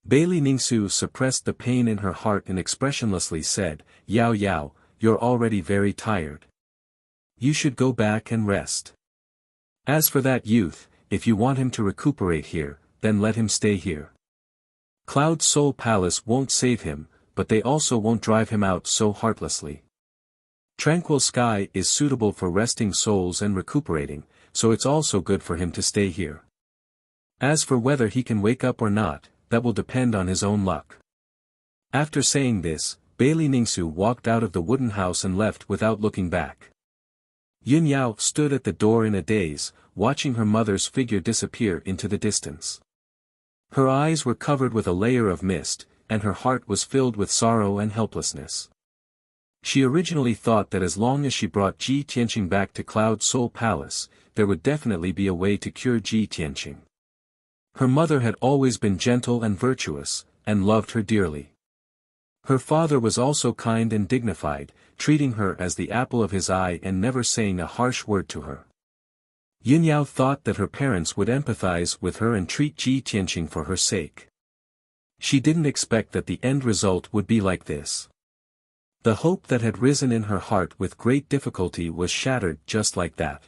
Bailey Ningsu suppressed the pain in her heart and expressionlessly said, Yao Yao, you're already very tired. You should go back and rest. As for that youth, if you want him to recuperate here, then let him stay here. Cloud Soul Palace won't save him, but they also won't drive him out so heartlessly. Tranquil Sky is suitable for resting souls and recuperating, so it's also good for him to stay here. As for whether he can wake up or not, that will depend on his own luck. After saying this, Bailey Ningsu walked out of the wooden house and left without looking back. Yun Yao stood at the door in a daze, watching her mother's figure disappear into the distance. Her eyes were covered with a layer of mist, and her heart was filled with sorrow and helplessness. She originally thought that as long as she brought Ji Tianqing back to Cloud Soul Palace, there would definitely be a way to cure Ji Tianqing. Her mother had always been gentle and virtuous, and loved her dearly. Her father was also kind and dignified, treating her as the apple of his eye and never saying a harsh word to her. Yun Yao thought that her parents would empathize with her and treat Ji Tianqing for her sake. She didn't expect that the end result would be like this. The hope that had risen in her heart with great difficulty was shattered just like that.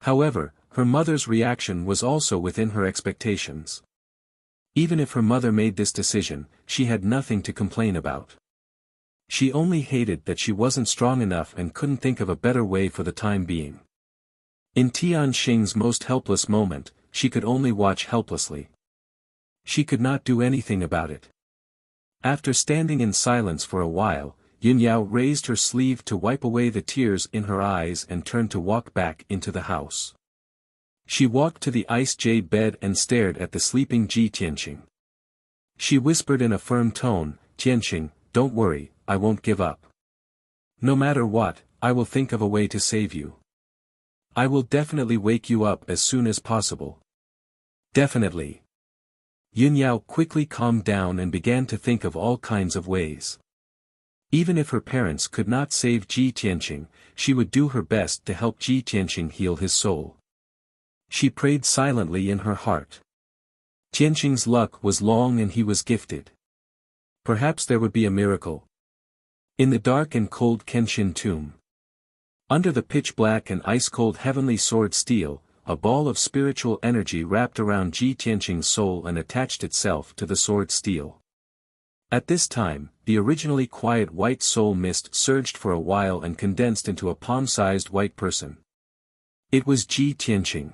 However, her mother's reaction was also within her expectations. Even if her mother made this decision, she had nothing to complain about. She only hated that she wasn't strong enough and couldn't think of a better way for the time being. In Tian Xing's most helpless moment, she could only watch helplessly. She could not do anything about it. After standing in silence for a while, Yun Yao raised her sleeve to wipe away the tears in her eyes and turned to walk back into the house. She walked to the ice jade bed and stared at the sleeping Ji Tianqing. She whispered in a firm tone, Tianqing, don't worry, I won't give up. No matter what, I will think of a way to save you. I will definitely wake you up as soon as possible. Definitely. Yun Yao quickly calmed down and began to think of all kinds of ways. Even if her parents could not save Ji Tianqing, she would do her best to help Ji Tianqing heal his soul. She prayed silently in her heart. Tianqing's luck was long and he was gifted. Perhaps there would be a miracle. In the dark and cold Kenshin tomb. Under the pitch-black and ice-cold heavenly sword steel, a ball of spiritual energy wrapped around Ji Tianqing's soul and attached itself to the sword steel. At this time, the originally quiet white soul mist surged for a while and condensed into a palm-sized white person. It was Ji Tianqing.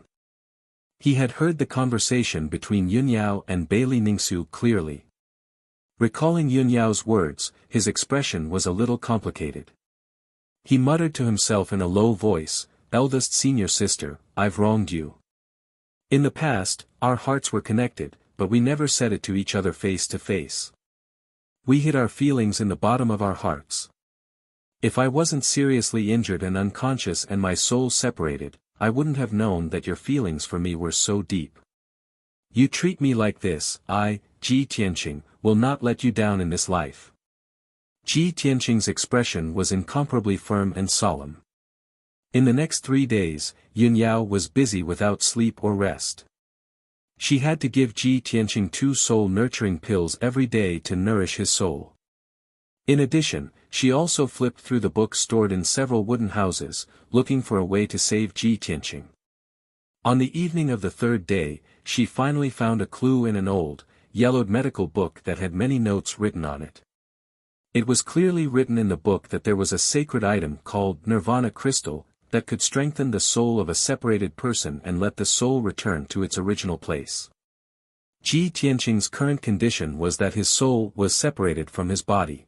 He had heard the conversation between Yun Yao and Bailey Ningsu clearly. Recalling Yun Yao's words, his expression was a little complicated. He muttered to himself in a low voice, eldest senior sister, I've wronged you. In the past, our hearts were connected, but we never said it to each other face to face. We hid our feelings in the bottom of our hearts. If I wasn't seriously injured and unconscious and my soul separated, I wouldn't have known that your feelings for me were so deep. You treat me like this, I, Ji Tianqing, will not let you down in this life. Ji Tianqing's expression was incomparably firm and solemn. In the next 3 days, Yun Yao was busy without sleep or rest. She had to give Ji Tianqing 2 soul-nurturing pills every day to nourish his soul. In addition, she also flipped through the books stored in several wooden houses, looking for a way to save Ji Tianqing. On the evening of the 3rd day, she finally found a clue in an old, yellowed medical book that had many notes written on it. It was clearly written in the book that there was a sacred item called Nirvana Crystal, that could strengthen the soul of a separated person and let the soul return to its original place. Ji Tianqing's current condition was that his soul was separated from his body.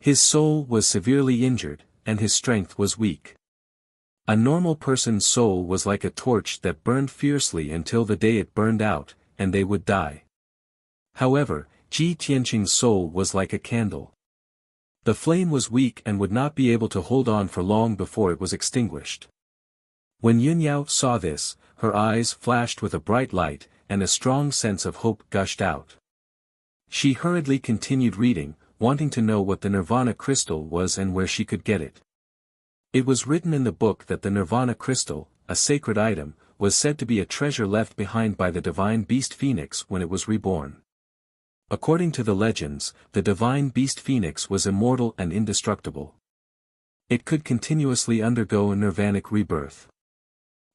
His soul was severely injured, and his strength was weak. A normal person's soul was like a torch that burned fiercely until the day it burned out, and they would die. However, Ji Tianqing's soul was like a candle. The flame was weak and would not be able to hold on for long before it was extinguished. When Yunyao saw this, her eyes flashed with a bright light, and a strong sense of hope gushed out. She hurriedly continued reading, wanting to know what the Nirvana Crystal was and where she could get it. It was written in the book that the Nirvana Crystal, a sacred item, was said to be a treasure left behind by the divine beast Phoenix when it was reborn. According to the legends, the divine beast Phoenix was immortal and indestructible. It could continuously undergo a nirvanic rebirth.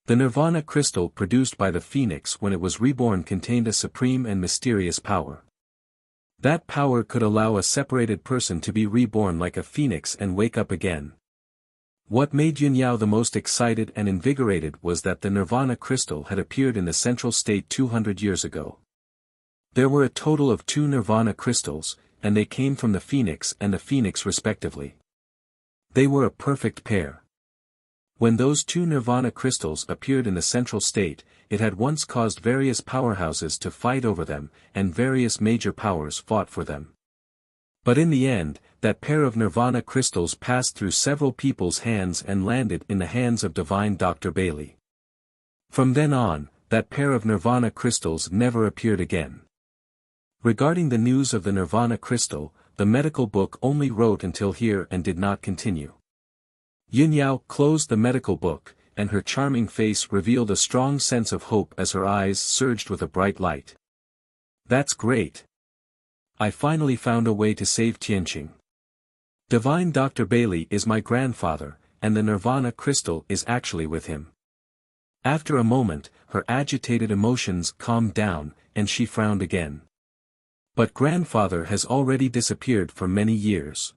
The Nirvana Crystal produced by the Phoenix when it was reborn contained a supreme and mysterious power. That power could allow a separated person to be reborn like a phoenix and wake up again. What made Yunyao the most excited and invigorated was that the Nirvana Crystal had appeared in the Central State 200 years ago. There were a total of 2 Nirvana Crystals, and they came from the Phoenix and the Phoenix respectively. They were a perfect pair. When those 2 Nirvana Crystals appeared in the Central State, it had once caused various powerhouses to fight over them, and various major powers fought for them. But in the end, that pair of Nirvana Crystals passed through several people's hands and landed in the hands of divine Dr. Bailey. From then on, that pair of Nirvana Crystals never appeared again. Regarding the news of the Nirvana Crystal, the medical book only wrote until here and did not continue. Yunyao closed the medical book, and her charming face revealed a strong sense of hope as her eyes surged with a bright light. That's great. I finally found a way to save Tianqing. Divine Dr. Bailey is my grandfather, and the Nirvana Crystal is actually with him. After a moment, her agitated emotions calmed down, and she frowned again. But grandfather has already disappeared for many years.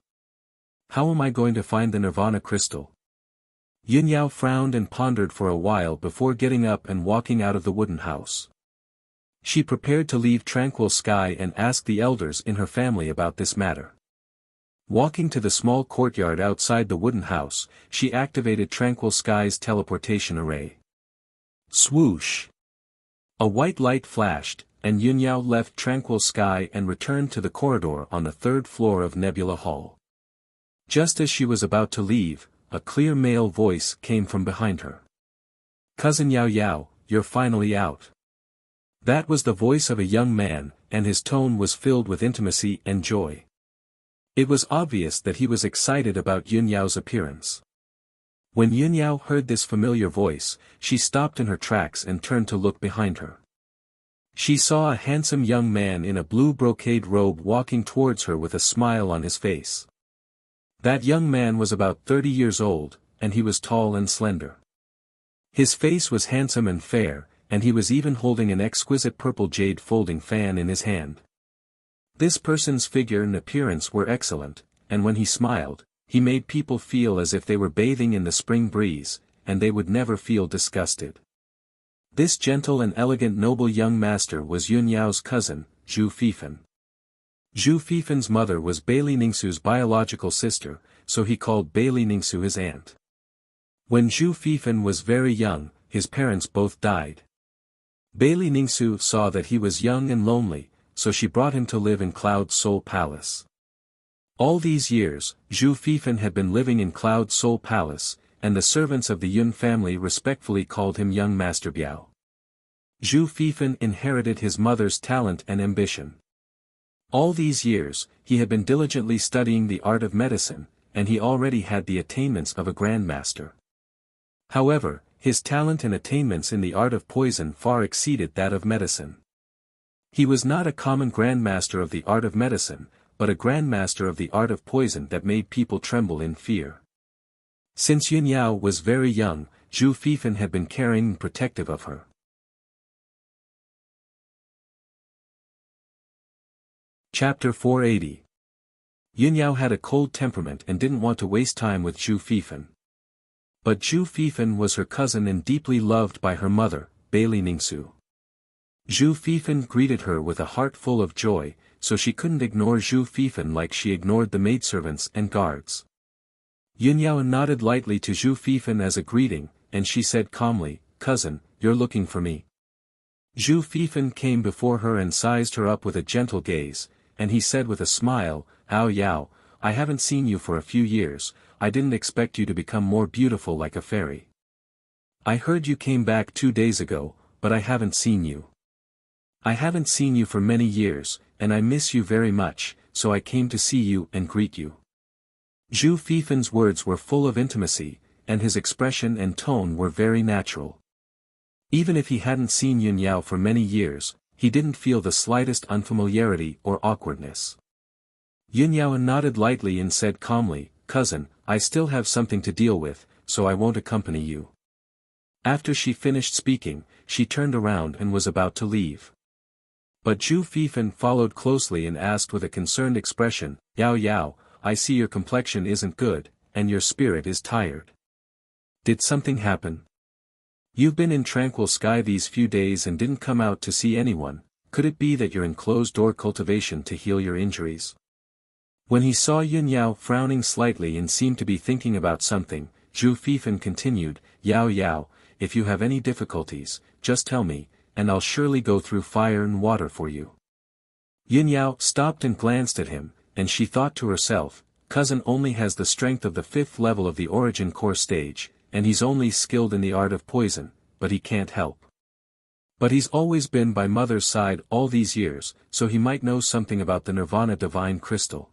How am I going to find the Nirvana Crystal? Yunyao frowned and pondered for a while before getting up and walking out of the wooden house. She prepared to leave Tranquil Sky and ask the elders in her family about this matter. Walking to the small courtyard outside the wooden house, she activated Tranquil Sky's teleportation array. Swoosh! A white light flashed, and Yunyao left Tranquil Sky and returned to the corridor on the 3rd floor of Nebula Hall. Just as she was about to leave, a clear male voice came from behind her. Cousin Yao Yao, you're finally out. That was the voice of a young man, and his tone was filled with intimacy and joy. It was obvious that he was excited about Yunyao's appearance. When Yunyao heard this familiar voice, she stopped in her tracks and turned to look behind her. She saw a handsome young man in a blue brocade robe walking towards her with a smile on his face. That young man was about 30 years old, and he was tall and slender. His face was handsome and fair, and he was even holding an exquisite purple jade folding fan in his hand. This person's figure and appearance were excellent, and when he smiled, he made people feel as if they were bathing in the spring breeze, and they would never feel disgusted. This gentle and elegant noble young master was Yunyao's cousin, Zhu Fifan. Zhu Fifan's mother was Bailey Ningsu's biological sister, so he called Bailey Ningsu his aunt. When Zhu Fifan was very young, his parents both died. Bailey Ningsu saw that he was young and lonely, so she brought him to live in Cloud Soul Palace. All these years, Zhu Fifan had been living in Cloud Soul Palace, and the servants of the Yun family respectfully called him Young Master Biao. Zhu Fifan inherited his mother's talent and ambition. All these years, he had been diligently studying the art of medicine, and he already had the attainments of a grandmaster. However, his talent and attainments in the art of poison far exceeded that of medicine. He was not a common grandmaster of the art of medicine, but a grandmaster of the art of poison that made people tremble in fear. Since Yunyao was very young, Zhu Fifan had been caring and protective of her. Chapter 480. Yunyao had a cold temperament and didn't want to waste time with Zhu Fifan. But Zhu Fifan was her cousin and deeply loved by her mother, Bailey Ningsu. Zhu Fifan greeted her with a heart full of joy, so she couldn't ignore Zhu Fifan like she ignored the maidservants and guards. Yunyao nodded lightly to Zhu Fifan as a greeting, and she said calmly, "Cousin, you're looking for me." Zhu Fifan came before her and sized her up with a gentle gaze, and he said with a smile, "Ao Yao, I haven't seen you for a few years, I didn't expect you to become more beautiful like a fairy. I heard you came back 2 days ago, but I haven't seen you. I haven't seen you for many years, and I miss you very much, so I came to see you and greet you." Zhu Fifan's words were full of intimacy, and his expression and tone were very natural. Even if he hadn't seen Yunyao for many years, he didn't feel the slightest unfamiliarity or awkwardness. Yunyao nodded lightly and said calmly, "Cousin, I still have something to deal with, so I won't accompany you." After she finished speaking, she turned around and was about to leave. But Zhu Fifan followed closely and asked with a concerned expression, "Yao Yao, I see your complexion isn't good, and your spirit is tired. Did something happen? You've been in tranquil sky these few days and didn't come out to see anyone, could it be that you're in closed-door cultivation to heal your injuries?" When he saw Yunyao frowning slightly and seemed to be thinking about something, Zhu Fifan continued, "Yao Yao, if you have any difficulties, just tell me, and I'll surely go through fire and water for you." Yunyao stopped and glanced at him, and she thought to herself, "Cousin only has the strength of the 5th level of the origin core stage, and he's only skilled in the art of poison, but he can't help. But he's always been by mother's side all these years, so he might know something about the Nirvana Divine Crystal."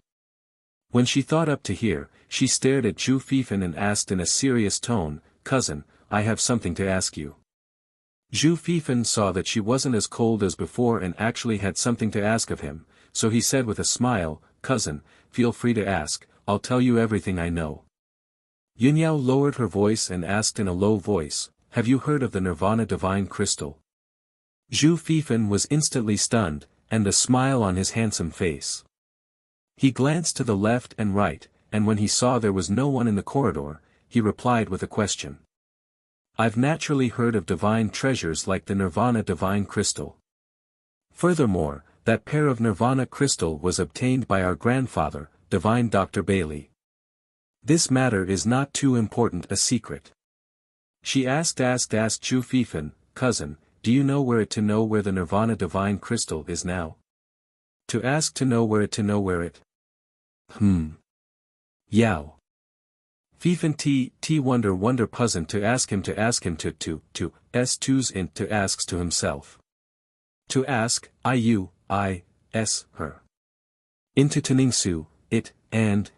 When she thought up to here, she stared at Zhu Fifan and asked in a serious tone, "Cousin, I have something to ask you." Zhu Fifan saw that she wasn't as cold as before and actually had something to ask of him, so he said with a smile, "Cousin, feel free to ask, I'll tell you everything I know." Yunyao lowered her voice and asked in a low voice, "Have you heard of the Nirvana Divine Crystal?" Zhu Fifan was instantly stunned, and a smile on his handsome face. He glanced to the left and right, and when he saw there was no one in the corridor, he replied with a question. "I've naturally heard of divine treasures like the Nirvana Divine Crystal. Furthermore, that pair of Nirvana Crystal was obtained by our grandfather, Divine Dr. Bailey. This matter is not too important a secret." She asked Zhu Fifan, "Cousin, do you know where the Nirvana Divine Crystal is now?" To know where it. Yao. Fifan wonder puzzled to ask him to asks to himself. To ask, her. Into Taningsu, it, and,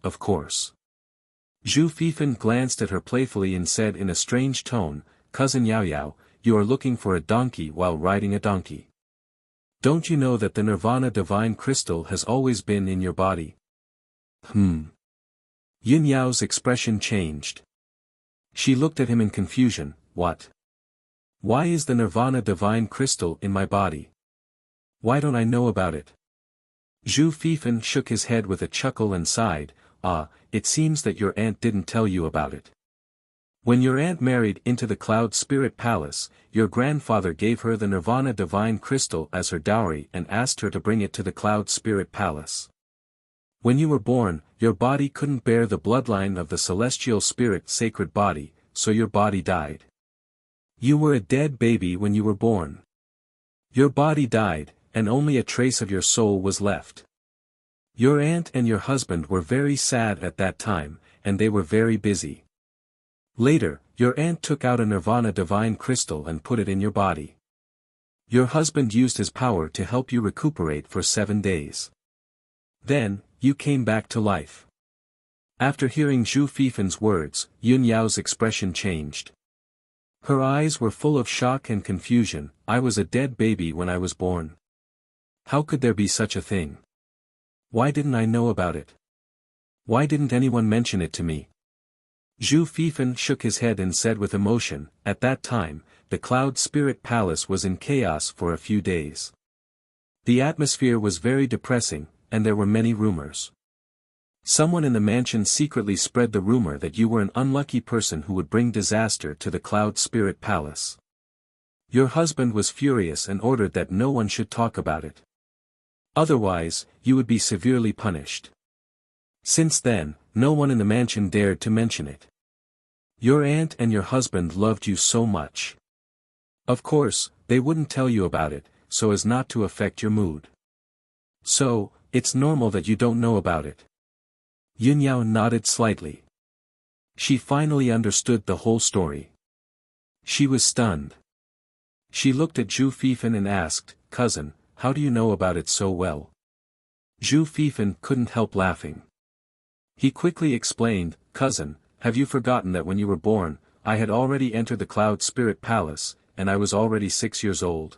of course. Zhu Fifan glanced at her playfully and said in a strange tone, "Cousin Yao Yao, you are looking for a donkey while riding a donkey. Don't you know that the Nirvana Divine Crystal has always been in your body?" Yunyao's expression changed. She looked at him in confusion, "What? Why is the Nirvana Divine Crystal in my body? Why don't I know about it?" Zhu Fifan shook his head with a chuckle and sighed, It seems that your aunt didn't tell you about it. When your aunt married into the Cloud Spirit Palace, your grandfather gave her the Nirvana Divine Crystal as her dowry and asked her to bring it to the Cloud Spirit Palace. When you were born, your body couldn't bear the bloodline of the Celestial Spirit Sacred Body, so your body died. You were a dead baby when you were born. Your body died, and only a trace of your soul was left. Your aunt and your husband were very sad at that time, and they were very busy. Later, your aunt took out a Nirvana Divine Crystal and put it in your body. Your husband used his power to help you recuperate for 7 days. Then, you came back to life." After hearing Zhu Fifan's words, Yunyao's expression changed. Her eyes were full of shock and confusion. "I was a dead baby when I was born. How could there be such a thing? Why didn't I know about it? Why didn't anyone mention it to me?" Zhu Fifan shook his head and said with emotion, "At that time, the Cloud Spirit Palace was in chaos for a few days. The atmosphere was very depressing, and there were many rumors. Someone in the mansion secretly spread the rumor that you were an unlucky person who would bring disaster to the Cloud Spirit Palace. Your husband was furious and ordered that no one should talk about it. Otherwise, you would be severely punished. Since then, no one in the mansion dared to mention it. Your aunt and your husband loved you so much. Of course, they wouldn't tell you about it, so as not to affect your mood. So, it's normal that you don't know about it. Yunyao nodded slightly. She finally understood the whole story. She was stunned. She looked at Zhu Fifan and asked, "Cousin, how do you know about it so well?" Zhu Fifan couldn't help laughing. He quickly explained, "Cousin, have you forgotten that when you were born, I had already entered the Cloud Spirit Palace, and I was already 6 years old?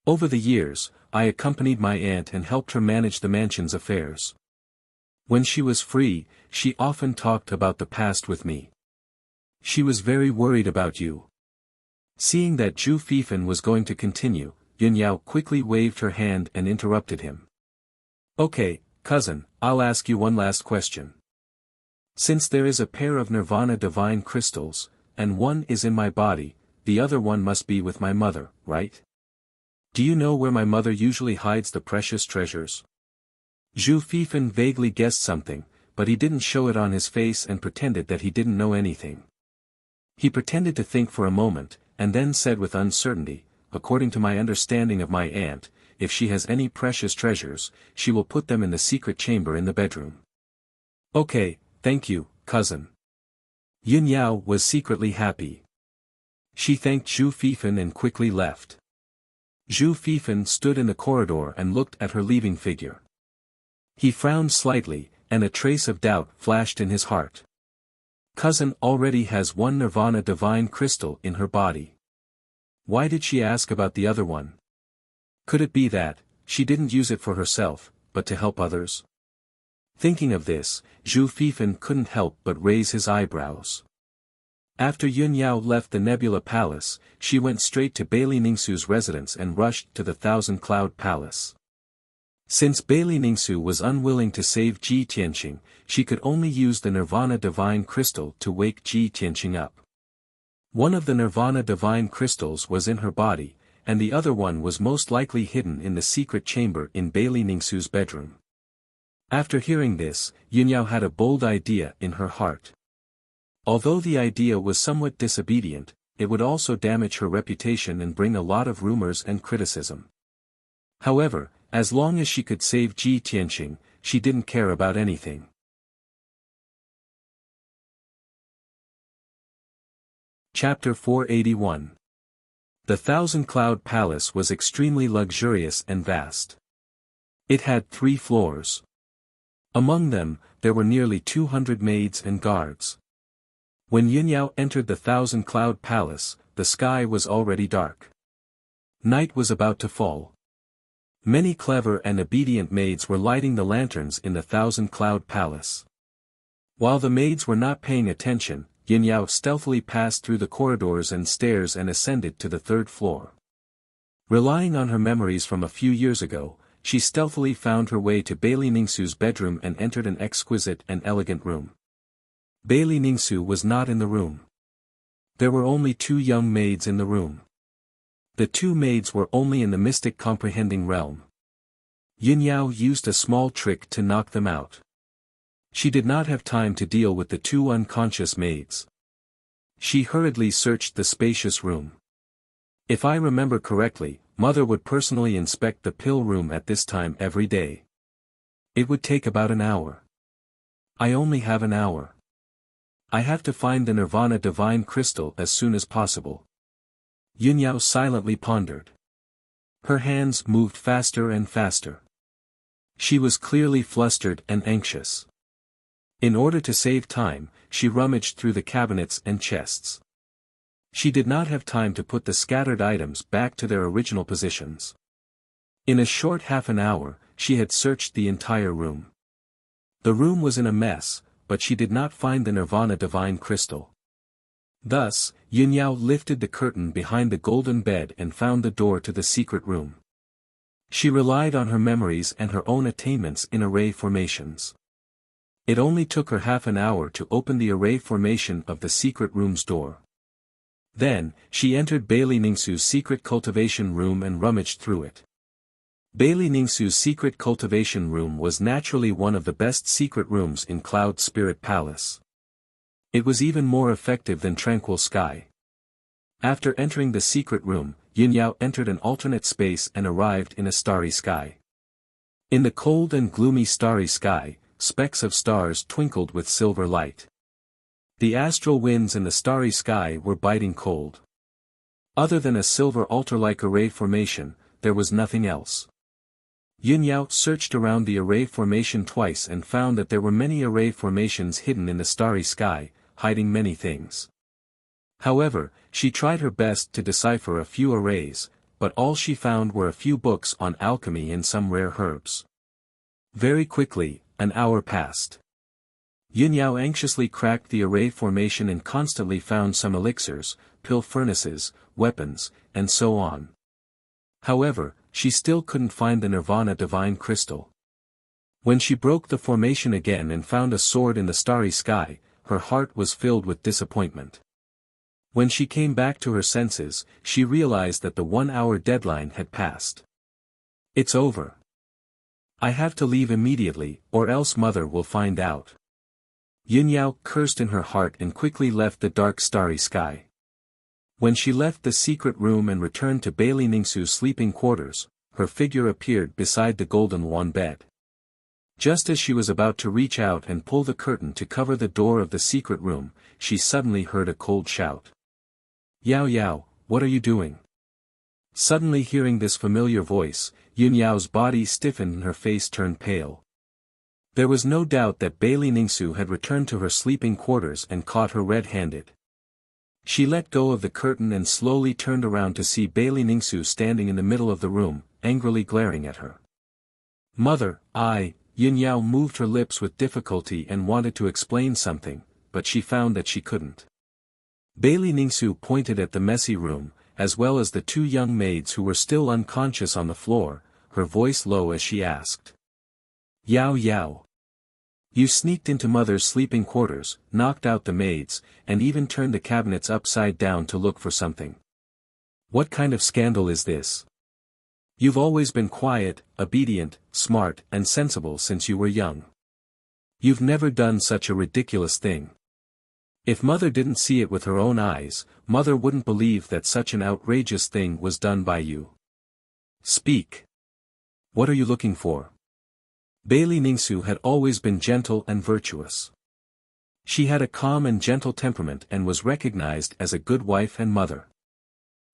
Over the years, I accompanied my aunt and helped her manage the mansion's affairs. When she was free, she often talked about the past with me. She was very worried about you." Seeing that Zhu Fifan was going to continue, Yunyao quickly waved her hand and interrupted him. "Okay, cousin, I'll ask you one last question. Since there is a pair of Nirvana divine crystals, and one is in my body, the other one must be with my mother, right? Do you know where my mother usually hides the precious treasures?" Zhu Fifan vaguely guessed something, but he didn't show it on his face and pretended that he didn't know anything. He pretended to think for a moment, and then said with uncertainty, "According to my understanding of my aunt, if she has any precious treasures, she will put them in the secret chamber in the bedroom." "Okay, thank you, cousin." Yunyao was secretly happy. She thanked Zhu Fifan and quickly left. Zhu Fifan stood in the corridor and looked at her leaving figure. He frowned slightly, and a trace of doubt flashed in his heart. Cousin already has one Nirvana divine crystal in her body. Why did she ask about the other one? Could it be that she didn't use it for herself, but to help others? Thinking of this, Zhu Fifan couldn't help but raise his eyebrows. After Yunyao left the Nebula Palace, she went straight to Bailey Ningsu's residence and rushed to the Thousand Cloud Palace. Since Bailey Ningsu was unwilling to save Ji Tianqing, she could only use the Nirvana Divine Crystal to wake Ji Tianqing up. One of the Nirvana Divine Crystals was in her body, and the other one was most likely hidden in the secret chamber in Bailey Ningsu's bedroom. After hearing this, Yunyao had a bold idea in her heart. Although the idea was somewhat disobedient, it would also damage her reputation and bring a lot of rumors and criticism. However, as long as she could save Ji Tianqing, she didn't care about anything. Chapter 481. The Thousand Cloud Palace was extremely luxurious and vast. It had 3 floors. Among them, there were nearly 200 maids and guards. When Yunyao entered the Thousand Cloud Palace, the sky was already dark. Night was about to fall. Many clever and obedient maids were lighting the lanterns in the Thousand Cloud Palace. While the maids were not paying attention, Yunyao stealthily passed through the corridors and stairs and ascended to the 3rd floor. Relying on her memories from a few years ago, she stealthily found her way to Bailey Ningsu's bedroom and entered an exquisite and elegant room. Bailey Ningsu was not in the room. There were only 2 young maids in the room. The 2 maids were only in the mystic comprehending realm. Yunyao used a small trick to knock them out. She did not have time to deal with the 2 unconscious maids. She hurriedly searched the spacious room. If I remember correctly, Mother would personally inspect the pill room at this time every day. It would take about an hour. I only have an hour. I have to find the Nirvana Divine Crystal as soon as possible. Yunyao silently pondered. Her hands moved faster and faster. She was clearly flustered and anxious. In order to save time, she rummaged through the cabinets and chests. She did not have time to put the scattered items back to their original positions. In a short half an hour, she had searched the entire room. The room was in a mess, but she did not find the Nirvana Divine Crystal. Thus, Yunyao lifted the curtain behind the golden bed and found the door to the secret room. She relied on her memories and her own attainments in array formations. It only took her half an hour to open the array formation of the secret room's door. Then, she entered Bailey Ningsu's secret cultivation room and rummaged through it. Bailey Ningsu's secret cultivation room was naturally one of the best secret rooms in Cloud Spirit Palace. It was even more effective than Tranquil Sky. After entering the secret room, Yunyao entered an alternate space and arrived in a starry sky. In the cold and gloomy starry sky, specks of stars twinkled with silver light. The astral winds in the starry sky were biting cold. Other than a silver altar-like array formation, there was nothing else. Yunyao searched around the array formation twice and found that there were many array formations hidden in the starry sky, hiding many things. However, she tried her best to decipher a few arrays, but all she found were a few books on alchemy and some rare herbs. Very quickly, an hour passed. Yunyao anxiously cracked the array formation and constantly found some elixirs, pill furnaces, weapons, and so on. However, she still couldn't find the Nirvana Divine Crystal. When she broke the formation again and found a sword in the starry sky, her heart was filled with disappointment. When she came back to her senses, she realized that the 1-hour deadline had passed. It's over. I have to leave immediately, or else Mother will find out. Yunyao cursed in her heart and quickly left the dark starry sky. When she left the secret room and returned to Bailey Ningsu's sleeping quarters, her figure appeared beside the golden wand bed. Just as she was about to reach out and pull the curtain to cover the door of the secret room, she suddenly heard a cold shout. "Yao Yao, what are you doing?" Suddenly hearing this familiar voice, Yunyao's body stiffened and her face turned pale. There was no doubt that Bailey Ningsu had returned to her sleeping quarters and caught her red-handed. She let go of the curtain and slowly turned around to see Bailey Ningsu standing in the middle of the room, angrily glaring at her. "Mother, Yunyao moved her lips with difficulty and wanted to explain something, but she found that she couldn't. Bailey Ningsu pointed at the messy room, as well as the 2 young maids who were still unconscious on the floor, her voice low as she asked. "Yao Yao. You sneaked into Mother's sleeping quarters, knocked out the maids, and even turned the cabinets upside down to look for something. What kind of scandal is this? You've always been quiet, obedient, smart, and sensible since you were young. You've never done such a ridiculous thing. If Mother didn't see it with her own eyes, Mother wouldn't believe that such an outrageous thing was done by you. Speak. What are you looking for?" Bailey Ningsu had always been gentle and virtuous. She had a calm and gentle temperament and was recognized as a good wife and mother.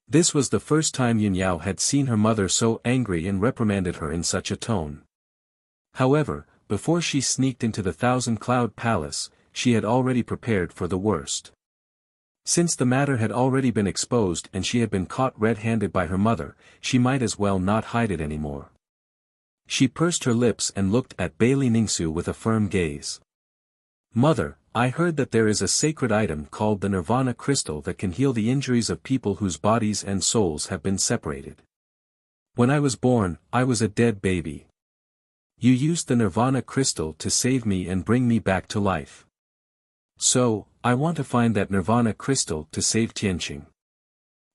This was the first time Yunyao had seen her mother so angry and reprimanded her in such a tone. However, before she sneaked into the Thousand Cloud Palace, she had already prepared for the worst. Since the matter had already been exposed and she had been caught red-handed by her mother, she might as well not hide it anymore. She pursed her lips and looked at Bailey Ningsu with a firm gaze. "Mother, I heard that there is a sacred item called the Nirvana Crystal that can heal the injuries of people whose bodies and souls have been separated. When I was born, I was a dead baby. You used the Nirvana Crystal to save me and bring me back to life. So, I want to find that Nirvana Crystal to save Tianqing."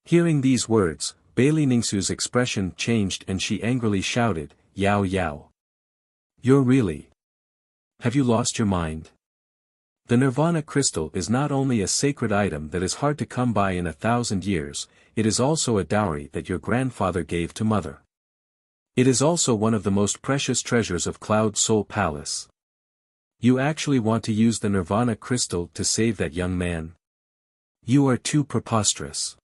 Hearing these words, Bailey Ningsu's expression changed and she angrily shouted, "Yao Yao. You're really... Have you lost your mind? The Nirvana Crystal is not only a sacred item that is hard to come by in 1,000 years, it is also a dowry that your grandfather gave to Mother. It is also one of the most precious treasures of Cloud Soul Palace. You actually want to use the Nirvana Crystal to save that young man? You are too preposterous."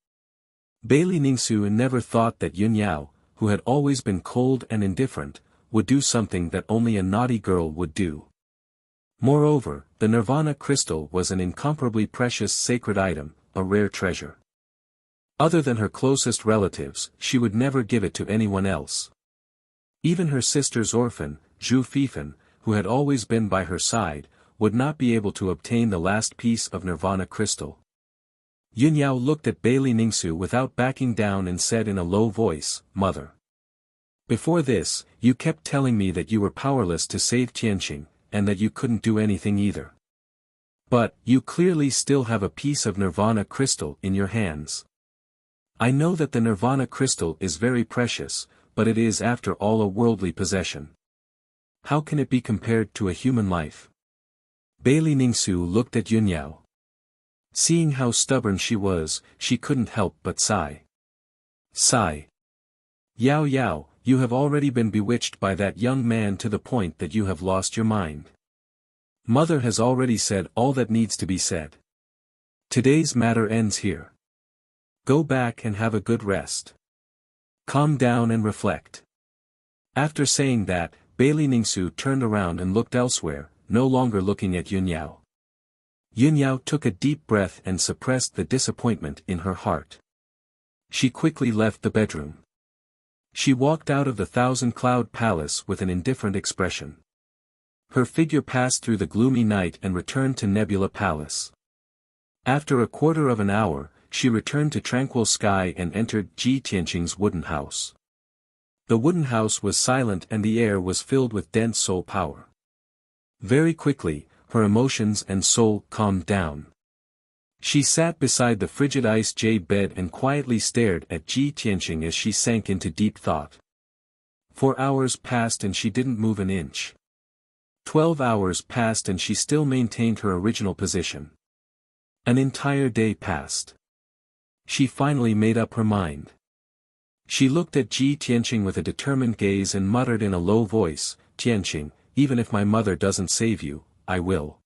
Bailey Ningsu never thought that Yunyao, who had always been cold and indifferent, would do something that only a naughty girl would do. Moreover, the Nirvana Crystal was an incomparably precious sacred item, a rare treasure. Other than her closest relatives, she would never give it to anyone else. Even her sister's orphan, Zhu Fifan, who had always been by her side, would not be able to obtain the last piece of Nirvana Crystal. Yunyao looked at Bailey Ningsu without backing down and said in a low voice, "Mother. Before this, you kept telling me that you were powerless to save Tianqing, and that you couldn't do anything either. But, you clearly still have a piece of Nirvana crystal in your hands. I know that the Nirvana crystal is very precious, but it is after all a worldly possession. How can it be compared to a human life? Bailey Ningsu looked at Yunyao. Seeing how stubborn she was, she couldn't help but sigh. Sigh. Yao Yao, you have already been bewitched by that young man to the point that you have lost your mind. Mother has already said all that needs to be said. Today's matter ends here. Go back and have a good rest. Calm down and reflect. After saying that, Bailey Ningsu turned around and looked elsewhere, no longer looking at Yunyao. Yunyao took a deep breath and suppressed the disappointment in her heart. She quickly left the bedroom. She walked out of the thousand-cloud palace with an indifferent expression. Her figure passed through the gloomy night and returned to Nebula Palace. After a quarter of an hour, she returned to tranquil sky and entered Ji Tianqing's wooden house. The wooden house was silent and the air was filled with dense soul power. Very quickly, her emotions and soul calmed down. She sat beside the frigid ice jade bed and quietly stared at Ji Tianqing as she sank into deep thought. 4 hours passed and she didn't move an inch. 12 hours passed and she still maintained her original position. An entire day passed. She finally made up her mind. She looked at Ji Tianqing with a determined gaze and muttered in a low voice, "Tianqing, even if my mother doesn't save you, I will.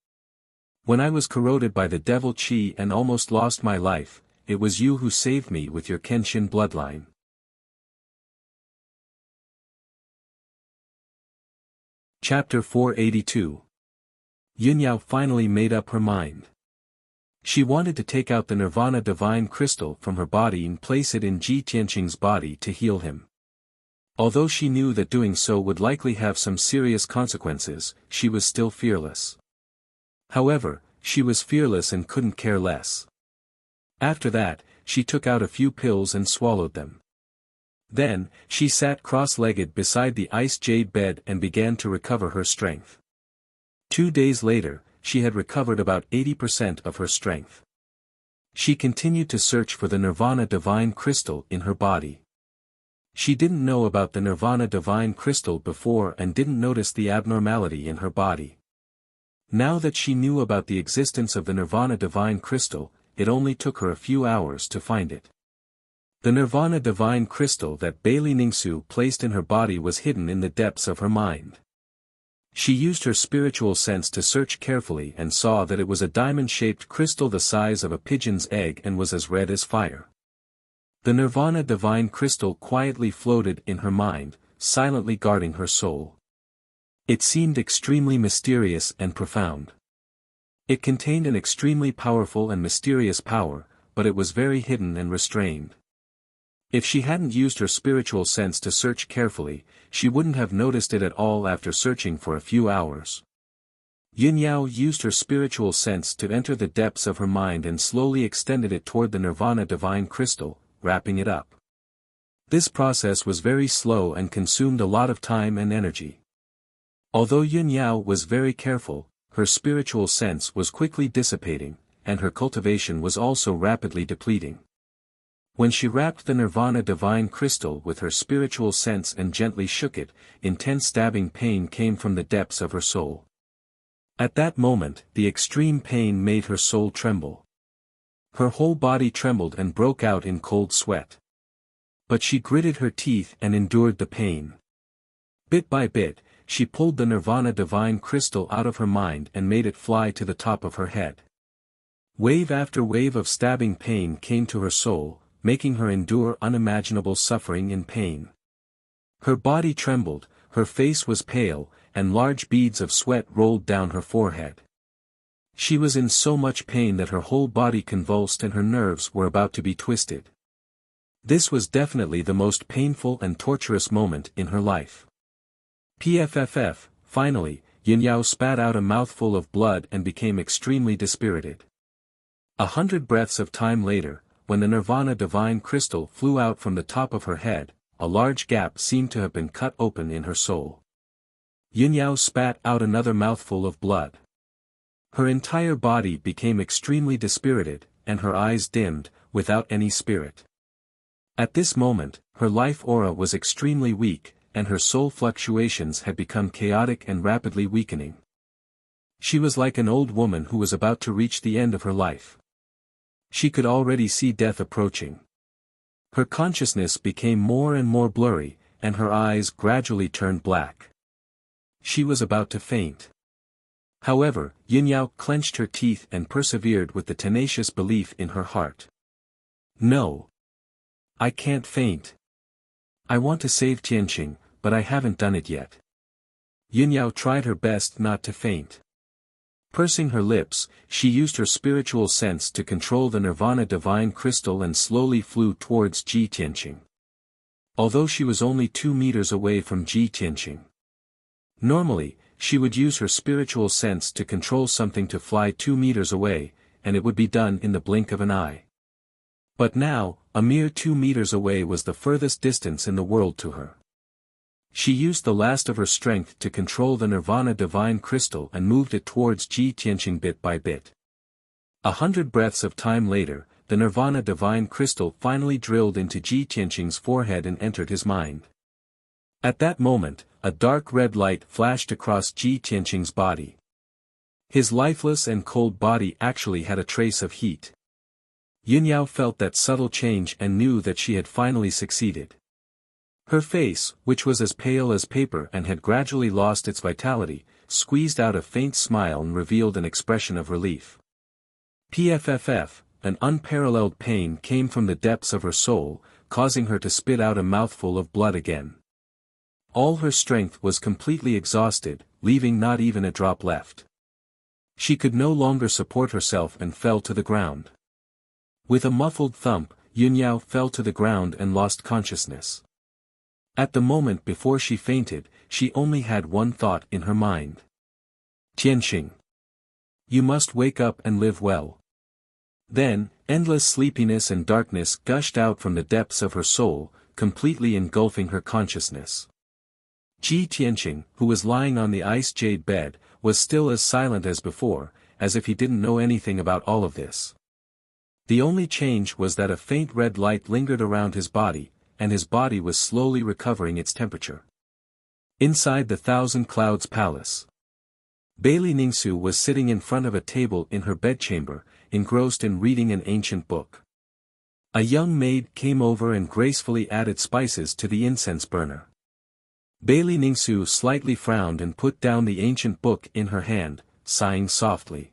When I was corroded by the devil Qi and almost lost my life, it was you who saved me with your Kenshin bloodline." Chapter 482. Yunyao finally made up her mind. She wanted to take out the Nirvana divine crystal from her body and place it in Ji Tianqing's body to heal him. Although she knew that doing so would likely have some serious consequences, she was still fearless. However, she was fearless and couldn't care less. After that, she took out a few pills and swallowed them. Then, she sat cross-legged beside the ice jade bed and began to recover her strength. 2 days later, she had recovered about 80% of her strength. She continued to search for the Nirvana divine crystal in her body. She didn't know about the Nirvana divine crystal before and didn't notice the abnormality in her body. Now that she knew about the existence of the Nirvana divine crystal, it only took her a few hours to find it. The Nirvana divine crystal that Bailey Ningsu placed in her body was hidden in the depths of her mind. She used her spiritual sense to search carefully and saw that it was a diamond-shaped crystal the size of a pigeon's egg and was as red as fire. The Nirvana divine crystal quietly floated in her mind, silently guarding her soul. It seemed extremely mysterious and profound. It contained an extremely powerful and mysterious power, but it was very hidden and restrained. If she hadn't used her spiritual sense to search carefully, she wouldn't have noticed it at all after searching for a few hours. Yunyao used her spiritual sense to enter the depths of her mind and slowly extended it toward the Nirvana divine crystal, wrapping it up. This process was very slow and consumed a lot of time and energy. Although Yunyao was very careful, her spiritual sense was quickly dissipating, and her cultivation was also rapidly depleting. When she wrapped the Nirvana divine crystal with her spiritual sense and gently shook it, intense stabbing pain came from the depths of her soul. At that moment, the extreme pain made her soul tremble. Her whole body trembled and broke out in cold sweat. But she gritted her teeth and endured the pain. Bit by bit, she pulled the Nirvana divine crystal out of her mind and made it fly to the top of her head. Wave after wave of stabbing pain came to her soul, making her endure unimaginable suffering and pain. Her body trembled, her face was pale, and large beads of sweat rolled down her forehead. She was in so much pain that her whole body convulsed and her nerves were about to be twisted. This was definitely the most painful and torturous moment in her life. PFFF, finally, Yunyao spat out a mouthful of blood and became extremely dispirited. 100 breaths of time later, when the Nirvana divine crystal flew out from the top of her head, a large gap seemed to have been cut open in her soul. Yunyao spat out another mouthful of blood. Her entire body became extremely dispirited, and her eyes dimmed, without any spirit. At this moment, her life aura was extremely weak, and her soul fluctuations had become chaotic and rapidly weakening. She was like an old woman who was about to reach the end of her life. She could already see death approaching. Her consciousness became more and more blurry, and her eyes gradually turned black. She was about to faint. However, Yunyao clenched her teeth and persevered with the tenacious belief in her heart. No. I can't faint. I want to save Tianqing, but I haven't done it yet. Yunyao tried her best not to faint. Pursing her lips, she used her spiritual sense to control the Nirvana divine crystal and slowly flew towards Ji Tianqing. Although she was only 2 meters away from Ji Tianqing. Normally, she would use her spiritual sense to control something to fly 2 meters away, and it would be done in the blink of an eye. But now, a mere 2 meters away was the furthest distance in the world to her. She used the last of her strength to control the Nirvana divine crystal and moved it towards Ji Tianqing bit by bit. 100 breaths of time later, the Nirvana divine crystal finally drilled into Ji Tianqing's forehead and entered his mind. At that moment, a dark red light flashed across Ji Tianqing's body. His lifeless and cold body actually had a trace of heat. Yunyao felt that subtle change and knew that she had finally succeeded. Her face, which was as pale as paper and had gradually lost its vitality, squeezed out a faint smile and revealed an expression of relief. Pfff, an unparalleled pain came from the depths of her soul, causing her to spit out a mouthful of blood again. All her strength was completely exhausted, leaving not even a drop left. She could no longer support herself and fell to the ground. With a muffled thump, Yunyao fell to the ground and lost consciousness. At the moment before she fainted, she only had one thought in her mind. Tianqing. You must wake up and live well. Then, endless sleepiness and darkness gushed out from the depths of her soul, completely engulfing her consciousness. Ji Tianqing, who was lying on the ice jade bed, was still as silent as before, as if he didn't know anything about all of this. The only change was that a faint red light lingered around his body, and his body was slowly recovering its temperature. Inside the Thousand Clouds Palace, Bailey Ningsu was sitting in front of a table in her bedchamber, engrossed in reading an ancient book. A young maid came over and gracefully added spices to the incense burner. Bailey Ningsu slightly frowned and put down the ancient book in her hand, sighing softly.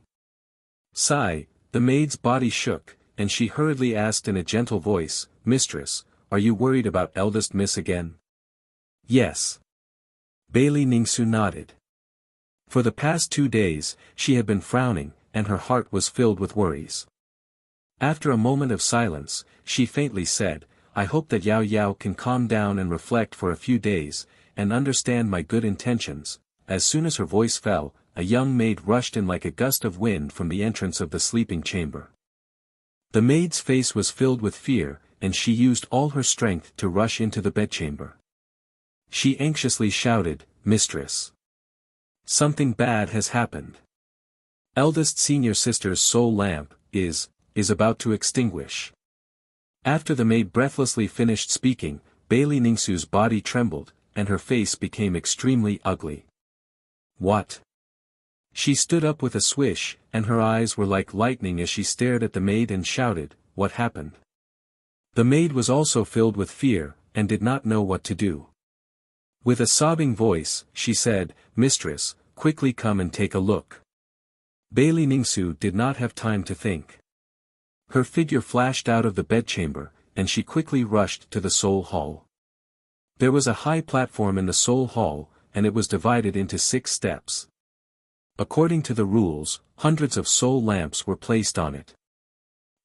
Sigh, the maid's body shook, and she hurriedly asked in a gentle voice, "Mistress, are you worried about eldest miss again?" "Yes." Bailey Ningsu nodded. For the past 2 days, she had been frowning, and her heart was filled with worries. After a moment of silence, she faintly said, "I hope that Yao Yao can calm down and reflect for a few days, and understand my good intentions." As soon as her voice fell, a young maid rushed in like a gust of wind from the entrance of the sleeping chamber. The maid's face was filled with fear, and she used all her strength to rush into the bedchamber. She anxiously shouted, "Mistress! Something bad has happened. Eldest senior sister's soul lamp is about to extinguish." After the maid breathlessly finished speaking, Bailey Ningsu's body trembled, and her face became extremely ugly. "What?" She stood up with a swish, and her eyes were like lightning as she stared at the maid and shouted, "What happened?" The maid was also filled with fear, and did not know what to do. With a sobbing voice, she said, "Mistress, quickly come and take a look." Bailey Ningsu did not have time to think. Her figure flashed out of the bedchamber, and she quickly rushed to the Soul Hall. There was a high platform in the Soul Hall, and it was divided into 6 steps. According to the rules, hundreds of soul lamps were placed on it.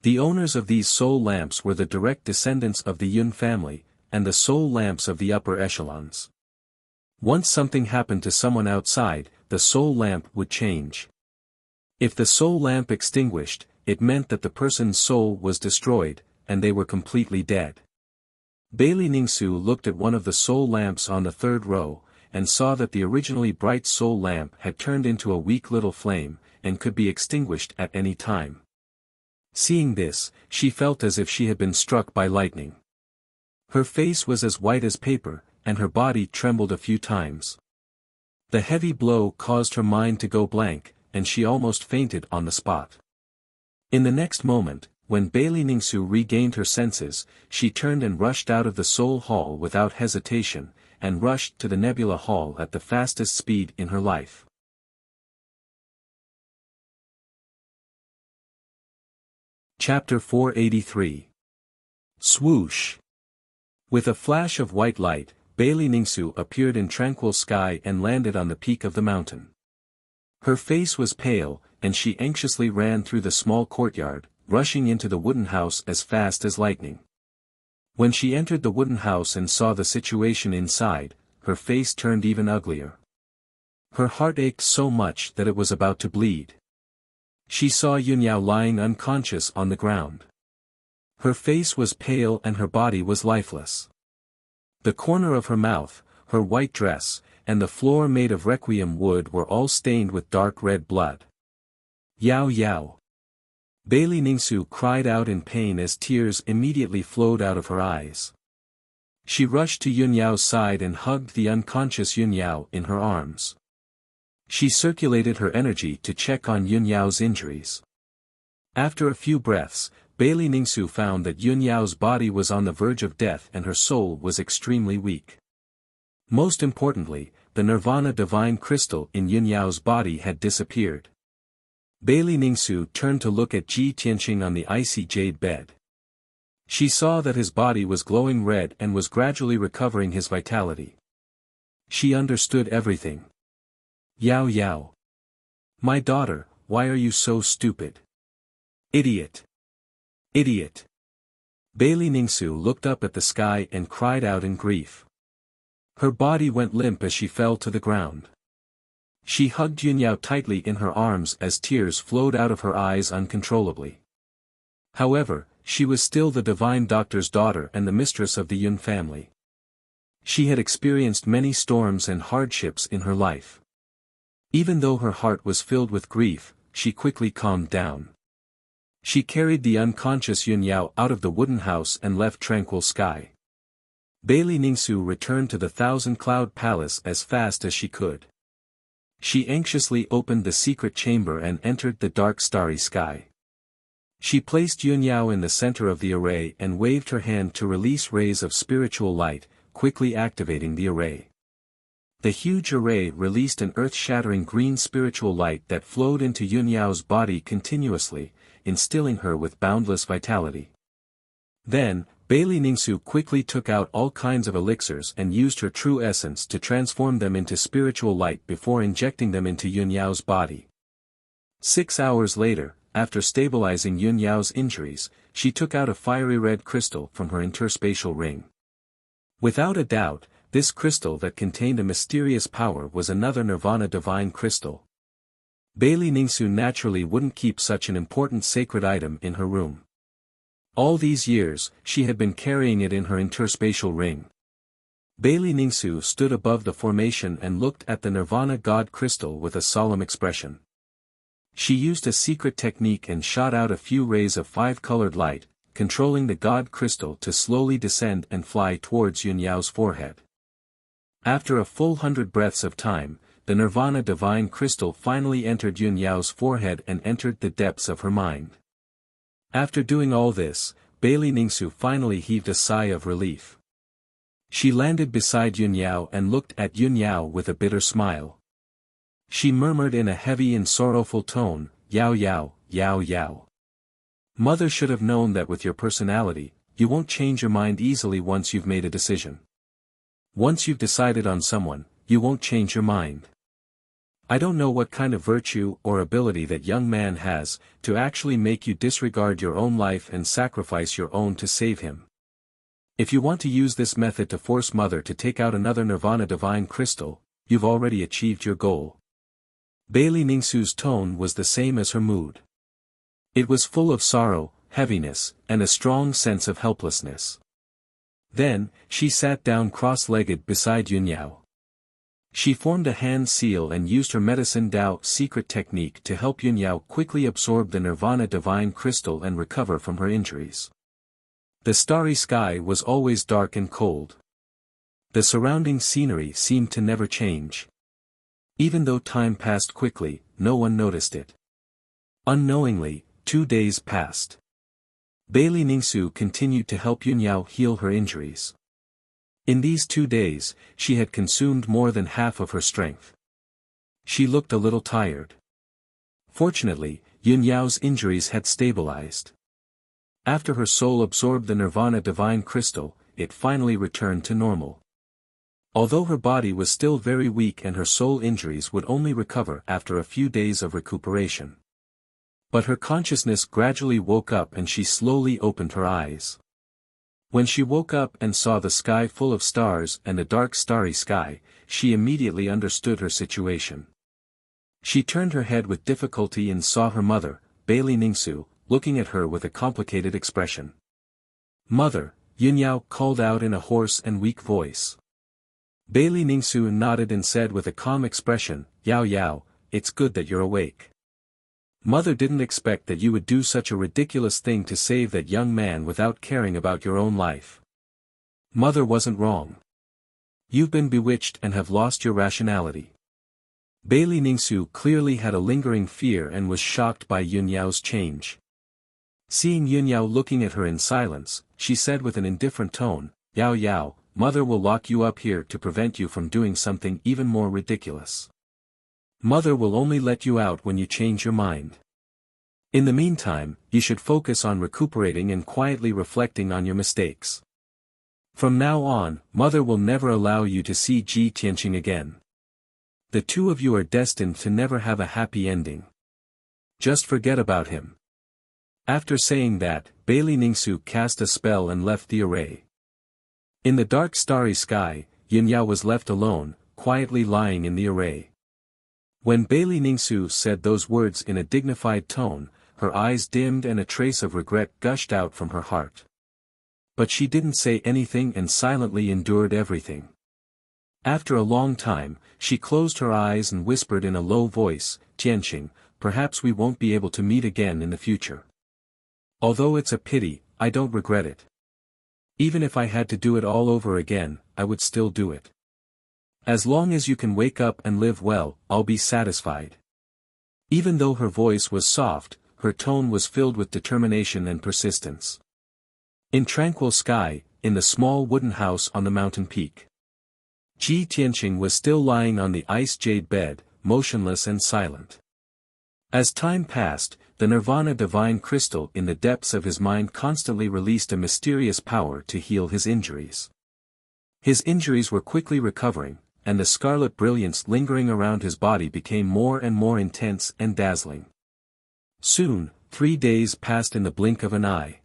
The owners of these soul lamps were the direct descendants of the Yun family, and the soul lamps of the upper echelons. Once something happened to someone outside, the soul lamp would change. If the soul lamp extinguished, it meant that the person's soul was destroyed, and they were completely dead. Bailey Ningsu looked at one of the soul lamps on the third row, and saw that the originally bright soul lamp had turned into a weak little flame, and could be extinguished at any time. Seeing this, she felt as if she had been struck by lightning. Her face was as white as paper, and her body trembled a few times. The heavy blow caused her mind to go blank, and she almost fainted on the spot. In the next moment, when Bailey Ningsu regained her senses, she turned and rushed out of the Soul Hall without hesitation, and rushed to the Nebula Hall at the fastest speed in her life. Chapter 483. Swoosh! With a flash of white light, Bailey Ningsu appeared in tranquil sky and landed on the peak of the mountain. Her face was pale, and she anxiously ran through the small courtyard, rushing into the wooden house as fast as lightning. When she entered the wooden house and saw the situation inside, her face turned even uglier. Her heart ached so much that it was about to bleed. She saw Yunyao lying unconscious on the ground. Her face was pale and her body was lifeless. The corner of her mouth, her white dress, and the floor made of requiem wood were all stained with dark red blood. Yao Yao! Bailey Ningsu cried out in pain as tears immediately flowed out of her eyes. She rushed to Yunyao's side and hugged the unconscious Yunyao in her arms. She circulated her energy to check on Yunyao's injuries. After a few breaths, Bailey Ningsu found that Yunyao's body was on the verge of death and her soul was extremely weak. Most importantly, the Nirvana Divine Crystal in Yunyao's body had disappeared. Bailey Ningsu turned to look at Ji Tianqing on the icy jade bed. She saw that his body was glowing red and was gradually recovering his vitality. She understood everything. Yao Yao! My daughter, why are you so stupid? Idiot! Idiot! Bailey Ningsu looked up at the sky and cried out in grief. Her body went limp as she fell to the ground. She hugged Yunyao tightly in her arms as tears flowed out of her eyes uncontrollably. However, she was still the divine doctor's daughter and the mistress of the Yun family. She had experienced many storms and hardships in her life. Even though her heart was filled with grief, she quickly calmed down. She carried the unconscious Yunyao out of the wooden house and left tranquil sky. Bailey Ningsu returned to the Thousand Cloud Palace as fast as she could. She anxiously opened the secret chamber and entered the dark starry sky. She placed Yunyao in the center of the array and waved her hand to release rays of spiritual light, quickly activating the array. The huge array released an earth-shattering green spiritual light that flowed into Yunyao's body continuously, instilling her with boundless vitality. Then, Bailey Ningsu quickly took out all kinds of elixirs and used her true essence to transform them into spiritual light before injecting them into Yunyao's body. 6 hours later, after stabilizing Yunyao's injuries, she took out a fiery red crystal from her interspatial ring. Without a doubt, this crystal that contained a mysterious power was another Nirvana Divine Crystal. Bailey Ningsu naturally wouldn't keep such an important sacred item in her room. All these years, she had been carrying it in her interspatial ring. Bailey Ningsu stood above the formation and looked at the Nirvana God Crystal with a solemn expression. She used a secret technique and shot out a few rays of 5-colored light, controlling the God Crystal to slowly descend and fly towards Yunyao's forehead. After a full 100 breaths of time, the Nirvana Divine Crystal finally entered Yunyao's forehead and entered the depths of her mind. After doing all this, Bailey Ningsu finally heaved a sigh of relief. She landed beside Yunyao and looked at Yunyao with a bitter smile. She murmured in a heavy and sorrowful tone, Yao Yao, Yao Yao. Mother should have known that with your personality, you won't change your mind easily once you've made a decision. Once you've decided on someone, you won't change your mind. I don't know what kind of virtue or ability that young man has, to actually make you disregard your own life and sacrifice your own to save him. If you want to use this method to force Mother to take out another Nirvana Divine Crystal, you've already achieved your goal. Bailey Ningsu's tone was the same as her mood. It was full of sorrow, heaviness, and a strong sense of helplessness. Then, she sat down cross-legged beside Yunyao. She formed a hand seal and used her medicine Dao secret technique to help Yunyao quickly absorb the Nirvana divine crystal and recover from her injuries. The starry sky was always dark and cold. The surrounding scenery seemed to never change. Even though time passed quickly, no one noticed it. Unknowingly, 2 days passed. Bailey Ningsu continued to help Yunyao heal her injuries. In these 2 days, she had consumed more than half of her strength. She looked a little tired. Fortunately, Yunyao's injuries had stabilized. After her soul absorbed the Nirvana divine crystal, it finally returned to normal. Although her body was still very weak and her soul injuries would only recover after a few days of recuperation. But her consciousness gradually woke up and she slowly opened her eyes. When she woke up and saw the sky full of stars and a dark starry sky, she immediately understood her situation. She turned her head with difficulty and saw her mother, Bailey Ningsu, looking at her with a complicated expression. "Mother," Yunyao called out in a hoarse and weak voice. Bailey Ningsu nodded and said with a calm expression, "Yao Yao, it's good that you're awake. Mother didn't expect that you would do such a ridiculous thing to save that young man without caring about your own life. Mother wasn't wrong. You've been bewitched and have lost your rationality." Bailey Ningsu clearly had a lingering fear and was shocked by Yunyao's change. Seeing Yunyao looking at her in silence, she said with an indifferent tone, "Yao Yao, Mother will lock you up here to prevent you from doing something even more ridiculous. Mother will only let you out when you change your mind. In the meantime, you should focus on recuperating and quietly reflecting on your mistakes. From now on, Mother will never allow you to see Ji Tianqing again. The two of you are destined to never have a happy ending. Just forget about him." After saying that, Bailey Ningsu cast a spell and left the array. In the dark starry sky, Yunyao was left alone, quietly lying in the array. When Bailey Ningsu said those words in a dignified tone, her eyes dimmed and a trace of regret gushed out from her heart. But she didn't say anything and silently endured everything. After a long time, she closed her eyes and whispered in a low voice, "Tianqing, perhaps we won't be able to meet again in the future. Although it's a pity, I don't regret it. Even if I had to do it all over again, I would still do it. As long as you can wake up and live well, I'll be satisfied." Even though her voice was soft, her tone was filled with determination and persistence. In tranquil sky, in the small wooden house on the mountain peak, Ji Tianqing was still lying on the ice jade bed, motionless and silent. As time passed, the Nirvana divine crystal in the depths of his mind constantly released a mysterious power to heal his injuries. His injuries were quickly recovering, and the scarlet brilliance lingering around his body became more and more intense and dazzling. Soon, 3 days passed in the blink of an eye.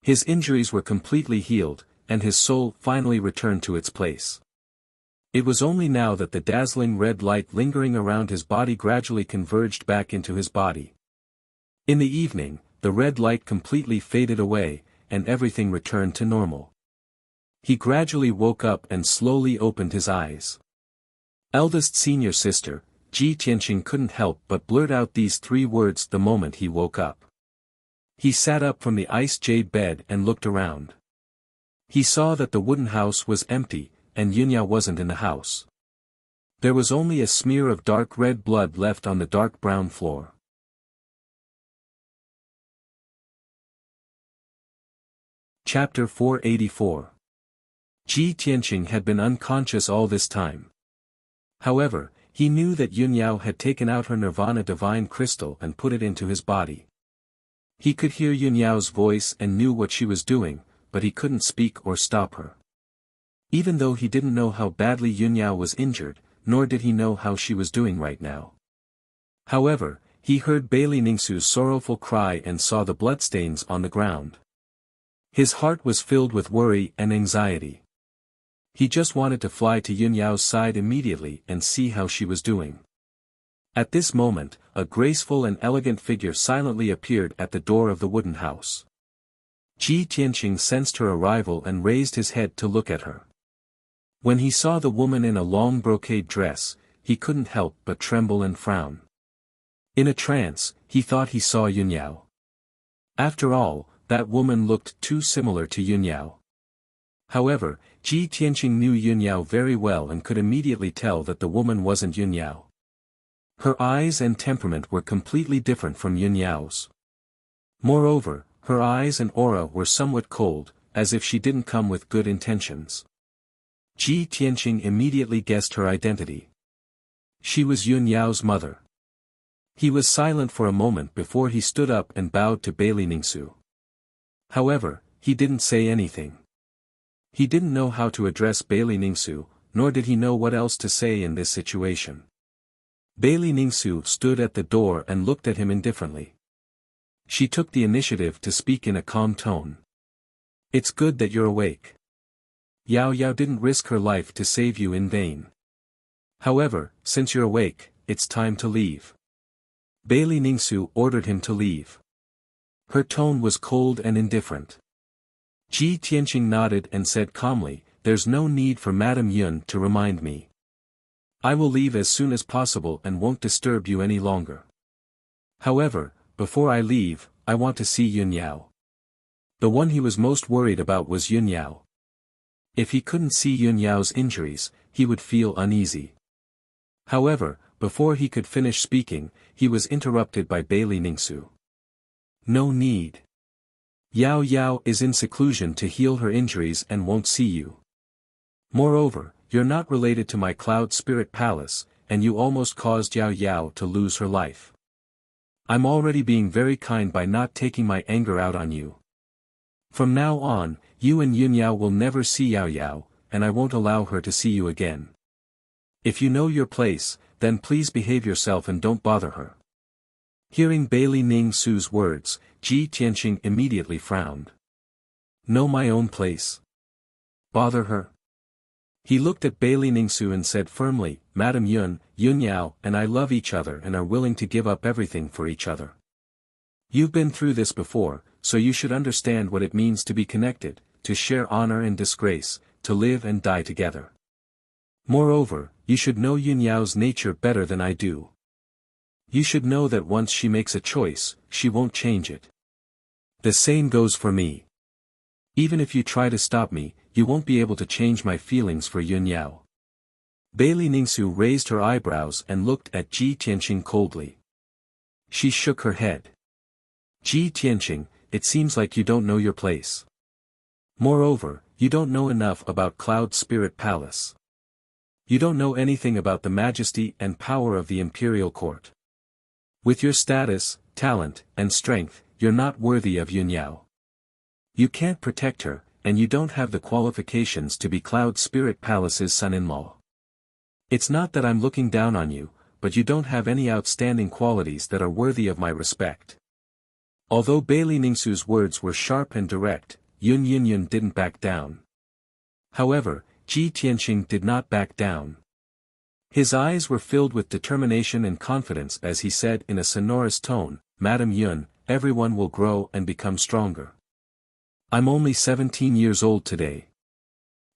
His injuries were completely healed, and his soul finally returned to its place. It was only now that the dazzling red light lingering around his body gradually converged back into his body. In the evening, the red light completely faded away, and everything returned to normal. He gradually woke up and slowly opened his eyes. Eldest senior sister, Ji Tianqing couldn't help but blurt out these 3 words the moment he woke up. He sat up from the ice jade bed and looked around. He saw that the wooden house was empty, and Yunyao wasn't in the house. There was only a smear of dark red blood left on the dark brown floor. Chapter 484. Ji Tianqing had been unconscious all this time. However, he knew that Yunyao had taken out her Nirvana divine crystal and put it into his body. He could hear Yunyao's voice and knew what she was doing, but he couldn't speak or stop her. Even though he didn't know how badly Yunyao was injured, nor did he know how she was doing right now. However, he heard Bailey Ningsu's sorrowful cry and saw the bloodstains on the ground. His heart was filled with worry and anxiety. He just wanted to fly to Yunyao's side immediately and see how she was doing. At this moment, a graceful and elegant figure silently appeared at the door of the wooden house. Ji Tianqing sensed her arrival and raised his head to look at her. When he saw the woman in a long brocade dress, he couldn't help but tremble and frown. In a trance, he thought he saw Yunyao. After all, that woman looked too similar to Yunyao. However, Ji Tianqing knew Yunyao very well and could immediately tell that the woman wasn't Yunyao. Her eyes and temperament were completely different from Yunyao's. Moreover, her eyes and aura were somewhat cold, as if she didn't come with good intentions. Ji Tianqing immediately guessed her identity. She was Yunyao's mother. He was silent for a moment before he stood up and bowed to Bailey Ningsu. However, he didn't say anything. He didn't know how to address Bailey Ningsu, nor did he know what else to say in this situation. Bailey Ningsu stood at the door and looked at him indifferently. She took the initiative to speak in a calm tone. "It's good that you're awake. Yao Yao didn't risk her life to save you in vain. However, since you're awake, it's time to leave." Bailey Ningsu ordered him to leave. Her tone was cold and indifferent. Ji Tianqing nodded and said calmly, "There's no need for Madame Yun to remind me. I will leave as soon as possible and won't disturb you any longer. However, before I leave, I want to see Yunyao." The one he was most worried about was Yunyao. If he couldn't see Yunyao's injuries, he would feel uneasy. However, before he could finish speaking, he was interrupted by Bailey Ningsu. "No need. Yao Yao is in seclusion to heal her injuries and won't see you. Moreover, you're not related to my Cloud Spirit Palace, and you almost caused Yao Yao to lose her life. I'm already being very kind by not taking my anger out on you. From now on, you and Yunyao will never see Yao Yao, and I won't allow her to see you again. If you know your place, then please behave yourself and don't bother her." Hearing Bailey Ningsu's words, Ji Tianqing immediately frowned. "Know my own place? Bother her?" He looked at Bailey Ningsu and said firmly, "Madame Yun, Yunyao and I love each other and are willing to give up everything for each other. You've been through this before, so you should understand what it means to be connected, to share honor and disgrace, to live and die together. Moreover, you should know Yunyao's nature better than I do. You should know that once she makes a choice, she won't change it. The same goes for me. Even if you try to stop me, you won't be able to change my feelings for Yunyao." Bailey Ningsu raised her eyebrows and looked at Ji Tianqing coldly. She shook her head. "Ji Tianqing, it seems like you don't know your place. Moreover, you don't know enough about Cloud Spirit Palace. You don't know anything about the majesty and power of the imperial court. With your status, talent, and strength, you're not worthy of Yunyao. You can't protect her, and you don't have the qualifications to be Cloud Spirit Palace's son-in-law. It's not that I'm looking down on you, but you don't have any outstanding qualities that are worthy of my respect." Although Bailey Ningsu's words were sharp and direct, Yun Yunyun didn't back down. However, Ji Tianqing did not back down. His eyes were filled with determination and confidence as he said in a sonorous tone, "Madame Yun, everyone will grow and become stronger. I'm only 17 years old today.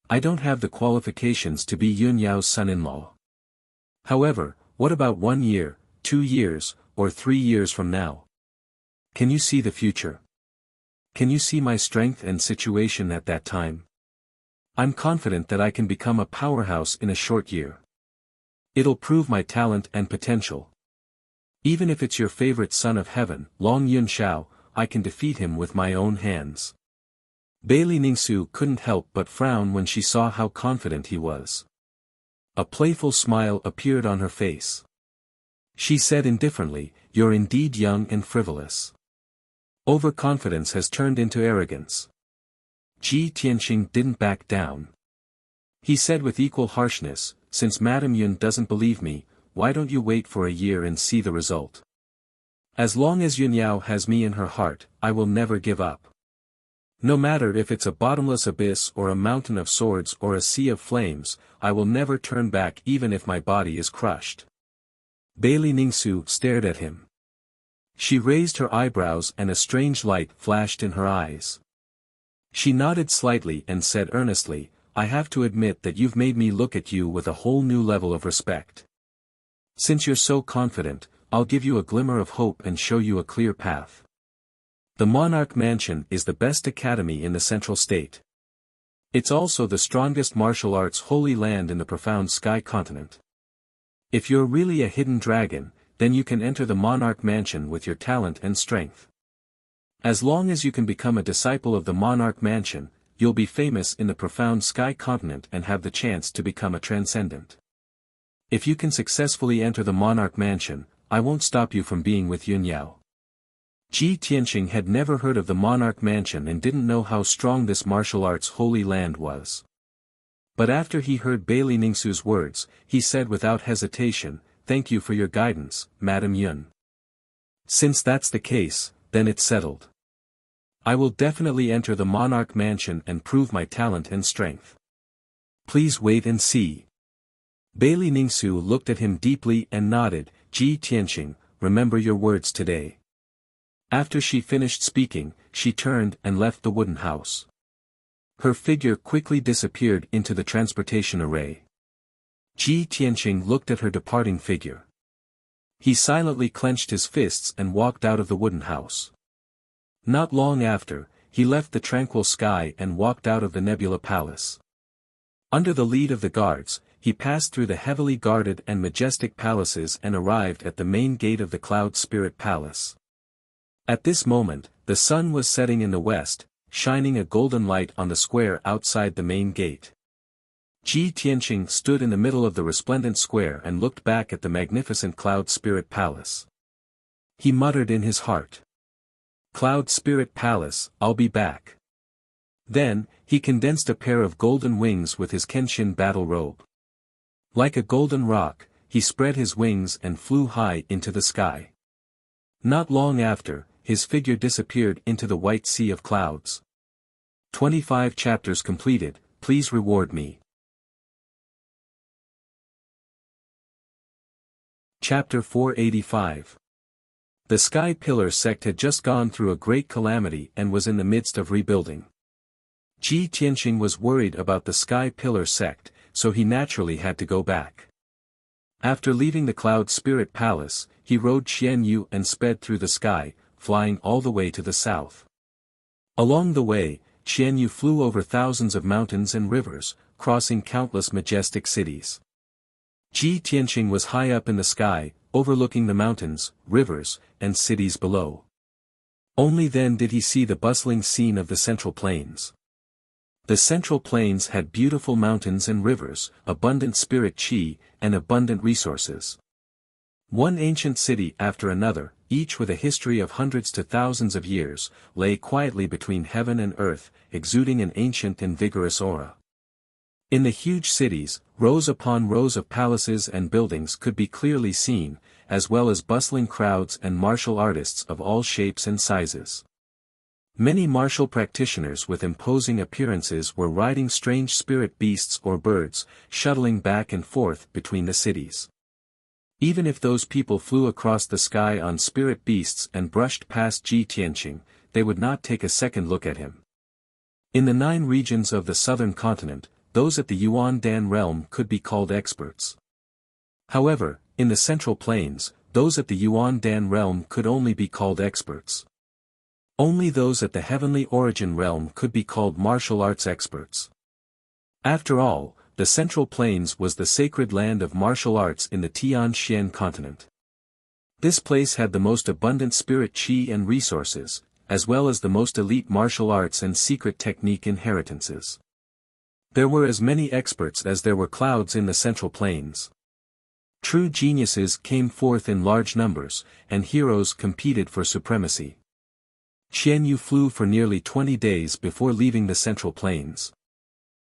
I don't have the qualifications to be Yunyao's son-in-law. However, what about 1 year, 2 years, or 3 years from now? Can you see the future? Can you see my strength and situation at that time? I'm confident that I can become a powerhouse in a short year. It'll prove my talent and potential. Even if it's your favorite son of heaven, Long Yun Shao, I can defeat him with my own hands." Bailey Ningsu couldn't help but frown when she saw how confident he was. A playful smile appeared on her face. She said indifferently, "You're indeed young and frivolous. Overconfidence has turned into arrogance." Ji Tianqing didn't back down. He said with equal harshness, "Since Madame Yun doesn't believe me, why don't you wait for a year and see the result? As long as Yunyao has me in her heart, I will never give up. No matter if it's a bottomless abyss or a mountain of swords or a sea of flames, I will never turn back even if my body is crushed." Bailey Ningsu stared at him. She raised her eyebrows and a strange light flashed in her eyes. She nodded slightly and said earnestly, I have to admit that you've made me look at you with a whole new level of respect. Since you're so confident, I'll give you a glimmer of hope and show you a clear path. The Monarch Mansion is the best academy in the Central State. It's also the strongest martial arts holy land in the profound Sky Continent. If you're really a hidden dragon, then you can enter the Monarch Mansion with your talent and strength. As long as you can become a disciple of the Monarch Mansion, you'll be famous in the profound Sky Continent and have the chance to become a transcendent. If you can successfully enter the Monarch Mansion, I won't stop you from being with Yun Yao. Ji Tianqing had never heard of the Monarch Mansion and didn't know how strong this martial arts holy land was. But after he heard Bailey Ningsu's words, he said without hesitation, Thank you for your guidance, Madam Yun. Since that's the case, then it's settled. I will definitely enter the Monarch Mansion and prove my talent and strength. Please wait and see. Bailey Ningsu looked at him deeply and nodded, Ji Tianqing, remember your words today. After she finished speaking, she turned and left the wooden house. Her figure quickly disappeared into the transportation array. Ji Tianqing looked at her departing figure. He silently clenched his fists and walked out of the wooden house. Not long after, he left the tranquil sky and walked out of the Nebula Palace. Under the lead of the guards, he passed through the heavily guarded and majestic palaces and arrived at the main gate of the Cloud Spirit Palace. At this moment, the sun was setting in the west, shining a golden light on the square outside the main gate. Ji Tianqing stood in the middle of the resplendent square and looked back at the magnificent Cloud Spirit Palace. He muttered in his heart. Cloud Spirit Palace, I'll be back. Then, he condensed a pair of golden wings with his Kenshin battle robe. Like a golden rock, he spread his wings and flew high into the sky. Not long after, his figure disappeared into the white sea of clouds. 25 chapters completed, please reward me. Chapter 485. The Sky Pillar sect had just gone through a great calamity and was in the midst of rebuilding. Ji Tianqing was worried about the Sky Pillar sect, so he naturally had to go back. After leaving the Cloud Spirit Palace, he rode Qian Yu and sped through the sky, flying all the way to the south. Along the way, Qian Yu flew over thousands of mountains and rivers, crossing countless majestic cities. Ji Tianqing was high up in the sky, overlooking the mountains, rivers, and cities below. Only then did he see the bustling scene of the Central Plains. The Central Plains had beautiful mountains and rivers, abundant spirit qi, and abundant resources. One ancient city after another, each with a history of hundreds to thousands of years, lay quietly between heaven and earth, exuding an ancient and vigorous aura. In the huge cities, rows upon rows of palaces and buildings could be clearly seen, as well as bustling crowds and martial artists of all shapes and sizes. Many martial practitioners with imposing appearances were riding strange spirit beasts or birds, shuttling back and forth between the cities. Even if those people flew across the sky on spirit beasts and brushed past Ji Tianqing, they would not take a second look at him. In the 9 regions of the southern continent, those at the Yuan Dan realm could be called experts. However, in the Central Plains, those at the Yuan Dan realm could only be called experts. Only those at the Heavenly Origin realm could be called martial arts experts. After all, the Central Plains was the sacred land of martial arts in the Tianxian continent. This place had the most abundant spirit qi and resources, as well as the most elite martial arts and secret technique inheritances. There were as many experts as there were clouds in the Central Plains. True geniuses came forth in large numbers, and heroes competed for supremacy. Qian Yu flew for nearly 20 days before leaving the Central Plains.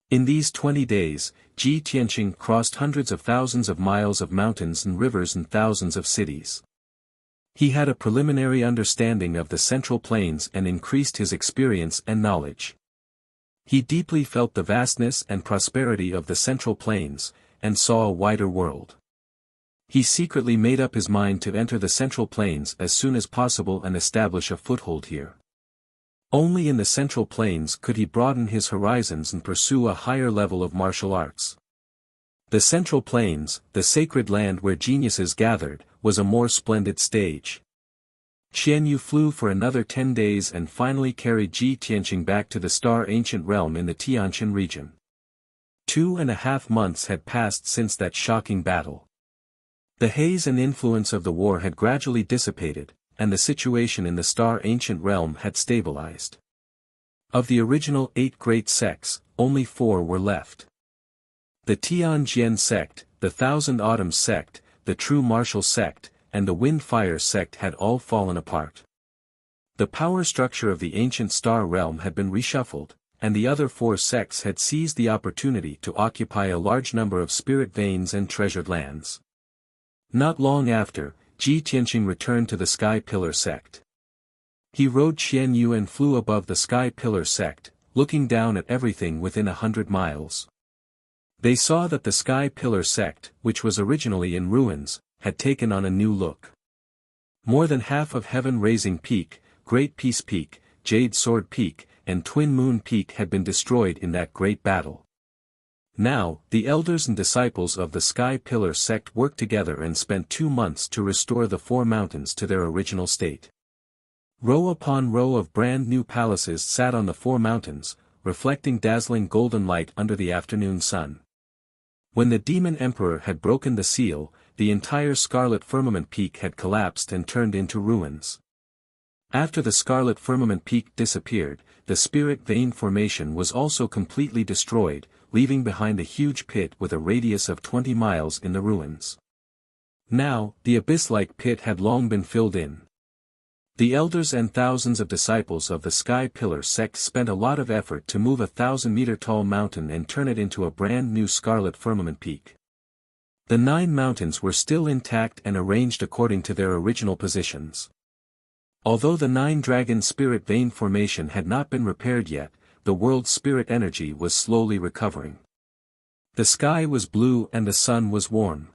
In these 20 days, Ji Tianqing crossed hundreds of thousands of miles of mountains and rivers and thousands of cities. He had a preliminary understanding of the Central Plains and increased his experience and knowledge. He deeply felt the vastness and prosperity of the Central Plains, and saw a wider world. He secretly made up his mind to enter the Central Plains as soon as possible and establish a foothold here. Only in the Central Plains could he broaden his horizons and pursue a higher level of martial arts. The Central Plains, the sacred land where geniuses gathered, was a more splendid stage. Qian Yu flew for another 10 days and finally carried Ji Tianqing back to the Star Ancient Realm in the Tianshan region. 2.5 months had passed since that shocking battle. The haze and influence of the war had gradually dissipated, and the situation in the Star Ancient Realm had stabilized. Of the original 8 great sects, only 4 were left. The Tianjian sect, the Thousand Autumns sect, the True Martial sect, and the Wind Fire sect had all fallen apart. The power structure of the ancient star realm had been reshuffled, and the other 4 sects had seized the opportunity to occupy a large number of spirit veins and treasured lands. Not long after, Ji Tianqing returned to the Sky Pillar sect. He rode Qian Yu and flew above the Sky Pillar sect, looking down at everything within 100 miles. They saw that the Sky Pillar sect, which was originally in ruins, had taken on a new look. More than half of Heaven Raising Peak, Great Peace Peak, Jade Sword Peak, and Twin Moon Peak had been destroyed in that great battle. Now, the elders and disciples of the Sky Pillar sect worked together and spent 2 months to restore the 4 mountains to their original state. Row upon row of brand new palaces sat on the 4 mountains, reflecting dazzling golden light under the afternoon sun. When the Demon Emperor had broken the seal, the entire Scarlet Firmament Peak had collapsed and turned into ruins. After the Scarlet Firmament Peak disappeared, the Spirit Vein Formation was also completely destroyed, leaving behind a huge pit with a radius of 20 miles in the ruins. Now, the abyss-like pit had long been filled in. The elders and thousands of disciples of the Sky Pillar sect spent a lot of effort to move a 1,000-meter-tall mountain and turn it into a brand new Scarlet Firmament Peak. The 9 mountains were still intact and arranged according to their original positions. Although the 9-dragon spirit vein formation had not been repaired yet, the world's spirit energy was slowly recovering. The sky was blue and the sun was warm.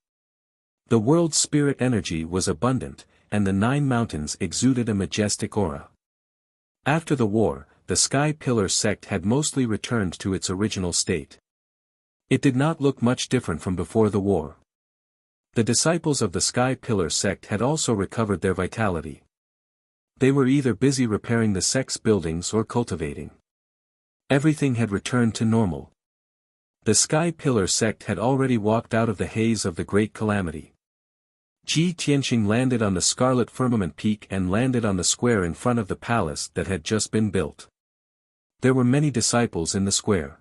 The world's spirit energy was abundant, and the 9 mountains exuded a majestic aura. After the war, the Sky Pillar sect had mostly returned to its original state. It did not look much different from before the war. The disciples of the Sky Pillar sect had also recovered their vitality. They were either busy repairing the sect's buildings or cultivating. Everything had returned to normal. The Sky Pillar sect had already walked out of the haze of the Great Calamity. Ji Tianqing landed on the Scarlet Firmament Peak and landed on the square in front of the palace that had just been built. There were many disciples in the square.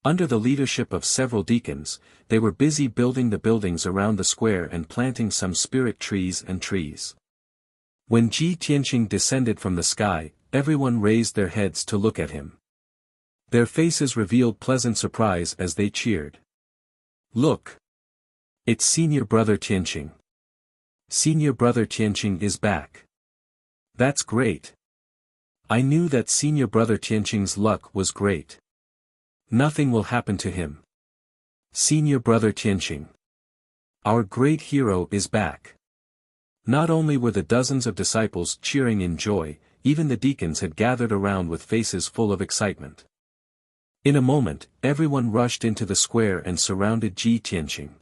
Under the leadership of several deacons, they were busy building the buildings around the square and planting some spirit trees and trees. When Ji Tianqing descended from the sky, everyone raised their heads to look at him. Their faces revealed pleasant surprise as they cheered. "Look! It's Senior Brother Tianqing. Senior Brother Tianqing is back. That's great. I knew that Senior Brother Tianqing's luck was great. Nothing will happen to him. Senior Brother Tianqing. Our great hero is back." Not only were the dozens of disciples cheering in joy, even the deacons had gathered around with faces full of excitement. In a moment, everyone rushed into the square and surrounded Ji Tianqing.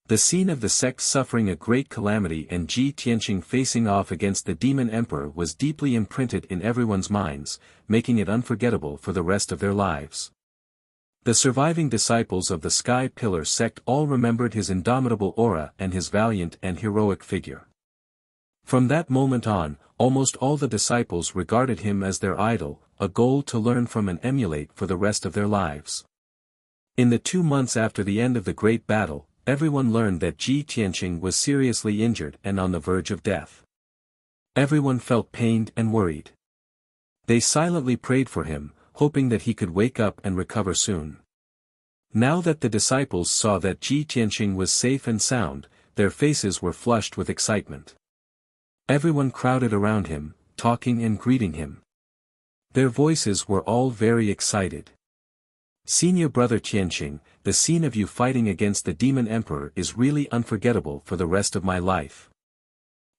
The scene of the sect suffering a great calamity and Ji Tianqing facing off against the Demon Emperor was deeply imprinted in everyone's minds, making it unforgettable for the rest of their lives. The surviving disciples of the Sky Pillar sect all remembered his indomitable aura and his valiant and heroic figure. From that moment on, almost all the disciples regarded him as their idol, a goal to learn from and emulate for the rest of their lives. In the 2 months after the end of the great battle, everyone learned that Ji Tianqing was seriously injured and on the verge of death. Everyone felt pained and worried. They silently prayed for him, hoping that he could wake up and recover soon. Now that the disciples saw that Ji Tianqing was safe and sound, their faces were flushed with excitement. Everyone crowded around him, talking and greeting him. Their voices were all very excited. "Senior Brother Tianqing, the scene of you fighting against the Demon Emperor is really unforgettable for the rest of my life.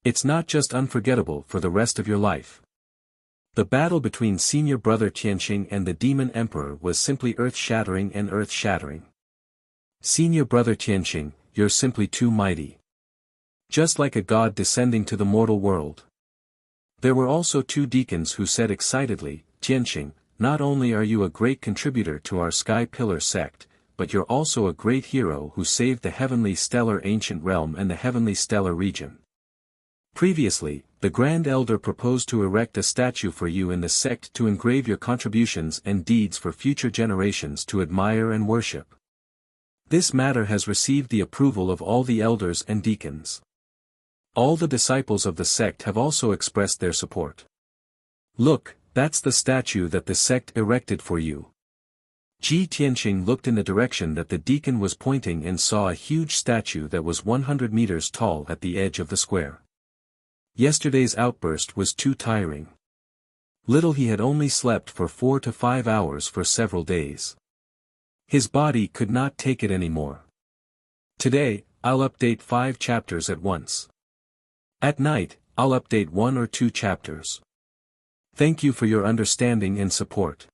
It's not just unforgettable for the rest of your life. The battle between senior brother Tianqing and the demon emperor was simply earth-shattering and earth-shattering. Senior brother Tianqing, you're simply too mighty. Just like a god descending to the mortal world. There were also two deacons who said excitedly, Tianqing, not only are you a great contributor to our Sky Pillar sect, but you're also a great hero who saved the heavenly stellar ancient realm and the heavenly stellar region. Previously, the Grand Elder proposed to erect a statue for you in the sect to engrave your contributions and deeds for future generations to admire and worship. This matter has received the approval of all the elders and deacons. All the disciples of the sect have also expressed their support. Look, that's the statue that the sect erected for you. Ji Tianqing looked in the direction that the deacon was pointing and saw a huge statue that was 100 meters tall at the edge of the square. Yesterday's outburst was too tiring. Little he had only slept for 4 to 5 hours for several days. His body could not take it anymore. Today, I'll update 5 chapters at once. At night, I'll update 1 or 2 chapters. Thank you for your understanding and support.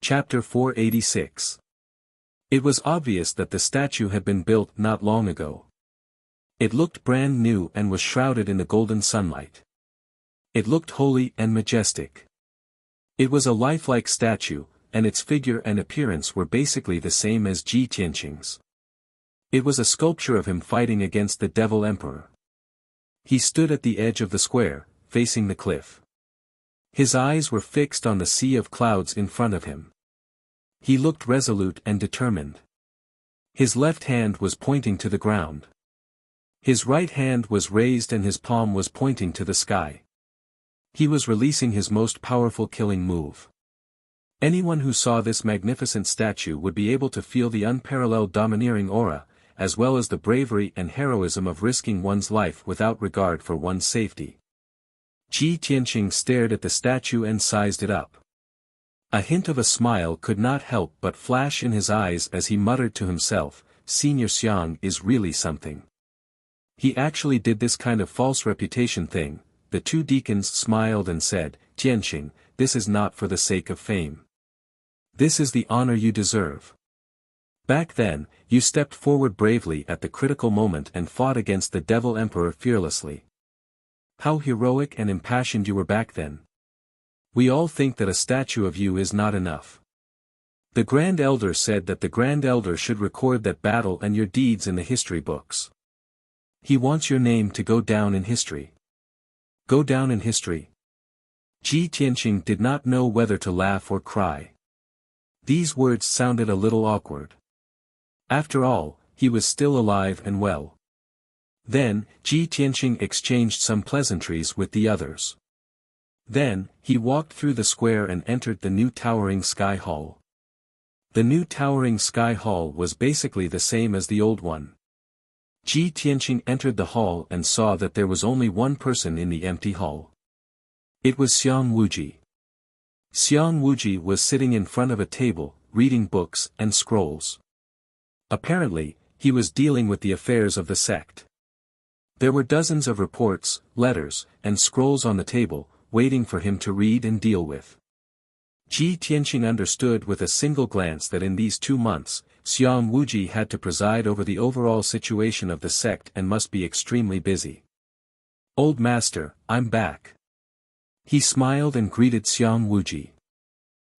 Chapter 486. It was obvious that the statue had been built not long ago. It looked brand new and was shrouded in the golden sunlight. It looked holy and majestic. It was a lifelike statue, and its figure and appearance were basically the same as Ji Tianqing's. It was a sculpture of him fighting against the Devil Emperor. He stood at the edge of the square, facing the cliff. His eyes were fixed on the sea of clouds in front of him. He looked resolute and determined. His left hand was pointing to the ground. His right hand was raised and his palm was pointing to the sky. He was releasing his most powerful killing move. Anyone who saw this magnificent statue would be able to feel the unparalleled domineering aura, as well as the bravery and heroism of risking one's life without regard for one's safety. Ji Tianqing stared at the statue and sized it up. A hint of a smile could not help but flash in his eyes as he muttered to himself, Senior Xiang is really something. He actually did this kind of false reputation thing. The two deacons smiled and said, Tianqing, this is not for the sake of fame. This is the honor you deserve. Back then, you stepped forward bravely at the critical moment and fought against the Devil Emperor fearlessly. How heroic and impassioned you were back then. We all think that a statue of you is not enough. The Grand Elder said that the Grand Elder should record that battle and your deeds in the history books. He wants your name to go down in history. Go down in history. Ji Tianqing did not know whether to laugh or cry. These words sounded a little awkward. After all, he was still alive and well. Then, Ji Tianqing exchanged some pleasantries with the others. Then, he walked through the square and entered the new towering sky hall. The new towering sky hall was basically the same as the old one. Ji Tianqing entered the hall and saw that there was only one person in the empty hall. It was Xiang Wuji. Xiang Wuji was sitting in front of a table, reading books and scrolls. Apparently, he was dealing with the affairs of the sect. There were dozens of reports, letters, and scrolls on the table, waiting for him to read and deal with. Ji Tianqing understood with a single glance that in these 2 months, Xiang Wuji had to preside over the overall situation of the sect and must be extremely busy. Old Master, I'm back. He smiled and greeted Xiang Wuji.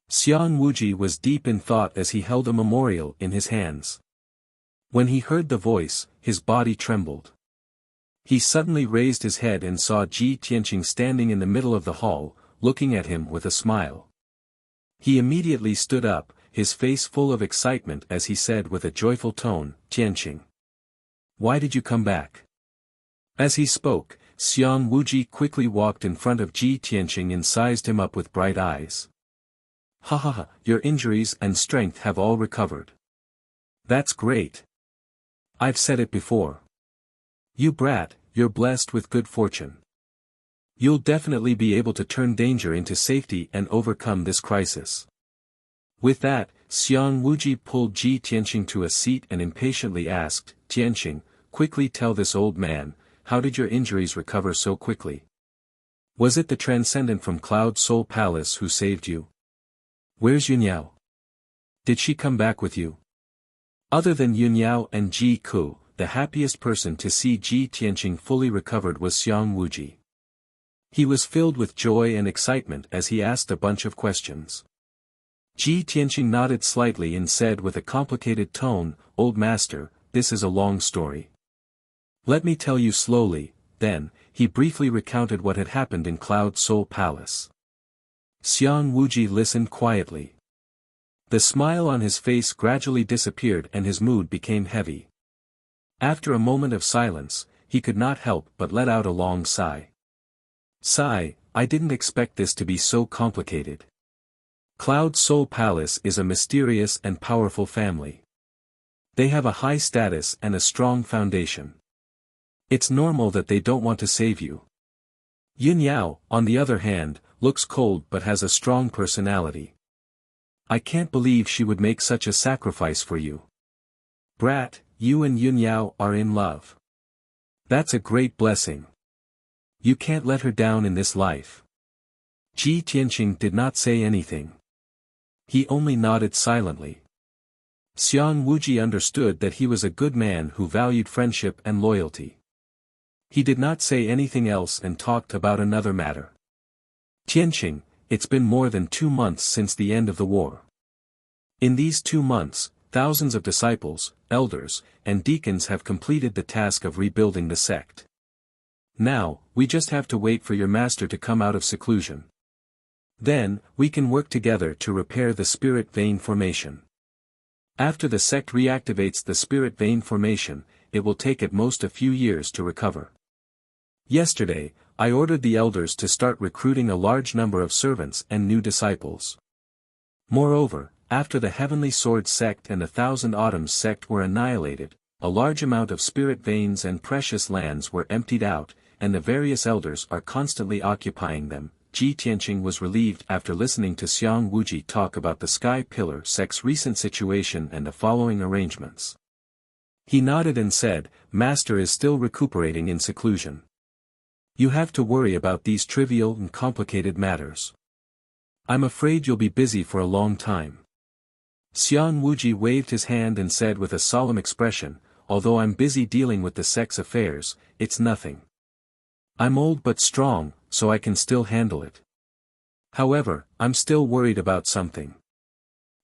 Xiang Wuji was deep in thought as he held a memorial in his hands. When he heard the voice, his body trembled. He suddenly raised his head and saw Ji Tianqing standing in the middle of the hall, looking at him with a smile. He immediately stood up, his face full of excitement as he said with a joyful tone, Tianqing. Why did you come back? As he spoke, Xiang Wuji quickly walked in front of Ji Tianqing and sized him up with bright eyes. Ha ha ha, your injuries and strength have all recovered. That's great. I've said it before. You brat, you're blessed with good fortune. You'll definitely be able to turn danger into safety and overcome this crisis. With that, Xiang Wuji pulled Ji Tianqing to a seat and impatiently asked, Tianqing, quickly tell this old man, how did your injuries recover so quickly? Was it the transcendent from Cloud Soul Palace who saved you? Where's Yunyao? Did she come back with you? Other than Yunyao and Ji Ku, the happiest person to see Ji Tianqing fully recovered was Xiang Wuji. He was filled with joy and excitement as he asked a bunch of questions. Ji Tianqing nodded slightly and said with a complicated tone, "Old master, this is a long story. Let me tell you slowly." Then, he briefly recounted what had happened in Cloud Soul Palace. Xiang Wuji listened quietly. The smile on his face gradually disappeared and his mood became heavy. After a moment of silence, he could not help but let out a long sigh. "Sigh, I didn't expect this to be so complicated. Cloud Soul Palace is a mysterious and powerful family. They have a high status and a strong foundation. It's normal that they don't want to save you. Yunyao, on the other hand, looks cold but has a strong personality. I can't believe she would make such a sacrifice for you. Brat, you and Yunyao are in love. That's a great blessing. You can't let her down in this life." Ji Tianqing did not say anything. He only nodded silently. Xiang Wuji understood that he was a good man who valued friendship and loyalty. He did not say anything else and talked about another matter. "Tianqing, it's been more than 2 months since the end of the war. In these 2 months, thousands of disciples, elders, and deacons have completed the task of rebuilding the sect. Now, we just have to wait for your master to come out of seclusion. Then, we can work together to repair the spirit vein formation. After the sect reactivates the spirit vein formation, it will take at most a few years to recover. Yesterday, I ordered the elders to start recruiting a large number of servants and new disciples. Moreover, after the Heavenly Sword sect and the Thousand Autumns sect were annihilated, a large amount of spirit veins and precious lands were emptied out, and the various elders are constantly occupying them." Ji Tianqing was relieved after listening to Xiang Wuji talk about the Sky Pillar sect's recent situation and the following arrangements. He nodded and said, "Master is still recuperating in seclusion. You have to worry about these trivial and complicated matters. I'm afraid you'll be busy for a long time." Xiang Wuji waved his hand and said with a solemn expression, "Although I'm busy dealing with the sect's affairs, it's nothing. I'm old but strong, so I can still handle it. However, I'm still worried about something.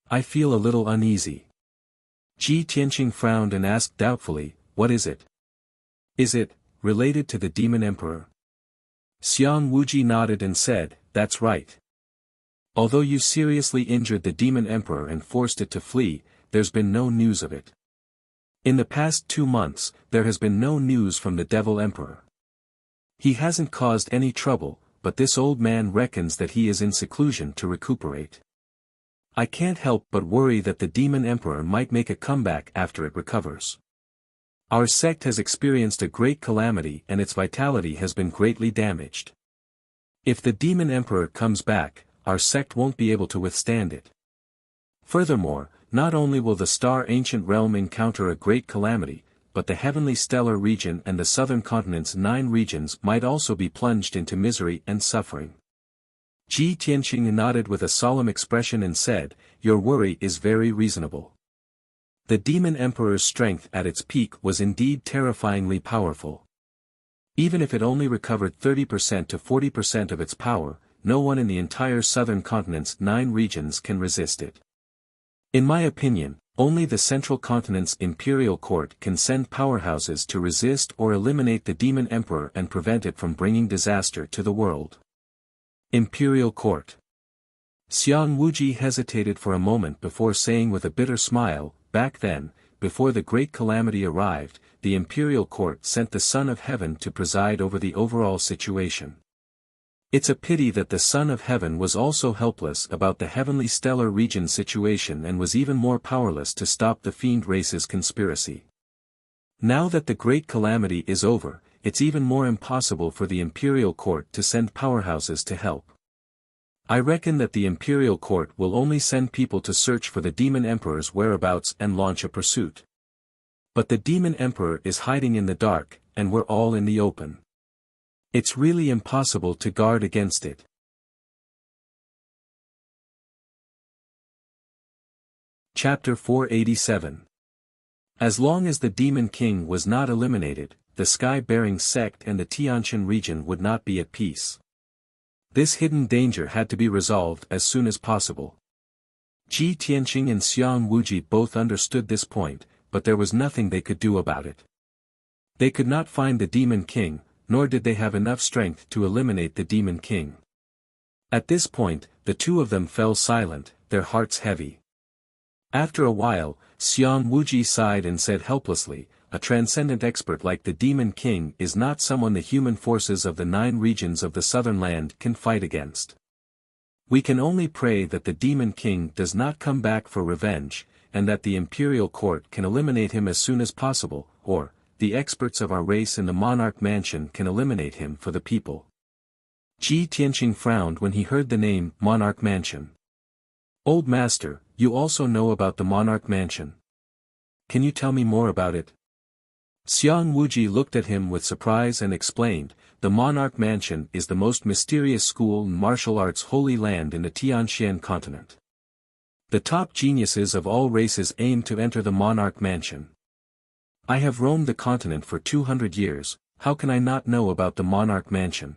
I feel a little uneasy." Ji Tianqing frowned and asked doubtfully, "What is it? Is it related to the Demon Emperor?" Xiang Wuji nodded and said, "That's right. Although you seriously injured the Demon Emperor and forced it to flee, there's been no news of it. In the past 2 months, there has been no news from the Devil Emperor. He hasn't caused any trouble, but this old man reckons that he is in seclusion to recuperate. I can't help but worry that the Demon Emperor might make a comeback after it recovers. Our sect has experienced a great calamity and its vitality has been greatly damaged. If the Demon Emperor comes back, our sect won't be able to withstand it. Furthermore, not only will the Star Ancient Realm encounter a great calamity, but the Heavenly Stellar region and the Southern Continent's 9 regions might also be plunged into misery and suffering." Ji Tianqing nodded with a solemn expression and said, "Your worry is very reasonable. The Demon Emperor's strength at its peak was indeed terrifyingly powerful. Even if it only recovered 30% to 40% of its power, no one in the entire Southern Continent's 9 regions can resist it. In my opinion, only the Central Continent's Imperial Court can send powerhouses to resist or eliminate the Demon Emperor and prevent it from bringing disaster to the world." Imperial Court. Xiang Wuji hesitated for a moment before saying with a bitter smile, "Back then, before the great calamity arrived, the Imperial Court sent the Son of Heaven to preside over the overall situation. It's a pity that the Son of Heaven was also helpless about the Heavenly Stellar region situation and was even more powerless to stop the fiend race's conspiracy. Now that the great calamity is over, it's even more impossible for the Imperial Court to send powerhouses to help. I reckon that the Imperial Court will only send people to search for the Demon Emperor's whereabouts and launch a pursuit. But the Demon Emperor is hiding in the dark, and we're all in the open. It's really impossible to guard against it. Chapter 487. As long as the Demon King was not eliminated, the Sky-bearing sect and the Tianqian region would not be at peace. This hidden danger had to be resolved as soon as possible. Ji Tianqing and Xiang Wuji both understood this point, but there was nothing they could do about it. They could not find the Demon King, nor did they have enough strength to eliminate the Demon King. At this point, the two of them fell silent, their hearts heavy. After a while, Xiang Wuji sighed and said helplessly, "A transcendent expert like the Demon King is not someone the human forces of the 9 regions of the southern land can fight against. We can only pray that the Demon King does not come back for revenge, and that the imperial court can eliminate him as soon as possible, or, the experts of our race in the Monarch Mansion can eliminate him for the people." Ji Tianqing frowned when he heard the name Monarch Mansion. "Old Master, you also know about the Monarch Mansion. Can you tell me more about it?" Xiang Wuji looked at him with surprise and explained, "The Monarch Mansion is the most mysterious school in martial arts holy land in the Tianqian continent. The top geniuses of all races aim to enter the Monarch Mansion. I have roamed the continent for 200 years, how can I not know about the Monarch Mansion?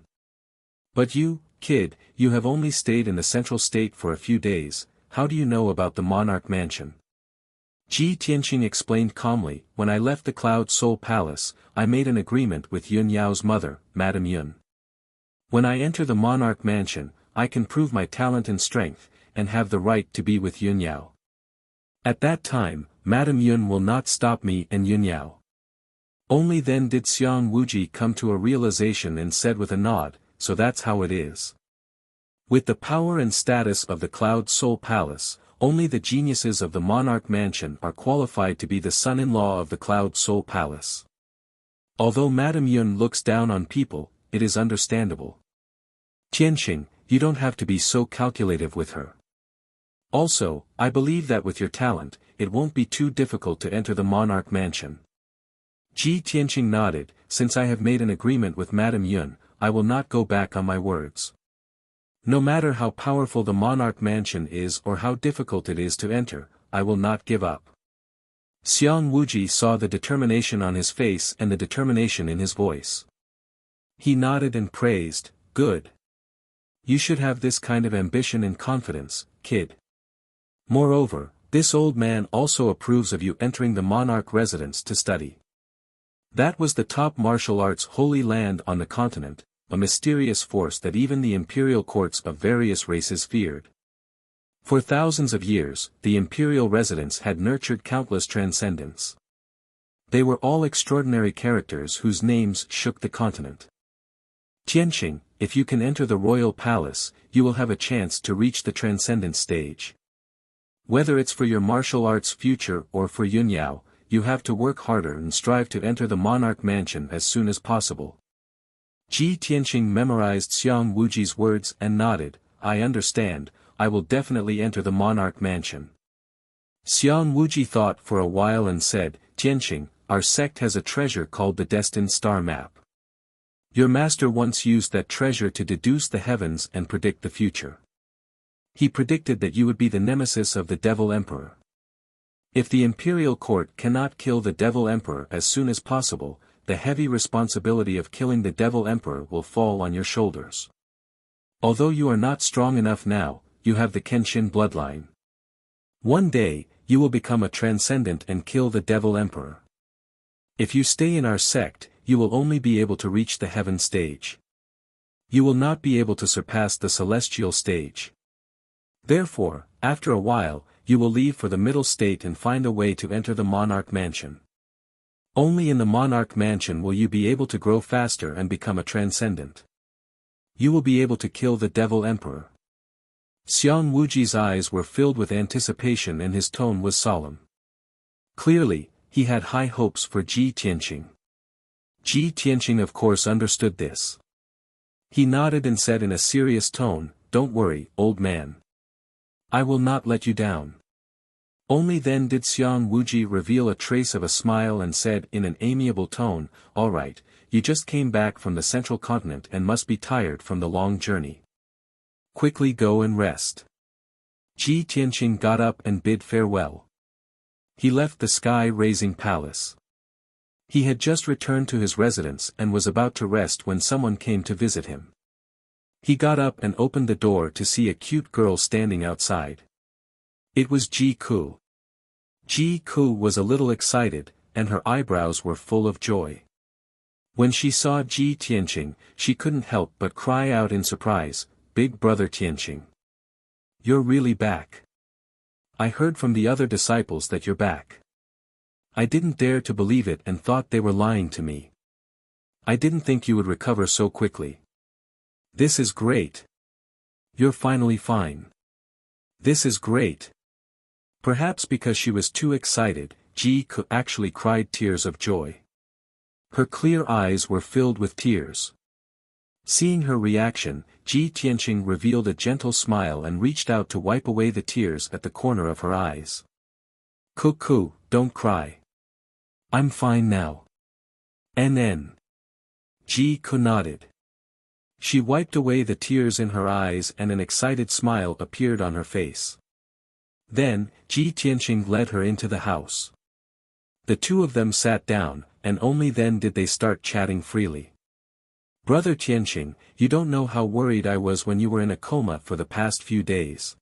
But you, kid, you have only stayed in the central state for a few days, how do you know about the Monarch Mansion?" Ji Tianqing explained calmly, "When I left the Cloud Soul Palace, I made an agreement with Yun Yao's mother, Madame Yun. When I enter the Monarch Mansion, I can prove my talent and strength, and have the right to be with Yun Yao. At that time, Madame Yun will not stop me and Yun Yao." Only then did Xiang Wuji come to a realization and said with a nod, "So that's how it is." With the power and status of the Cloud Soul Palace, only the geniuses of the Monarch Mansion are qualified to be the son-in-law of the Cloud Soul Palace. Although Madame Yun looks down on people, it is understandable. Tianqing, you don't have to be so calculative with her. Also, I believe that with your talent, it won't be too difficult to enter the Monarch Mansion." Ji Tianqing nodded, "Since I have made an agreement with Madame Yun, I will not go back on my words. No matter how powerful the Monarch Mansion is or how difficult it is to enter, I will not give up." Xiang Wuji saw the determination on his face and the determination in his voice. He nodded and praised, "Good. You should have this kind of ambition and confidence, kid. Moreover, this old man also approves of you entering the monarch residence to study." That was the top martial arts holy land on the continent, a mysterious force that even the imperial courts of various races feared. For thousands of years, the imperial residence had nurtured countless transcendents. They were all extraordinary characters whose names shook the continent. Tianqing, if you can enter the royal palace, you will have a chance to reach the transcendent stage. Whether it's for your martial arts future or for Yun Yao, you have to work harder and strive to enter the monarch mansion as soon as possible. Ji Tianqing memorized Xiang Wuji's words and nodded, "I understand, I will definitely enter the monarch mansion." Xiang Wuji thought for a while and said, "Tianqing, our sect has a treasure called the Destined Star Map. Your master once used that treasure to deduce the heavens and predict the future. He predicted that you would be the nemesis of the Devil Emperor. If the imperial court cannot kill the Devil Emperor as soon as possible, the heavy responsibility of killing the Devil Emperor will fall on your shoulders. Although you are not strong enough now, you have the Kenshin bloodline. One day, you will become a transcendent and kill the Devil Emperor. If you stay in our sect, you will only be able to reach the heaven stage. You will not be able to surpass the celestial stage. Therefore, after a while, you will leave for the middle state and find a way to enter the monarch mansion. Only in the monarch mansion will you be able to grow faster and become a transcendent. You will be able to kill the Devil Emperor." Xiang Wuji's eyes were filled with anticipation and his tone was solemn. Clearly, he had high hopes for Ji Tianqing. Ji Tianqing of course understood this. He nodded and said in a serious tone, "Don't worry, old man. I will not let you down. Only then did Xiang Wuji reveal a trace of a smile and said in an amiable tone, "All right, you just came back from the central continent and must be tired from the long journey. Quickly go and rest." Ji Tianqing got up and bid farewell. He left the sky-raising palace. He had just returned to his residence and was about to rest when someone came to visit him. He got up and opened the door to see a cute girl standing outside. It was Ji Ku. Ji Ku was a little excited, and her eyebrows were full of joy. When she saw Ji Tianqing, she couldn't help but cry out in surprise, "Big brother Tianqing. You're really back. I heard from the other disciples that you're back. I didn't dare to believe it and thought they were lying to me. I didn't think you would recover so quickly. This is great. You're finally fine. This is great." Perhaps because she was too excited, Ji Ku actually cried tears of joy. Her clear eyes were filled with tears. Seeing her reaction, Ji Tianqing revealed a gentle smile and reached out to wipe away the tears at the corner of her eyes. "Ku, don't cry. I'm fine now." "NN." Ji Ku nodded. She wiped away the tears in her eyes and an excited smile appeared on her face. Then, Ji Tianqing led her into the house. The two of them sat down, and only then did they start chatting freely. "Brother Tianqing, you don't know how worried I was when you were in a coma for the past few days.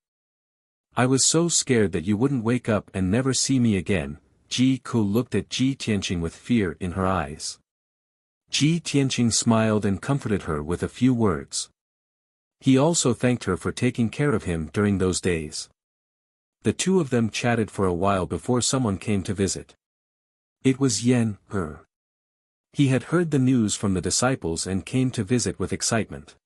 I was so scared that you wouldn't wake up and never see me again." Ji Ku looked at Ji Tianqing with fear in her eyes. Ji Tianqing smiled and comforted her with a few words. He also thanked her for taking care of him during those days. The two of them chatted for a while before someone came to visit. It was Yan He. He had heard the news from the disciples and came to visit with excitement.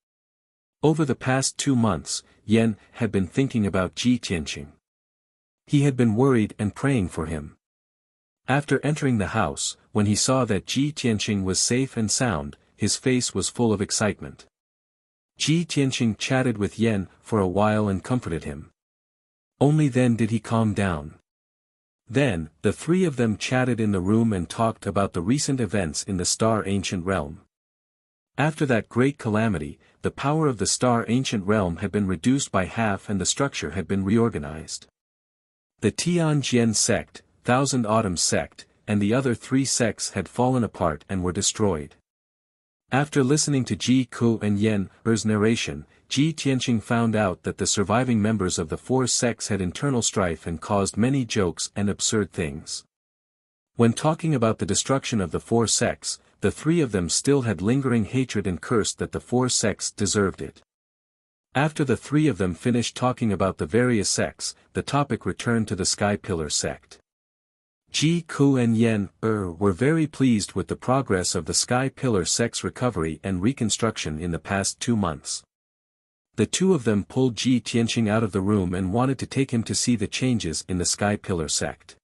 Over the past 2 months, Yan had been thinking about Ji Tianqing. He had been worried and praying for him. After entering the house, when he saw that Ji Tianqing was safe and sound, his face was full of excitement. Ji Tianqing chatted with Yan for a while and comforted him. Only then did he calm down. Then, the three of them chatted in the room and talked about the recent events in the Star Ancient Realm. After that great calamity, the power of the Star Ancient Realm had been reduced by half and the structure had been reorganized. The Tianjian sect, Thousand Autumn sect, and the other 3 sects had fallen apart and were destroyed. After listening to Ji Ku and Yan He's narration, Ji Tianqing found out that the surviving members of the 4 sects had internal strife and caused many jokes and absurd things. When talking about the destruction of the 4 sects, the 3 of them still had lingering hatred and cursed that the 4 sects deserved it. After the 3 of them finished talking about the various sects, the topic returned to the Sky Pillar sect. Ji Ku and Yan were very pleased with the progress of the Sky Pillar sect's recovery and reconstruction in the past 2 months. The two of them pulled Ji Tianqing out of the room and wanted to take him to see the changes in the Sky Pillar sect.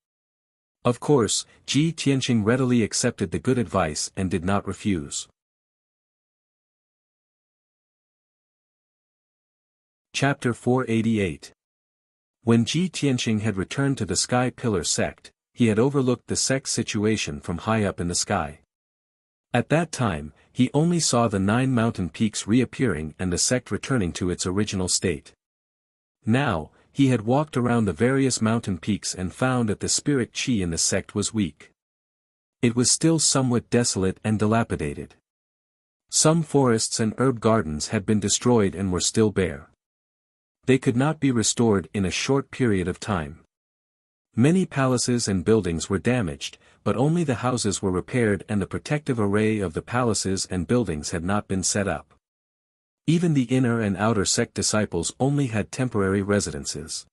Of course, Ji Tianqing readily accepted the good advice and did not refuse. Chapter 488. When Ji Tianqing had returned to the Sky Pillar sect, he had overlooked the sect's situation from high up in the sky. At that time, he only saw the 9 mountain peaks reappearing and the sect returning to its original state. Now, he had walked around the various mountain peaks and found that the spirit qi in the sect was weak. It was still somewhat desolate and dilapidated. Some forests and herb gardens had been destroyed and were still bare. They could not be restored in a short period of time. Many palaces and buildings were damaged, but only the houses were repaired and the protective array of the palaces and buildings had not been set up. Even the inner and outer sect disciples only had temporary residences.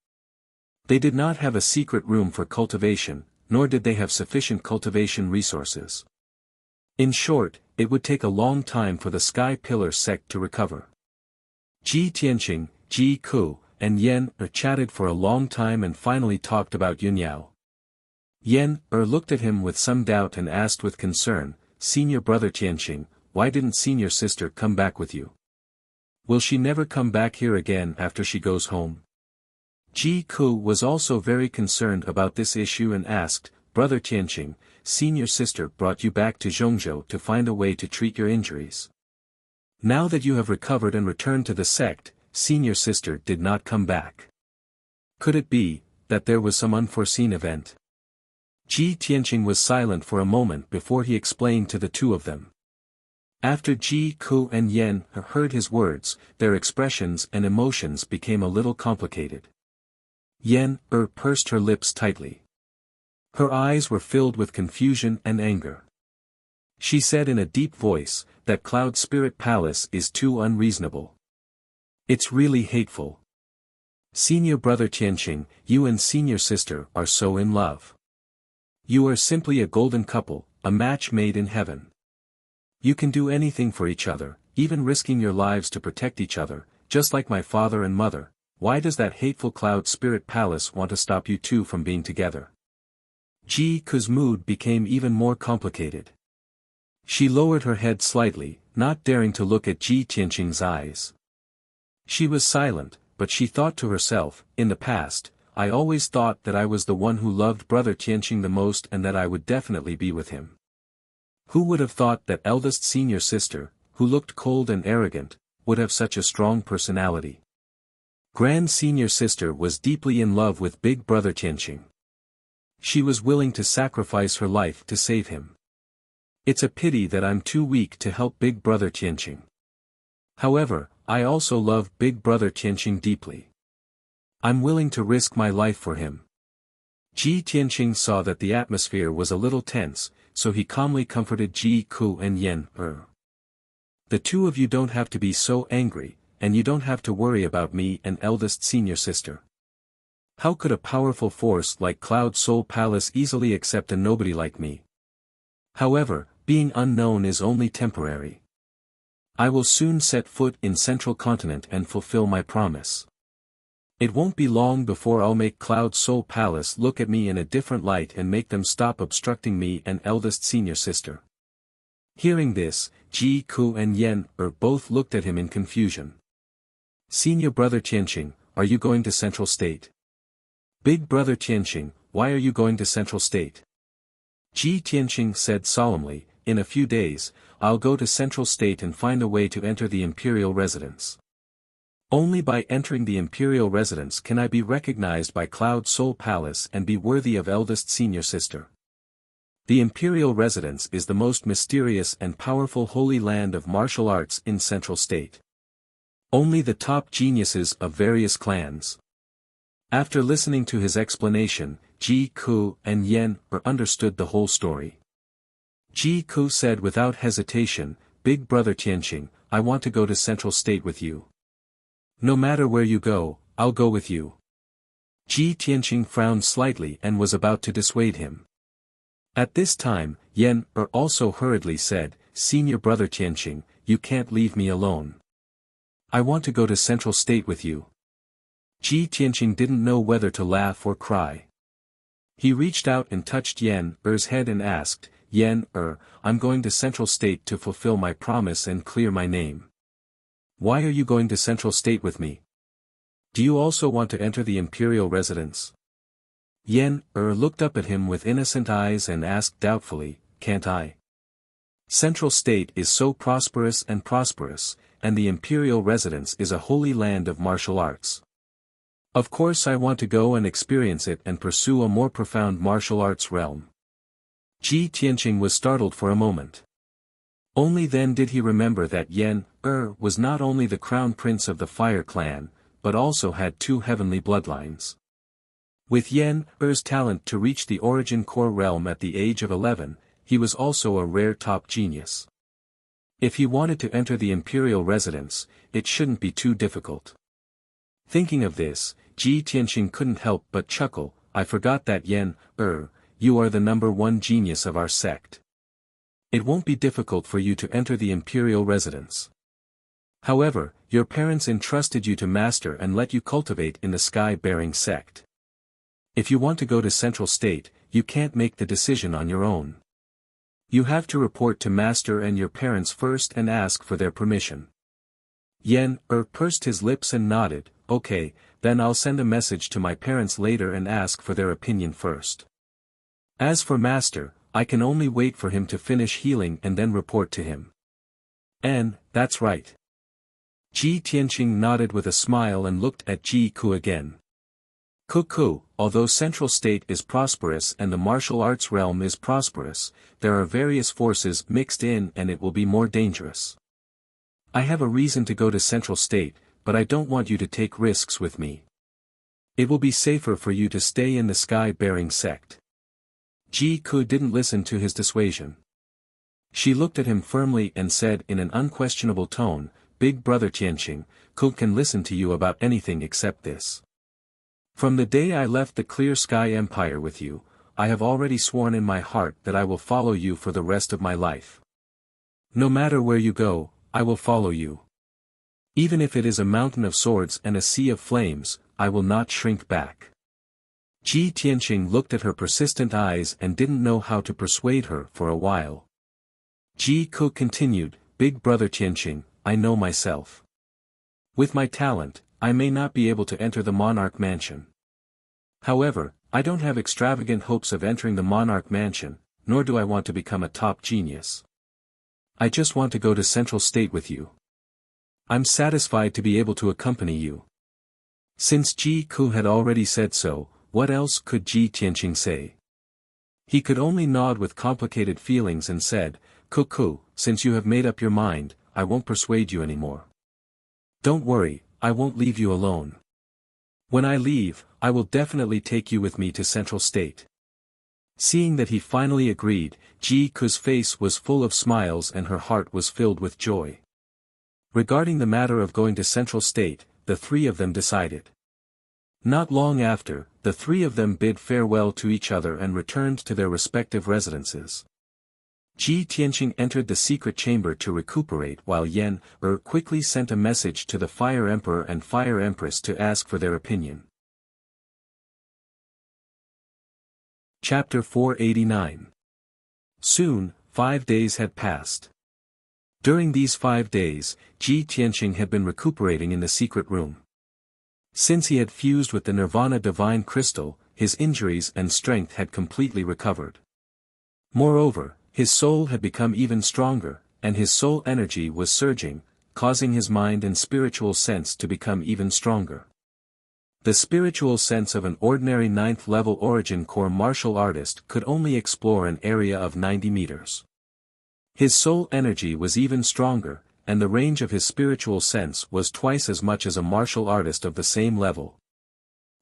They did not have a secret room for cultivation, nor did they have sufficient cultivation resources. In short, it would take a long time for the Sky Pillar sect to recover. Ji Tianqing, Ji Ku, and Yan chatted for a long time and finally talked about Yunyao. Yan looked at him with some doubt and asked with concern, "Senior brother Tianqing, why didn't senior sister come back with you? Will she never come back here again after she goes home?" Ji Ku was also very concerned about this issue and asked, Brother Tianqing, senior sister brought you back to Zhongzhou to find a way to treat your injuries. Now that you have recovered and returned to the sect, senior sister did not come back. Could it be that there was some unforeseen event? Ji Tianqing was silent for a moment before he explained to the two of them. After Ji Ku and Yan heard his words, their expressions and emotions became a little complicated. Yan pursed her lips tightly. Her eyes were filled with confusion and anger. She said in a deep voice, that Cloud Spirit Palace is too unreasonable. It's really hateful. Senior brother Tianqing, you and senior sister are so in love. You are simply a golden couple, a match made in heaven. You can do anything for each other, even risking your lives to protect each other, just like my father and mother. Why does that hateful Cloud Spirit Palace want to stop you two from being together? Ji Ku's mood became even more complicated. She lowered her head slightly, not daring to look at Ji Tianqing's eyes. She was silent, but she thought to herself, in the past, I always thought that I was the one who loved brother Tianqing the most and that I would definitely be with him. Who would have thought that eldest senior sister, who looked cold and arrogant, would have such a strong personality? Grand senior sister was deeply in love with big brother Tianqing. She was willing to sacrifice her life to save him. It's a pity that I'm too weak to help big brother Tianqing. However, I also love big brother Tianqing deeply. I'm willing to risk my life for him. Ji Tianqing saw that the atmosphere was a little tense, so he calmly comforted Ji Ku and Yan. The two of you don't have to be so angry, and you don't have to worry about me and eldest senior sister. How could a powerful force like Cloud Soul Palace easily accept a nobody like me? However, being unknown is only temporary. I will soon set foot in Central Continent and fulfill my promise. It won't be long before I'll make Cloud Soul Palace look at me in a different light and make them stop obstructing me and eldest senior sister. Hearing this, Ji Ku and Yan both looked at him in confusion. Senior brother Tianqing, are you going to Central State? Big brother Tianqing, why are you going to Central State? Ji Tianqing said solemnly, in a few days, I'll go to Central State and find a way to enter the imperial residence. Only by entering the imperial residence can I be recognized by Cloud Soul Palace and be worthy of eldest senior sister. The imperial residence is the most mysterious and powerful holy land of martial arts in Central State. Only the top geniuses of various clans. After listening to his explanation, Ji Ku and Yan understood the whole story. Ji Ku said without hesitation, Big brother Tianqing, I want to go to Central State with you. No matter where you go, I'll go with you. Ji Tianqing frowned slightly and was about to dissuade him. At this time, Yan also hurriedly said, Senior brother Tianqing, you can't leave me alone. I want to go to Central State with you. Ji Tianqing didn't know whether to laugh or cry. He reached out and touched Yan's head and asked, Yan, I'm going to Central State to fulfill my promise and clear my name. Why are you going to Central State with me? Do you also want to enter the imperial residence? Yan looked up at him with innocent eyes and asked doubtfully, can't I? Central State is so prosperous, and the imperial residence is a holy land of martial arts. Of course I want to go and experience it and pursue a more profound martial arts realm. Ji Tianqing was startled for a moment. Only then did he remember that Yan was not only the crown prince of the Fire Clan, but also had two heavenly bloodlines. With Yan's talent to reach the origin core realm at the age of 11, he was also a rare top genius. If he wanted to enter the imperial residence, it shouldn't be too difficult. Thinking of this, Ji Tianqing couldn't help but chuckle, I forgot that Yan, you are the number one genius of our sect. It won't be difficult for you to enter the imperial residence. However, your parents entrusted you to master and let you cultivate in the sky-bearing sect. If you want to go to Central State, you can't make the decision on your own. You have to report to master and your parents first and ask for their permission. Yan pursed his lips and nodded, okay, then I'll send a message to my parents later and ask for their opinion first. As for Master, I can only wait for him to finish healing and then report to him. That's right. Ji Tianqing nodded with a smile and looked at Ji Ku again. Ku, although Central State is prosperous and the martial arts realm is prosperous, there are various forces mixed in and it will be more dangerous. I have a reason to go to Central State, but I don't want you to take risks with me. It will be safer for you to stay in the sky-bearing sect. Ji Ku didn't listen to his dissuasion. She looked at him firmly and said in an unquestionable tone, Big brother Tianqing, Ku can listen to you about anything except this. From the day I left the Clear Sky Empire with you, I have already sworn in my heart that I will follow you for the rest of my life. No matter where you go, I will follow you. Even if it is a mountain of swords and a sea of flames, I will not shrink back. Ji Tianqing looked at her persistent eyes and didn't know how to persuade her for a while. Ji Ku continued, Big brother Tianqing, I know myself. With my talent, I may not be able to enter the Monarch Mansion. However, I don't have extravagant hopes of entering the Monarch Mansion, nor do I want to become a top genius. I just want to go to Central State with you. I'm satisfied to be able to accompany you. Since Ji Ku had already said so, what else could Ji Tianqing say? He could only nod with complicated feelings and said, Ku, since you have made up your mind, I won't persuade you anymore. Don't worry, I won't leave you alone. When I leave, I will definitely take you with me to Central State. Seeing that he finally agreed, Ji Ku's face was full of smiles and her heart was filled with joy. Regarding the matter of going to Central State, the three of them decided. Not long after, the three of them bid farewell to each other and returned to their respective residences. Ji Tianqing entered the secret chamber to recuperate while Yan quickly sent a message to the Fire Emperor and Fire Empress to ask for their opinion. Chapter 489. Soon, 5 days had passed. During these 5 days, Ji Tianqing had been recuperating in the secret room. Since he had fused with the Nirvana Divine Crystal, his injuries and strength had completely recovered. Moreover, his soul had become even stronger, and his soul energy was surging, causing his mind and spiritual sense to become even stronger. The spiritual sense of an ordinary 9th-level origin core martial artist could only explore an area of 90 meters. His soul energy was even stronger, and the range of his spiritual sense was twice as much as a martial artist of the same level.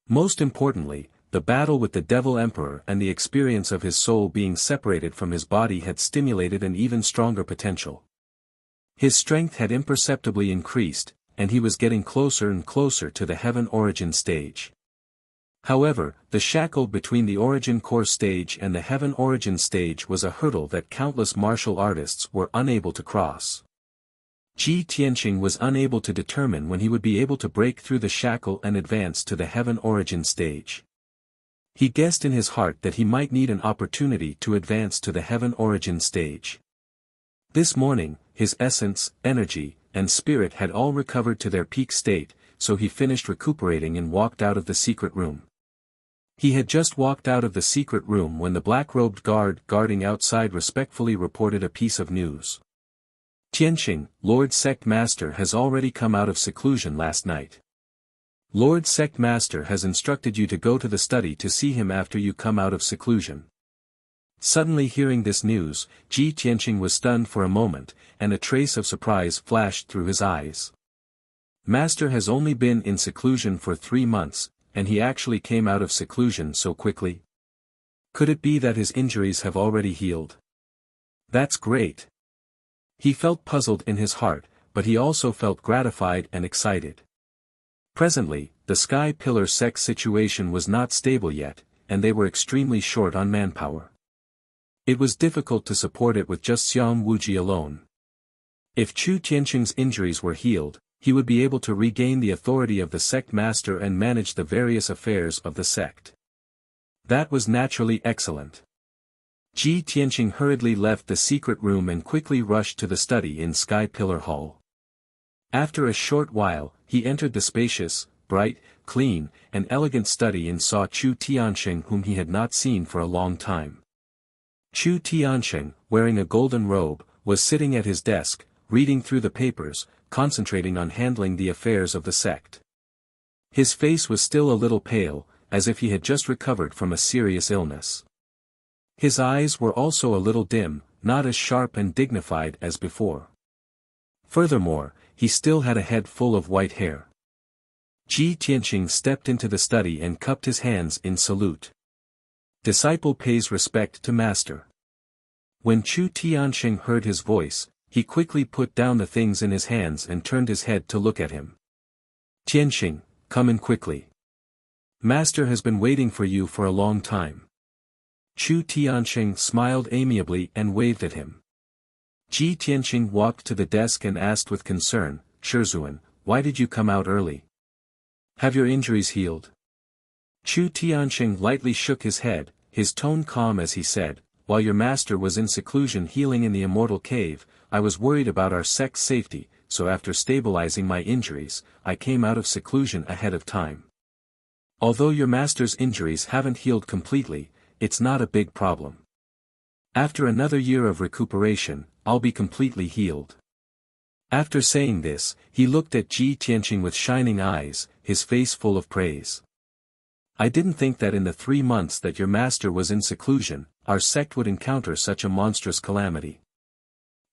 Most importantly, the battle with the Devil Emperor and the experience of his soul being separated from his body had stimulated an even stronger potential. His strength had imperceptibly increased, and he was getting closer and closer to the Heaven Origin stage. However, the shackle between the Origin Core stage and the Heaven Origin stage was a hurdle that countless martial artists were unable to cross. Ji Tianqing was unable to determine when he would be able to break through the shackle and advance to the Heaven Origin stage. He guessed in his heart that he might need an opportunity to advance to the Heaven Origin stage. This morning, his essence, energy, and spirit had all recovered to their peak state, so he finished recuperating and walked out of the secret room. He had just walked out of the secret room when the black-robed guard guarding outside respectfully reported a piece of news. Tianqing, Lord Sect Master has already come out of seclusion last night. Lord Sect Master has instructed you to go to the study to see him after you come out of seclusion. Suddenly hearing this news, Ji Tianqing was stunned for a moment, and a trace of surprise flashed through his eyes. Master has only been in seclusion for 3 months, and he actually came out of seclusion so quickly? Could it be that his injuries have already healed? That's great. He felt puzzled in his heart, but he also felt gratified and excited. Presently, the Sky Pillar sect situation was not stable yet, and they were extremely short on manpower. It was difficult to support it with just Xiang Wuji alone. If Chu Tianqing's injuries were healed, he would be able to regain the authority of the sect master and manage the various affairs of the sect. That was naturally excellent. Ji Tianqing hurriedly left the secret room and quickly rushed to the study in Sky Pillar Hall. After a short while, he entered the spacious, bright, clean, and elegant study and saw Chu Tianxing whom he had not seen for a long time. Chu Tianxing, wearing a golden robe, was sitting at his desk, reading through the papers, concentrating on handling the affairs of the sect. His face was still a little pale, as if he had just recovered from a serious illness. His eyes were also a little dim, not as sharp and dignified as before. Furthermore, he still had a head full of white hair. Ji Tianxing stepped into the study and cupped his hands in salute. Disciple pays respect to master. When Chu Tianxing heard his voice, he quickly put down the things in his hands and turned his head to look at him. Tianxing, come in quickly. Master has been waiting for you for a long time. Chu Tianxing smiled amiably and waved at him. Ji Tianxing walked to the desk and asked with concern, Shizuan, why did you come out early? Have your injuries healed? Chu Tianxing lightly shook his head, his tone calm as he said, while your master was in seclusion healing in the immortal cave, I was worried about our sect's safety, so after stabilizing my injuries, I came out of seclusion ahead of time. Although your master's injuries haven't healed completely, it's not a big problem. After another year of recuperation, I'll be completely healed. After saying this, he looked at Ji Tianxing with shining eyes, his face full of praise. I didn't think that in the 3 months that your master was in seclusion, our sect would encounter such a monstrous calamity.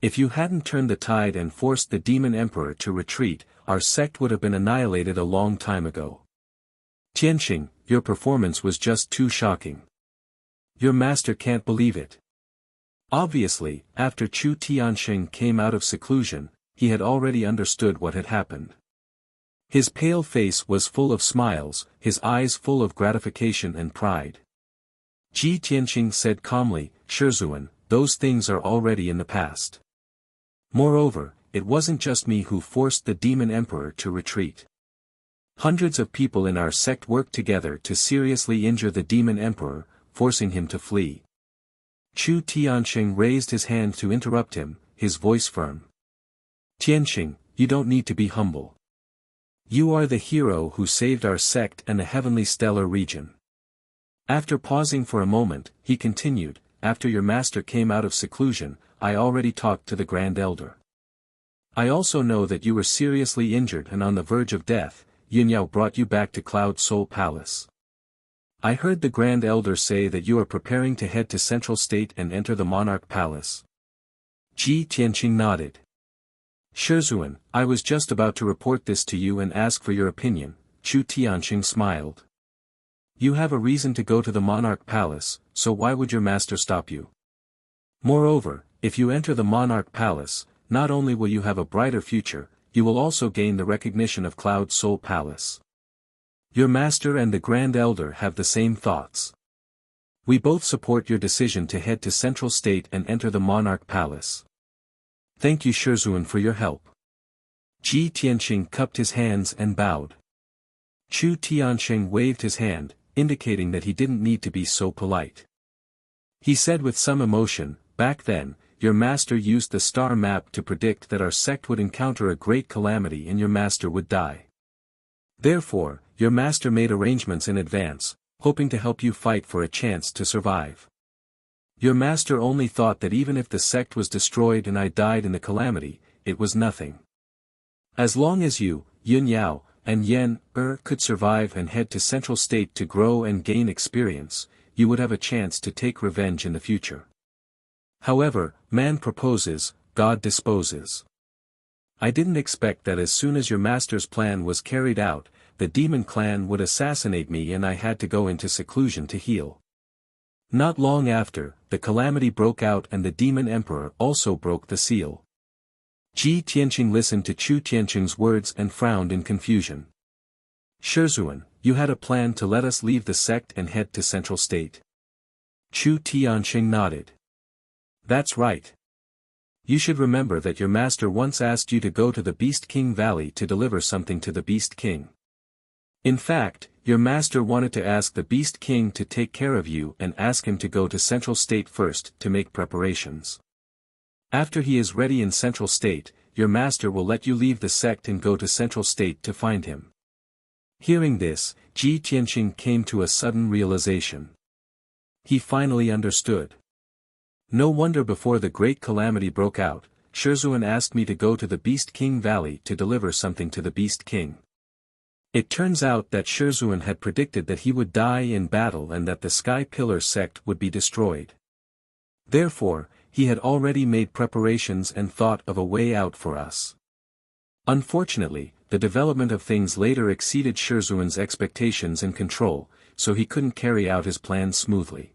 If you hadn't turned the tide and forced the demon emperor to retreat, our sect would have been annihilated a long time ago. Tianxing, your performance was just too shocking. Your master can't believe it. Obviously, after Chu Tianxing came out of seclusion, he had already understood what had happened. His pale face was full of smiles, his eyes full of gratification and pride. Ji Tianxing said calmly, Shizuan, those things are already in the past. Moreover, it wasn't just me who forced the demon emperor to retreat. Hundreds of people in our sect worked together to seriously injure the demon emperor, forcing him to flee. Chu Tianxing raised his hand to interrupt him, his voice firm. Tianxing, you don't need to be humble. You are the hero who saved our sect and the heavenly stellar region. After pausing for a moment, he continued, after your master came out of seclusion, I already talked to the Grand Elder. I also know that you were seriously injured and on the verge of death. Yunyao brought you back to Cloud Soul Palace. I heard the Grand Elder say that you are preparing to head to Central State and enter the Monarch Palace. Ji Tianxing nodded. Shizuan, I was just about to report this to you and ask for your opinion. Chu Tianxing smiled. You have a reason to go to the Monarch Palace, so why would your master stop you? Moreover, if you enter the Monarch Palace, not only will you have a brighter future, you will also gain the recognition of Cloud Soul Palace. Your master and the Grand Elder have the same thoughts. We both support your decision to head to Central State and enter the Monarch Palace. Thank you Shizuan for your help. Ji Tianxing cupped his hands and bowed. Chu Tianxing waved his hand, indicating that he didn't need to be so polite. He said with some emotion, back then, your master used the star map to predict that our sect would encounter a great calamity and your master would die. Therefore, your master made arrangements in advance, hoping to help you fight for a chance to survive. Your master only thought that even if the sect was destroyed and I died in the calamity, it was nothing. As long as you, Yun Yao, and Yen could survive and head to Central State to grow and gain experience, you would have a chance to take revenge in the future. However, man proposes, God disposes. I didn't expect that as soon as your master's plan was carried out, the demon clan would assassinate me and I had to go into seclusion to heal. Not long after, the calamity broke out and the demon emperor also broke the seal. Ji Tianxing listened to Chu Tianxing's words and frowned in confusion. Shizuan, you had a plan to let us leave the sect and head to Central State. Chu Tianxing nodded. That's right. You should remember that your master once asked you to go to the Beast King Valley to deliver something to the Beast King. In fact, your master wanted to ask the Beast King to take care of you and ask him to go to Central State first to make preparations. After he is ready in Central State, your master will let you leave the sect and go to Central State to find him. Hearing this, Ji Tianqing came to a sudden realization. He finally understood. No wonder before the great calamity broke out, Shizuan asked me to go to the Beast King Valley to deliver something to the Beast King. It turns out that Shizuan had predicted that he would die in battle and that the Sky Pillar sect would be destroyed. Therefore, he had already made preparations and thought of a way out for us. Unfortunately, the development of things later exceeded Shizuan's expectations and control, so he couldn't carry out his plans smoothly.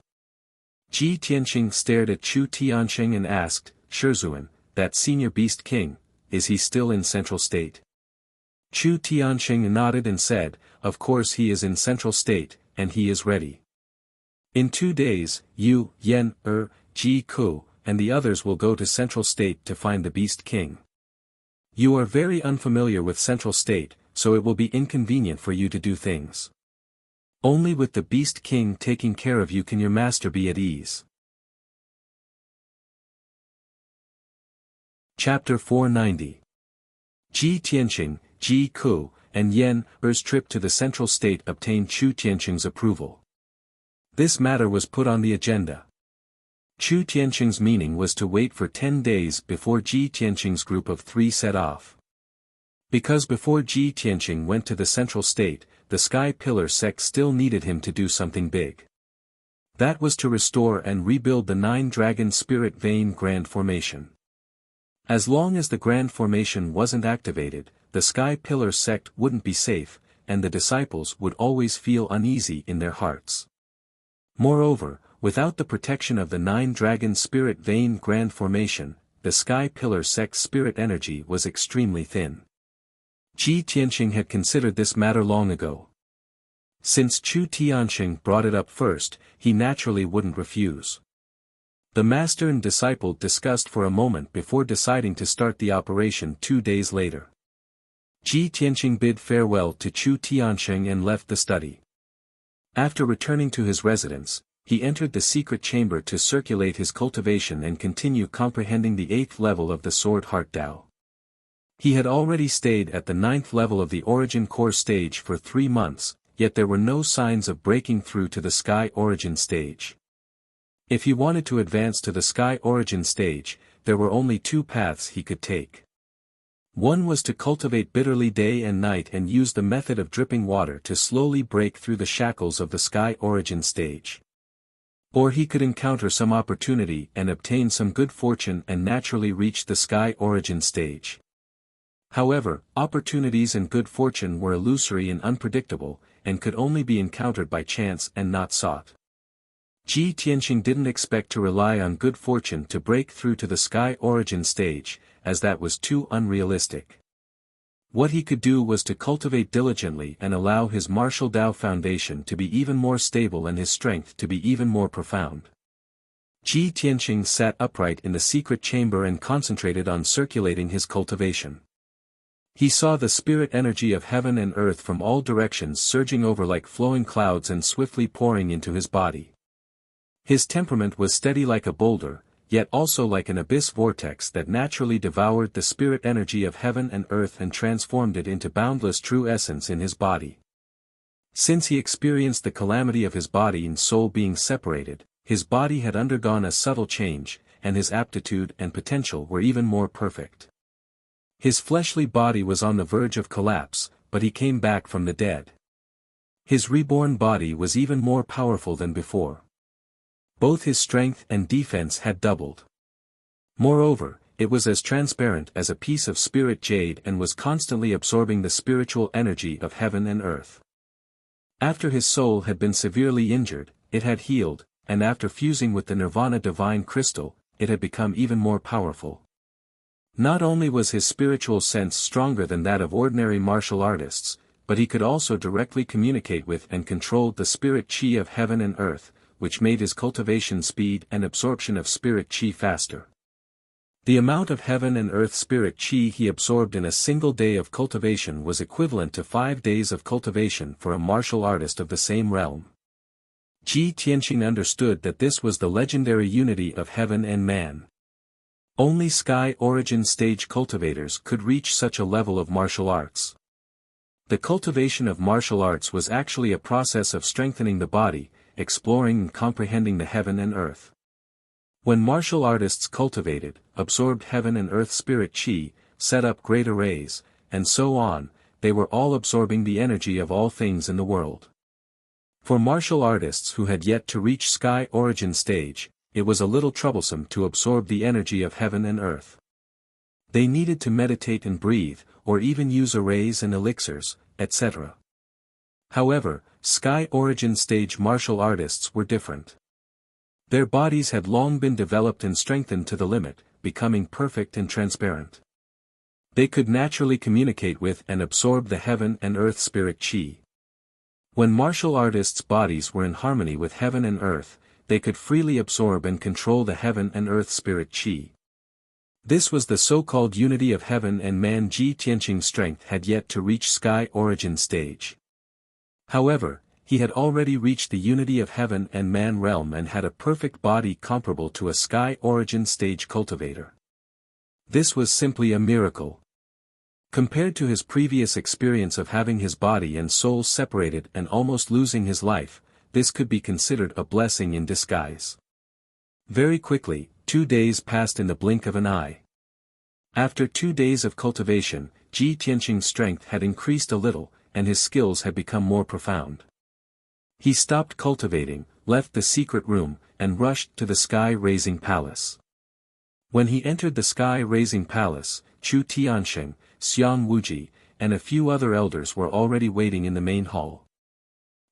Ji Tianqing stared at Chu Tianqing and asked, "Shizuan, that senior Beast King, is he still in Central State?" Chu Tianqing nodded and said, "Of course he is in Central State, and he is ready. In 2 days, you, Yen, Ji Ku, and the others will go to Central State to find the Beast King. You are very unfamiliar with Central State, so it will be inconvenient for you to do things. Only with the Beast King taking care of you can your master be at ease." Chapter 490. Ji Tianqing, Ji Ku, and Yen Er's trip to the Central State obtained Chu Tianqing's approval. This matter was put on the agenda. Chu Tianqing's meaning was to wait for 10 days before Ji Tianqing's group of 3 set off. Because before Ji Tianqing went to the Central State, the Sky Pillar sect still needed him to do something big. That was to restore and rebuild the 9-Dragon Spirit Vein Grand Formation. As long as the Grand Formation wasn't activated, the Sky Pillar sect wouldn't be safe, and the disciples would always feel uneasy in their hearts. Moreover, without the protection of the 9-Dragon Spirit Vein Grand Formation, the Sky Pillar sect's spirit energy was extremely thin. Ji Tianqing had considered this matter long ago. Since Chu Tianqing brought it up first, he naturally wouldn't refuse. The master and disciple discussed for a moment before deciding to start the operation 2 days later. Ji Tianqing bid farewell to Chu Tianqing and left the study. After returning to his residence, he entered the secret chamber to circulate his cultivation and continue comprehending the 8th level of the Sword Heart Tao. He had already stayed at the 9th level of the Origin Core stage for 3 months, yet there were no signs of breaking through to the Sky Origin stage. If he wanted to advance to the Sky Origin stage, there were only 2 paths he could take. One was to cultivate bitterly day and night and use the method of dripping water to slowly break through the shackles of the Sky Origin stage. Or he could encounter some opportunity and obtain some good fortune and naturally reach the Sky Origin stage. However, opportunities and good fortune were illusory and unpredictable, and could only be encountered by chance and not sought. Ji Tianqing didn't expect to rely on good fortune to break through to the Sky Origin stage, as that was too unrealistic. What he could do was to cultivate diligently and allow his martial Tao foundation to be even more stable and his strength to be even more profound. Ji Tianqing sat upright in the secret chamber and concentrated on circulating his cultivation. He saw the spirit energy of heaven and earth from all directions surging over like flowing clouds and swiftly pouring into his body. His temperament was steady like a boulder, yet also like an abyss vortex that naturally devoured the spirit energy of heaven and earth and transformed it into boundless true essence in his body. Since he experienced the calamity of his body and soul being separated, his body had undergone a subtle change, and his aptitude and potential were even more perfect. His fleshly body was on the verge of collapse, but he came back from the dead. His reborn body was even more powerful than before. Both his strength and defense had doubled. Moreover, it was as transparent as a piece of spirit jade and was constantly absorbing the spiritual energy of heaven and earth. After his soul had been severely injured, it had healed, and after fusing with the Nirvana divine crystal, it had become even more powerful. Not only was his spiritual sense stronger than that of ordinary martial artists, but he could also directly communicate with and control the spirit chi of heaven and earth, which made his cultivation speed and absorption of spirit chi faster. The amount of heaven and earth spirit chi he absorbed in a single day of cultivation was equivalent to 5 days of cultivation for a martial artist of the same realm. Ji Tianqing understood that this was the legendary unity of heaven and man. Only Sky Origin stage cultivators could reach such a level of martial arts. The cultivation of martial arts was actually a process of strengthening the body, exploring and comprehending the heaven and earth. When martial artists cultivated, absorbed heaven and earth spirit chi, set up great arrays, and so on, they were all absorbing the energy of all things in the world. For martial artists who had yet to reach sky origin stage, it was a little troublesome to absorb the energy of heaven and earth. They needed to meditate and breathe, or even use arrays and elixirs, etc. However, sky origin stage martial artists were different. Their bodies had long been developed and strengthened to the limit, becoming perfect and transparent. They could naturally communicate with and absorb the heaven and earth spirit chi. When martial artists' bodies were in harmony with heaven and earth, they could freely absorb and control the heaven and earth spirit chi. This was the so-called unity of heaven and man. Ji Tianqing's strength had yet to reach sky origin stage. However, he had already reached the unity of heaven and man realm and had a perfect body comparable to a sky origin stage cultivator. This was simply a miracle. Compared to his previous experience of having his body and soul separated and almost losing his life, this could be considered a blessing in disguise. Very quickly, 2 days passed in the blink of an eye. After 2 days of cultivation, Ji Tianqing's strength had increased a little, and his skills had become more profound. He stopped cultivating, left the secret room, and rushed to the sky-raising palace. When he entered the sky-raising palace, Chu Tiansheng, Xiang Wuji, and a few other elders were already waiting in the main hall.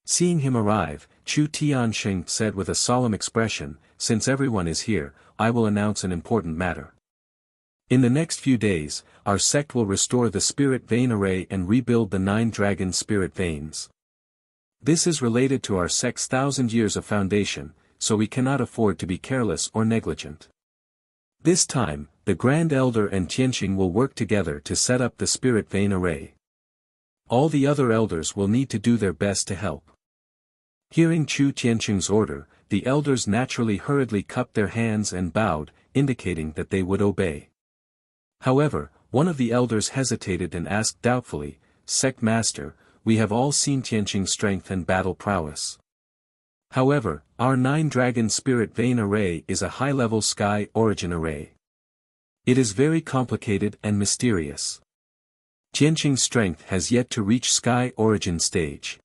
Seeing him arrive, Chu Tiansheng said with a solemn expression, "Since everyone is here, I will announce an important matter. In the next few days, our sect will restore the spirit vein array and rebuild the 9 dragon spirit veins. This is related to our sect's 1,000 years of foundation, so we cannot afford to be careless or negligent. This time, the Grand Elder and Tianqing will work together to set up the spirit vein array. All the other elders will need to do their best to help." Hearing Chu Tianqing's order, the elders naturally hurriedly cupped their hands and bowed, indicating that they would obey. However, one of the elders hesitated and asked doubtfully, "Sect Master, we have all seen Tianqing's strength and battle prowess. However, our 9 dragon spirit vein array is a high-level sky origin array. It is very complicated and mysterious. Tianqing's strength has yet to reach sky origin stage.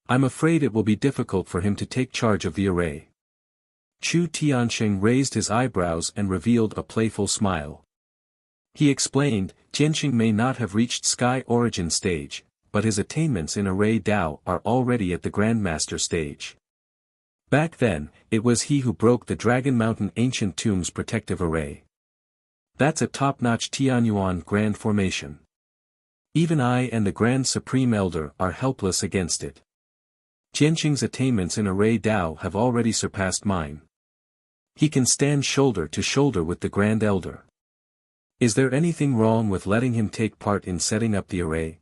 I'm afraid it will be difficult for him to take charge of the array." Chu Tiansheng raised his eyebrows and revealed a playful smile. He explained, "Tianqing may not have reached sky origin stage, but his attainments in array Dao are already at the Grandmaster stage. Back then, it was he who broke the Dragon Mountain Ancient Tomb's protective array. That's a top-notch Tianyuan Grand formation. Even I and the Grand Supreme Elder are helpless against it. Tianqing's attainments in array Dao have already surpassed mine. He can stand shoulder to shoulder with the Grand Elder. Is there anything wrong with letting him take part in setting up the array?"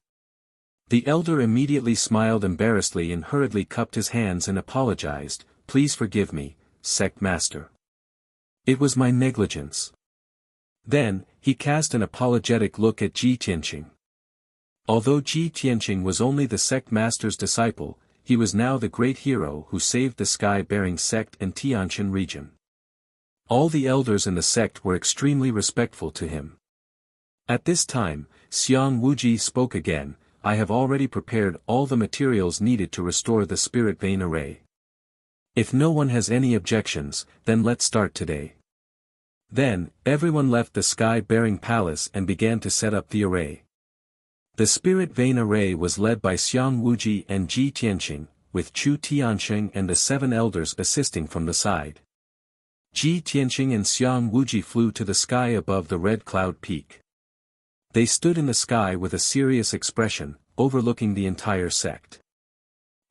The elder immediately smiled embarrassedly and hurriedly cupped his hands and apologized, "Please forgive me, Sect Master. It was my negligence." Then, he cast an apologetic look at Ji Tianqing. Although Ji Tianqing was only the Sect Master's disciple, he was now the great hero who saved the sky-bearing sect and Tianshan region. All the elders in the sect were extremely respectful to him. At this time, Xiang Wuji spoke again, "I have already prepared all the materials needed to restore the spirit vein array. If no one has any objections, then let's start today." Then, everyone left the sky-bearing palace and began to set up the array. The spirit vein array was led by Xiang Wuji and Ji Tianqing, with Chu Tiansheng and the 7 elders assisting from the side. Ji Tianqing and Xiang Wuji flew to the sky above the Red Cloud Peak. They stood in the sky with a serious expression, overlooking the entire sect.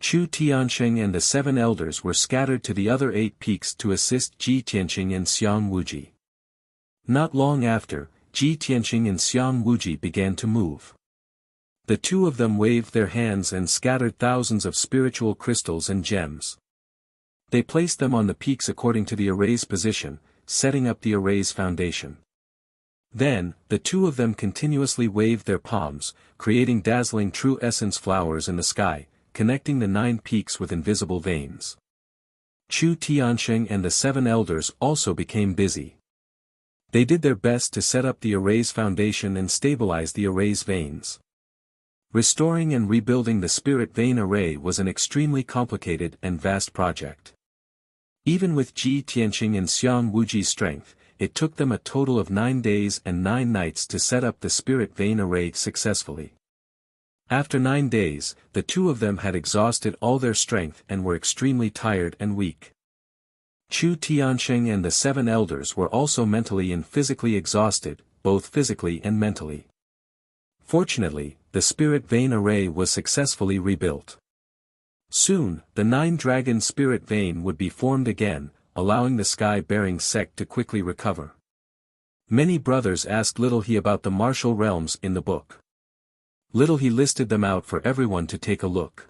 Chu Tiansheng and the 7 elders were scattered to the other 8 peaks to assist Ji Tianqing and Xiang Wuji. Not long after, Ji Tianqing and Xiang Wuji began to move. The 2 of them waved their hands and scattered thousands of spiritual crystals and gems. They placed them on the peaks according to the array's position, setting up the array's foundation. Then, the two of them continuously waved their palms, creating dazzling true essence flowers in the sky, connecting the 9 peaks with invisible veins. Chu Tiansheng and the 7 elders also became busy. They did their best to set up the array's foundation and stabilize the array's veins. Restoring and rebuilding the spirit vein array was an extremely complicated and vast project. Even with Ji Tianqing and Xiang Wuji's strength, it took them a total of 9 days and 9 nights to set up the spirit vein array successfully. After 9 days, the two of them had exhausted all their strength and were extremely tired and weak. Chu Tiansheng and the 7 elders were also mentally and physically exhausted, both physically and mentally. Fortunately, the spirit vein array was successfully rebuilt. Soon, the 9-dragon spirit vein would be formed again, allowing the sky-bearing sect to quickly recover. Many brothers asked Little He about the martial realms in the book. Little He listed them out for everyone to take a look.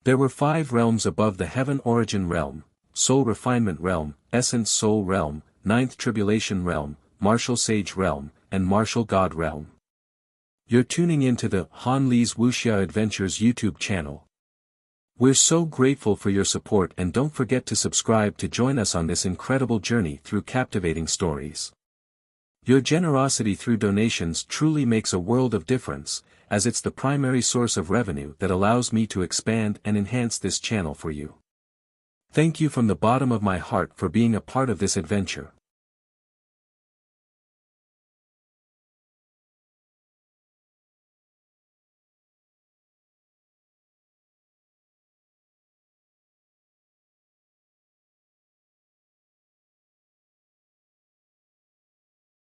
There were 5 realms above the Heaven Origin Realm, Soul Refinement Realm, Essence Soul Realm, 9th Tribulation Realm, Martial Sage Realm, and Martial God Realm. You're tuning into the Han Li's Wuxia Adventures YouTube channel. We're so grateful for your support, and don't forget to subscribe to join us on this incredible journey through captivating stories. Your generosity through donations truly makes a world of difference, as it's the primary source of revenue that allows me to expand and enhance this channel for you. Thank you from the bottom of my heart for being a part of this adventure.